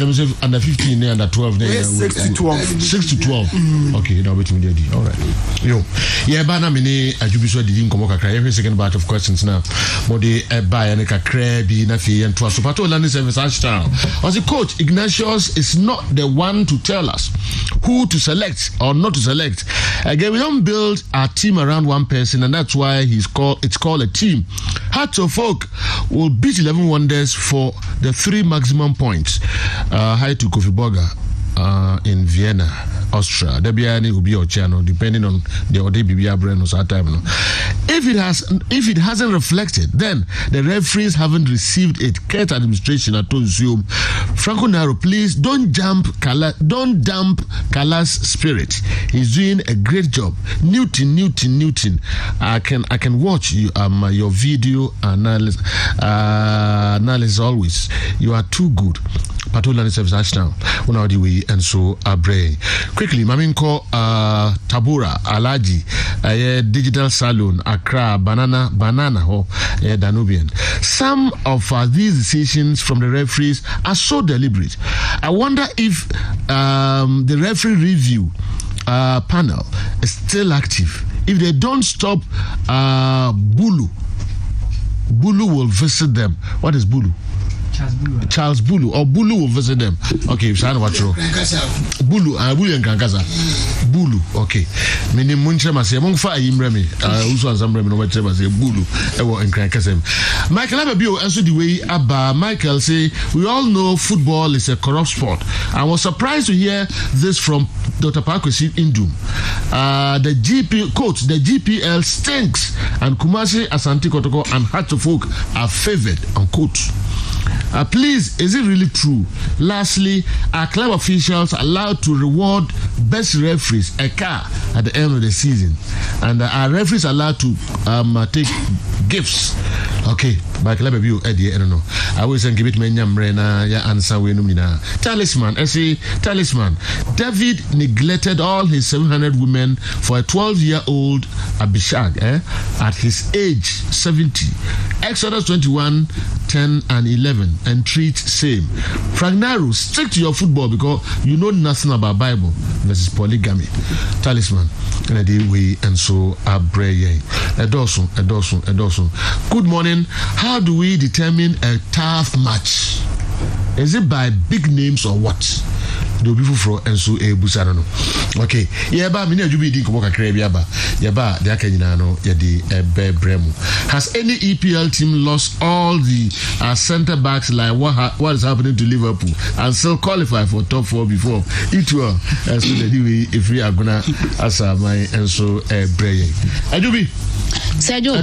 And say under 15 under 12 there. 6 to 12. 6 to 12. Okay, now wait me there. All right. Yo. Yeah, ba na me ni ajubiso didn't come kakra. Every second batch of questions now. Mode buy and kakra bi na fi and twaso. Pato landing service ashtown. As a coach, Ignatius is not the one to tell us who to select or not to select. Again, we don't build our team around one person, and that's why it's called a team. Hearts of Oak will beat 11 Wonders for the 3 maximum points. Hi to Kofi Burger in Vienna, Austria. Debiani will be your channel, depending on the ODBBA brand or time. If it hasn't reflected, then the referees haven't received it. Kurt administration at Zoom. Franco Naro, please don't dump Kala's spirit. He's doing a great job. Newton. I can watch you your video analysis always. You are too good. Patola service ashtown. Una the way and so abre. Quickly, Maminko Tabura Alaji digital salon Accra banana Danubian. Some of these decisions from the referees are so deliberate. I wonder if the referee review panel is still active. If they don't stop Bulu will visit them. What is Bulu? Charles Bulu or Bulu will visit them. Okay, Shana Watro. Bulu and Kankasa. Bulu, okay. Mini Muncha Masi, among fire Imremi, also as I'm Remi, whatever say Bulu, and Kankasem. Michael Ababio answered the way Abba. Michael say, we all know football is a corrupt sport. I was surprised to hear this from Dr. Parkwesi Indum. The GPL stinks, and Kumasi, Asante Kotoko, and Hearts of Oak are favored, unquote. Please, is it really true? Lastly, are club officials allowed to reward best referees a car at the end of the season? And are referees allowed to take gifts? Okay, by club review, Eddie, I don't know. I will say give it Menyam Rena, ya answer we numina. Talisman, I say talisman. David neglected all his 700 women for a 12-year-old Abishag at his age 70. Exodus 21, 10 and 11, and treat same. Fragnaru, stick to your football because you know nothing about Bible versus polygamy. Talisman, and I did we and so abreye. Edosun. Good morning. How do we determine a tough match? Is it by big names or what? Do people for and so a busano? Okay, yaba mini ajubi di koboka krebi yaba de akanyina no yedi bremu. Has any EPL team lost all the center backs like what is happening to Liverpool and still qualify for top 4 before it will? So the if we are gonna asa my and so breye ajubi Sergio,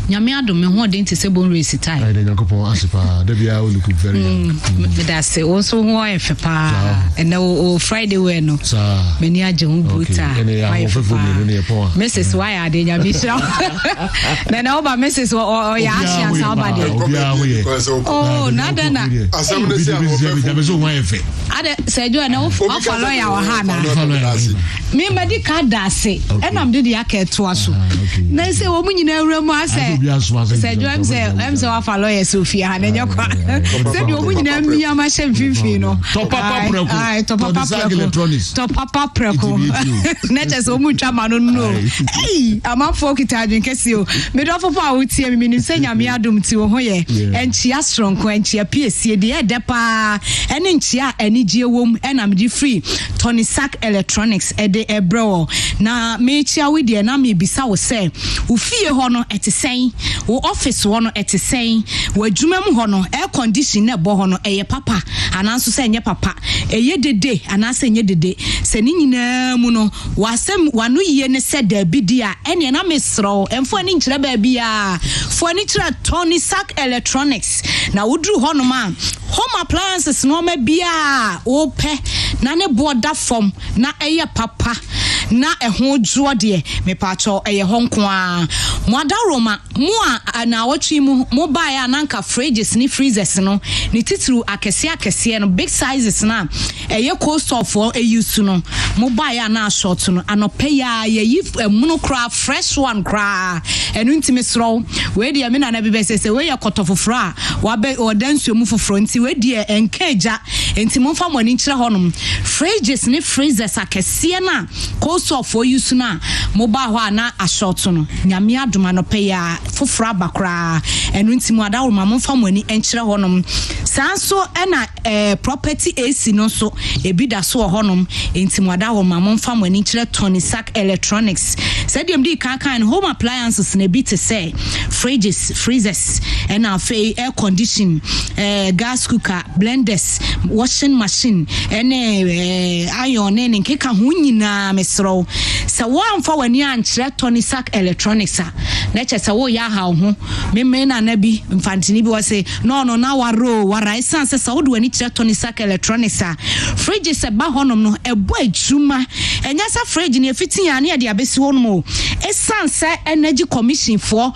Nyame adom me ho den te se bon race time. I dey Yakopon asipa da bia look very young. That's say also ho efe pa. And o Friday we no. Many age hu buta. Mrs. Why are dey Nyame sha. Na na oba Mrs. o ya asia sa oba dey. Oh, nada na. Asam ne se o so ho efe. Ade Sergio na o follow ya wa ha na. Me medical dase. And am dey aketo aso. Na se o mu nyina awremu ase Sergio em se wa follow ya Sofia na nyakwa. Se di o mu nyina mi ama hye mfimfini no. Top papa preko. Na just o mu twa ma no no. Hey, amafo kitadwen kese o. Me do fofo a wotie me nim se Nyame adom ti wo ho ye. Enchia strong ko enchia piesie de e de pa. Ene enchia anigye wom ena me di free Tony Sack Electronics e de ebro. Na me chia we de na me bisa wo se wo fie hɔ no ɛte sɛn wo office hɔ no ɛte sɛn wo adwuma mu hɔ no air condition na ɛbɔ hɔ no ɛyɛ papa ananso sɛ ɛnyɛ papa ɛyɛ dede ananso ɛnyɛ dede sɛ ne nyinaa mu no wasɛm wano yie ne sɛ dabi di a ɛne na mesrɛw ɛmfo ani nkyerɛ baabi a fo ani kyerɛ Tony Sack Electronics na woduru hɔ no ma home appliances no ma bia wo pɛ na ne boda form na ɛyɛ papa na ɛho dwo de me pacho ɛyɛ honko a moada roma mo a na wɔtwe mu mo buy ananka fridges ni freezers no ni titru akɛse no big sizes na ɛyɛ cost of for use no mo buy na short no anɔpɛ ya yɛyi muno kra fresh one kra ɛno ntimi sro we de me na na bi bɛ sɛ we yɛ kɔtɔfoforo a wabe odansuo mu foforo nti we de enkaja nti mo fa mo ani kyerɛ hɔnom fridges ni freezers akɛse na so for use na mobile ho na a short no nyame adoma no pay ya fofora bakra enu ntimo adawo ma momfa mani enkyere honom sanso na property AC no so ebi da so honom ntimo adawo ma momfa mani kyere Tony Sack Electronics said dem di kan home appliances na bi te say fridges freezers and air condition gas cooker blenders washing machine and iron and nkeka ho nyina mesro so one for when you ankyerɛ Tony Sack Electronics na kyɛ sɛ wo ya ha ho me na na bi mfantini bi wo say no na wara essence sɛ wo do ani kyerɛ Tony Sack Electronics fridge se ba honom no ɛbɔ adwuma ɛnya sɛ fridge ne fitin ya ne de abesi honom o essence energy commission for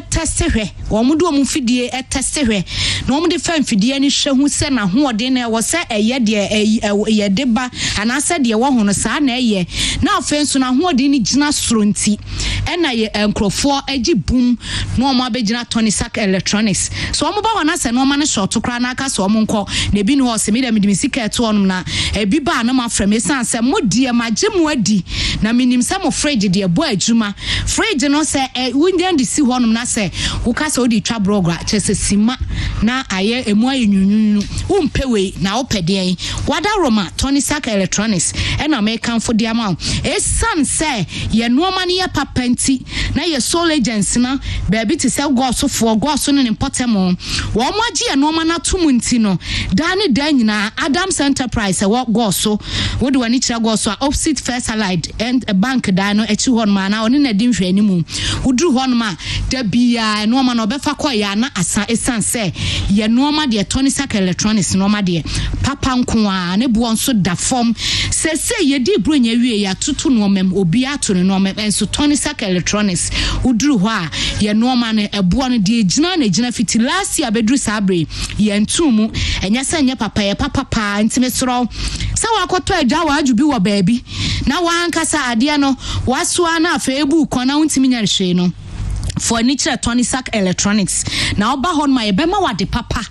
test hwɛ wo mu do mu fidie test hwɛ na wo de fan fidie ne hwɛ hu sɛ na ho ɔde na wo sɛ ɛyɛ de ɛyɛ de ba anasɛ de wo ho no saa na ɛyɛ na afenso na ho ɔde ne gina sronti ɛna yɛ nkrofo agi boom no ɔmo abegina Tony Sack Electronics so ɔmo ba wana sɛ no ɔmo ne short kra na aka so ɔmo nkɔ na bi no hɔ sɛ me dem sika ɛto ɔnom na ebi ba na ma frɛ me san sɛ mo die magye mo adi na minim sɛ mo fridge de ɛbɔ adwuma fridge no sɛ wundan de si hɔnom na sɛ wo ka sɛ odi twa brogra kyɛ sɛ sima na ayɛ emu ayɛ nyunyunu wo mpɛwe na wo pɛdeɛ wada Roma Tony Sack Electronics ɛna me kanfo de ama esan say ye no man ye papenti na ye sole agency na baby to sell goso for goso no importemo wo mo agi ye no man atum nti no dani dan nyina Adams Enterprise wo goso wo de wani kira goso opposite First Allied and a bank dan no echi hon ma na oni na di nhwe ni mu udru hon ma da bia no man obefa koya na asa esan say ye no man de Tony Sack Electronics no man de papa nko a ne bo nso da form se ye di bro nya wie ya tutu no mem obi ato no mem enso Tony Sack Electronics udru ho a ye no ma ne ebo no de gina fiti last year bedru sabre ye ntumu enya se nya papa ye papa ntime soro sa wakoto agya wa adwu bi wo baabi na wankasa ade no wasoa na afa ebu kona ntimi nya hwe no for nature Tony Sack Electronics na oba hon ma yebema wade papa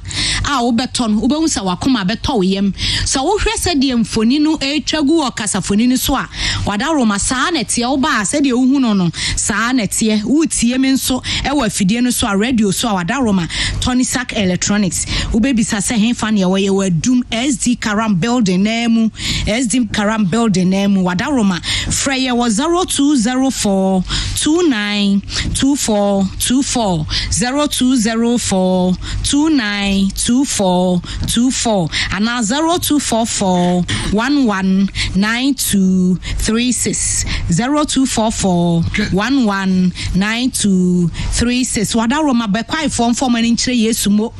a obeton obehu sa wakoma beto yem so wo hwe se de mfoni no etwagu okasafoni ni so a wada roma saa nete oba se de ohu no saa nete utie me nso e wa fidie no so a radio so a wada roma Tony Sack Electronics ubebisa se henfa ne we wadum SD Karam building name SD Karam building name wada roma freye was 0204 2924 24 0204 2924 and now 0244 119236 0244 119236 wada roma bekwai form ani nkyere yesumo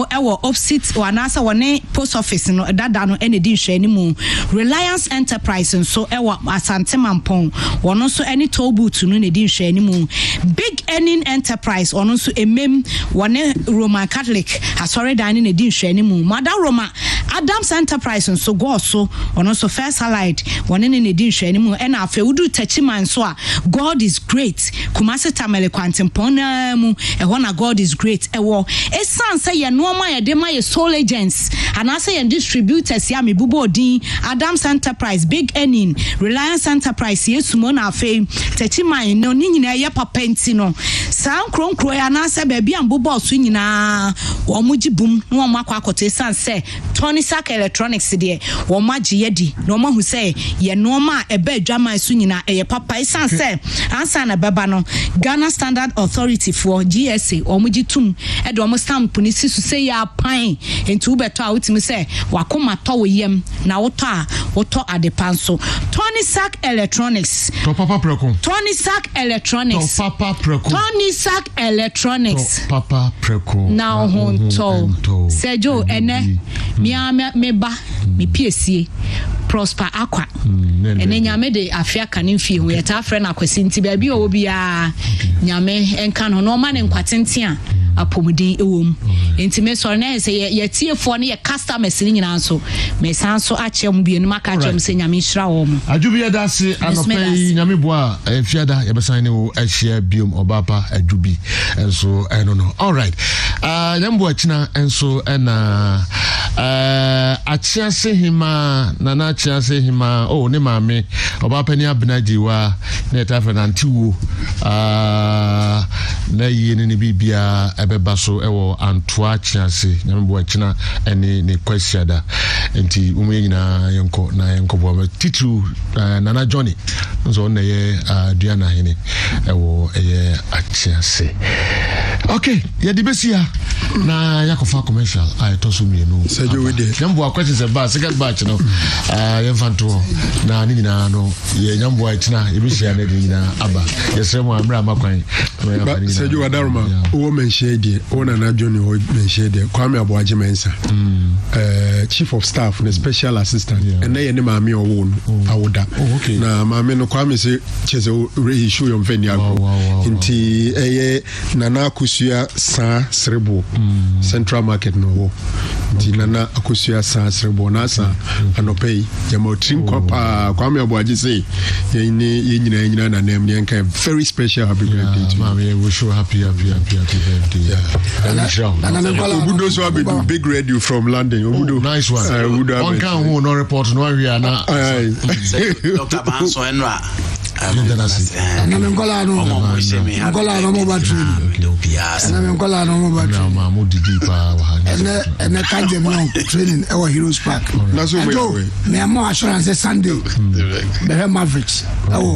ewo opposite wanasa wone post office no dada no ene di nhwe ni mu Reliance Enterprise nso ewo Asante Mampon wono so any toll booth no ne di nhwe ni mu Big Earning Enterprise ono nso emem wone Roman Catholic asori dan ne di nhwe ni mu Madam Roma Adams Enterprise nso go so ono nso First Allied wone ne di nhwe ni mu e na afa udu tachiman so a God is great Kumase Tamale Kwantempon na mu e ho na God is great e wo esan say ye no ma ye de ma ye sole agents and I say distributors ya me bubo din Adams Enterprise Big Earning Reliance Enterprise yesumo na afa tachiman no ni nyina ye papenti no san kronkro ya na se ba bia mbobo so nyina wo mo gibum no mo akwa akote san se Tony Sack Electronics there. Womaji yedi. No man who say ye no ma ebe drama sunina e papa isan say ansa na baba no Ghana Standard Authority for GSA omuji tum e do mo stamp ni sisu say ya pan enti ubeto a wutimi say wakoma to wo yem na woto adepanso. Tony Sack Electronics. To papa preko. Tony Sack Electronics. To papa preko. Tony Sack Electronics. To papa preko. Now honto. Sejo ene me ba me piesie Prosper Aqua. Ene nyame de afia kanin fie ho yeta friend akwasi nti ba bi o bia nyame enka no no ma ne nkwatentia apomudi ewom enti me so na say ye tiefo ne ye customers ni nyina so me sanso achem bienu maka achem se nyame hira wo mo adwubi da se anopai nyame boa fiada ye besan ne wo ahia biom obapa adwubi enso eno no all right nyambo achina enso ena achiase hima nana achiase hima ne maame obapa ni abnajiwa ne tafe na ntiwo na yene ne bibia ebeba so ewo antoa chiase nyambo achina ene ne kwasiada enti umu nyina yenko na yenko bo titru nana Johnny nzo na ye duana hene ewo eye achiase. Okay, ya dibesia na yakofa commercial tosu mienu sejo we dey nyambo akwati se ba second batch no yemfanto na ni nyina no ye nyambo achina ebisia na nyina aba yesremo amra makwan sejo wadaruma o mention dey o na Johnny o mention dey Kwame Aboaje Mensa chief of staff na special assistant and na ye ne maame owo no awoda na maame no Kwame se cheze reissue your venue nti eye nana akusua sa srebo Central Market no wo nti nana akusua sa srebo na sa anopei jama trim kwapa Kwame Aboaje say ye nyina na name ne nka very special happy birthday to maame we show happy birthday Obudo so be big radio from London Obudo nice one on can who no report no area na Dr. Banso Enra na mengola no mo battery na mengola no mo battery na mo didi pa wa ene kanje mo training e wa Heroes Park na so me am assurance Sunday be Mavericks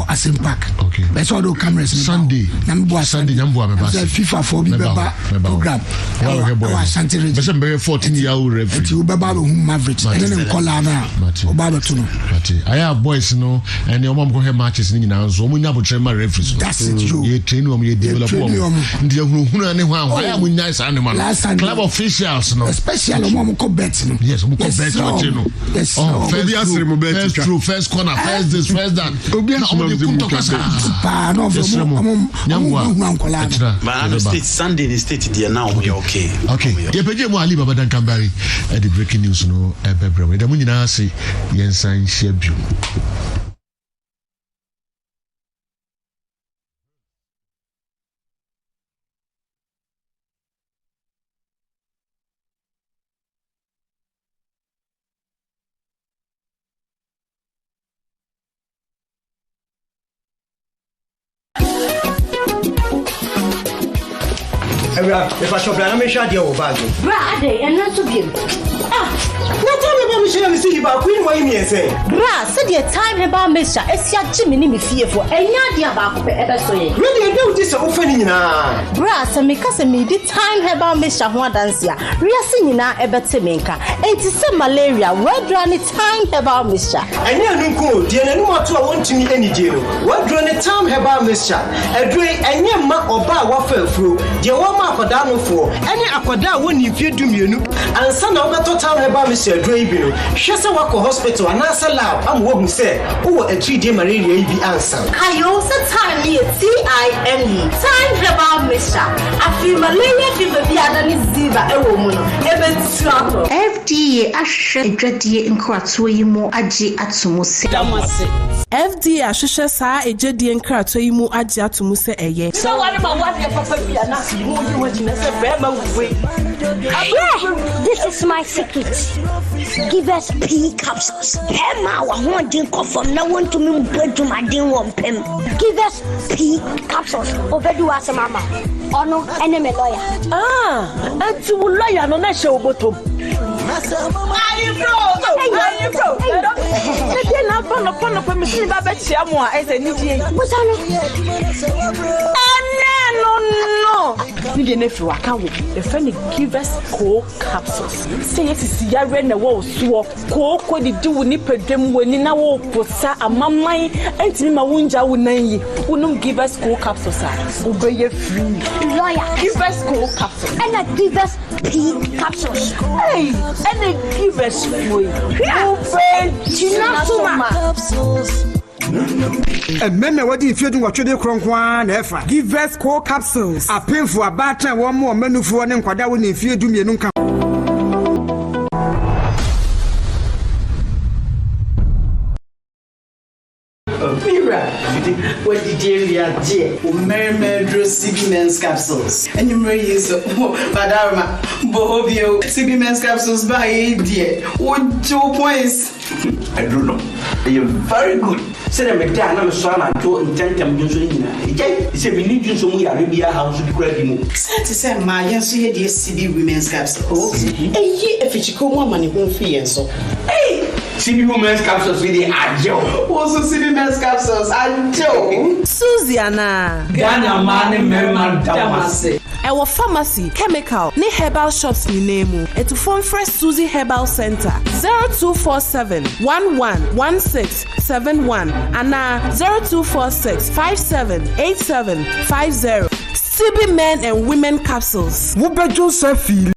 Asim Park be so do cameras Sunday na mbo Sunday nyambo me ba FIFA for bi beba program wa Asante be se be 14-year-old referee ti beba be Mavericks ene nkola na o ba be to no aya boys no ene o mom ko he matches ni na nso omunya botre ma referees that's it you ye train wo ye develop wo ndi ehunu ne ho aya munya isa ne ma club officials no especially o mom ko bet no yes o ko bet o che no first corner first this first that obi asimo kunto kasa pa no from but state Sunday in state there now we okay ye peje mo Ali Baba Dan Kambari the breaking news no ebebre we da munyina ase yensan hia bio. If I shop, I'm sure you're bag. Brother, and not to be. What time about Michelle is see about Queen Wayne say? Bra, said your time about Mister Esia Jimmy me fearful, and Nadia about ever so. Really, I do this offending now. Bra, so me cousin me the time about Mister Huadancia, reasing na ebetemenka, and to some malaria, where drawn the time about Mister. And you know, dear, no more to want to meet any jail. What drawn the time about Mister? A drink and your ma or bar waffle through, dear woman for down for any aquada when you fear to me, and son of the time about Mr. Draybino. Shessa Wako Hospital and answer loud. I'm walking say, oh, a 3-day malaria be answer. I also time here TIME. Time about Mister. I feel malaria fever be an ziva a woman. FDA ashe edwadie nkratoyi mu age atomo se. FDA ashe saa edwadie nkratoyi mu age atomo se eye. So what about what your papa be na si mu you want to say brema we. This is my secret. Give us P capsules. Emma wa won din confirm na want to me to my din won pem. Give us P capsules. Obedu ase mama. Ono eneme lawyer. Anti lawyer no na she obotom. The friend give us cold capsules. Say yes, is Yaren the wall, so cold the do nipper them when in our posa a mamma and Tima Wunja wouldn't give us cold capsules. Obey your free lawyer, give us cold capsules and I give us pink capsules. Hey, and they give us free. And men what if you do what you do, Cronquan, Efa. Give us cold capsules. A pin for a batter, one more menu for one and Quadawin if you do me nunca. What did you dear? Merry CB Men's capsules. And you may use Badarma, Bohobio, CB Men's capsules by dear. What 2 points? I don't know. You're very good. Say I'm a dan, I'm a son, and to intend to use it. He said, we need you so we are Arabia house to be credible. Said to say, my yes, here, dear CB Women's capsules. A year if it's a woman in home fee and so. Hey! CB Women's capsules with the Ajo. Also, CB Men's capsules, Ajo. Susiana. Ghana man, Merman Damase. Our pharmacy, chemical, ni herbal shops ni name. Et to phone fresh Susie Herbal Center 0247 111671 and 0246 578750. CB Men and Women capsules. What about Joseph?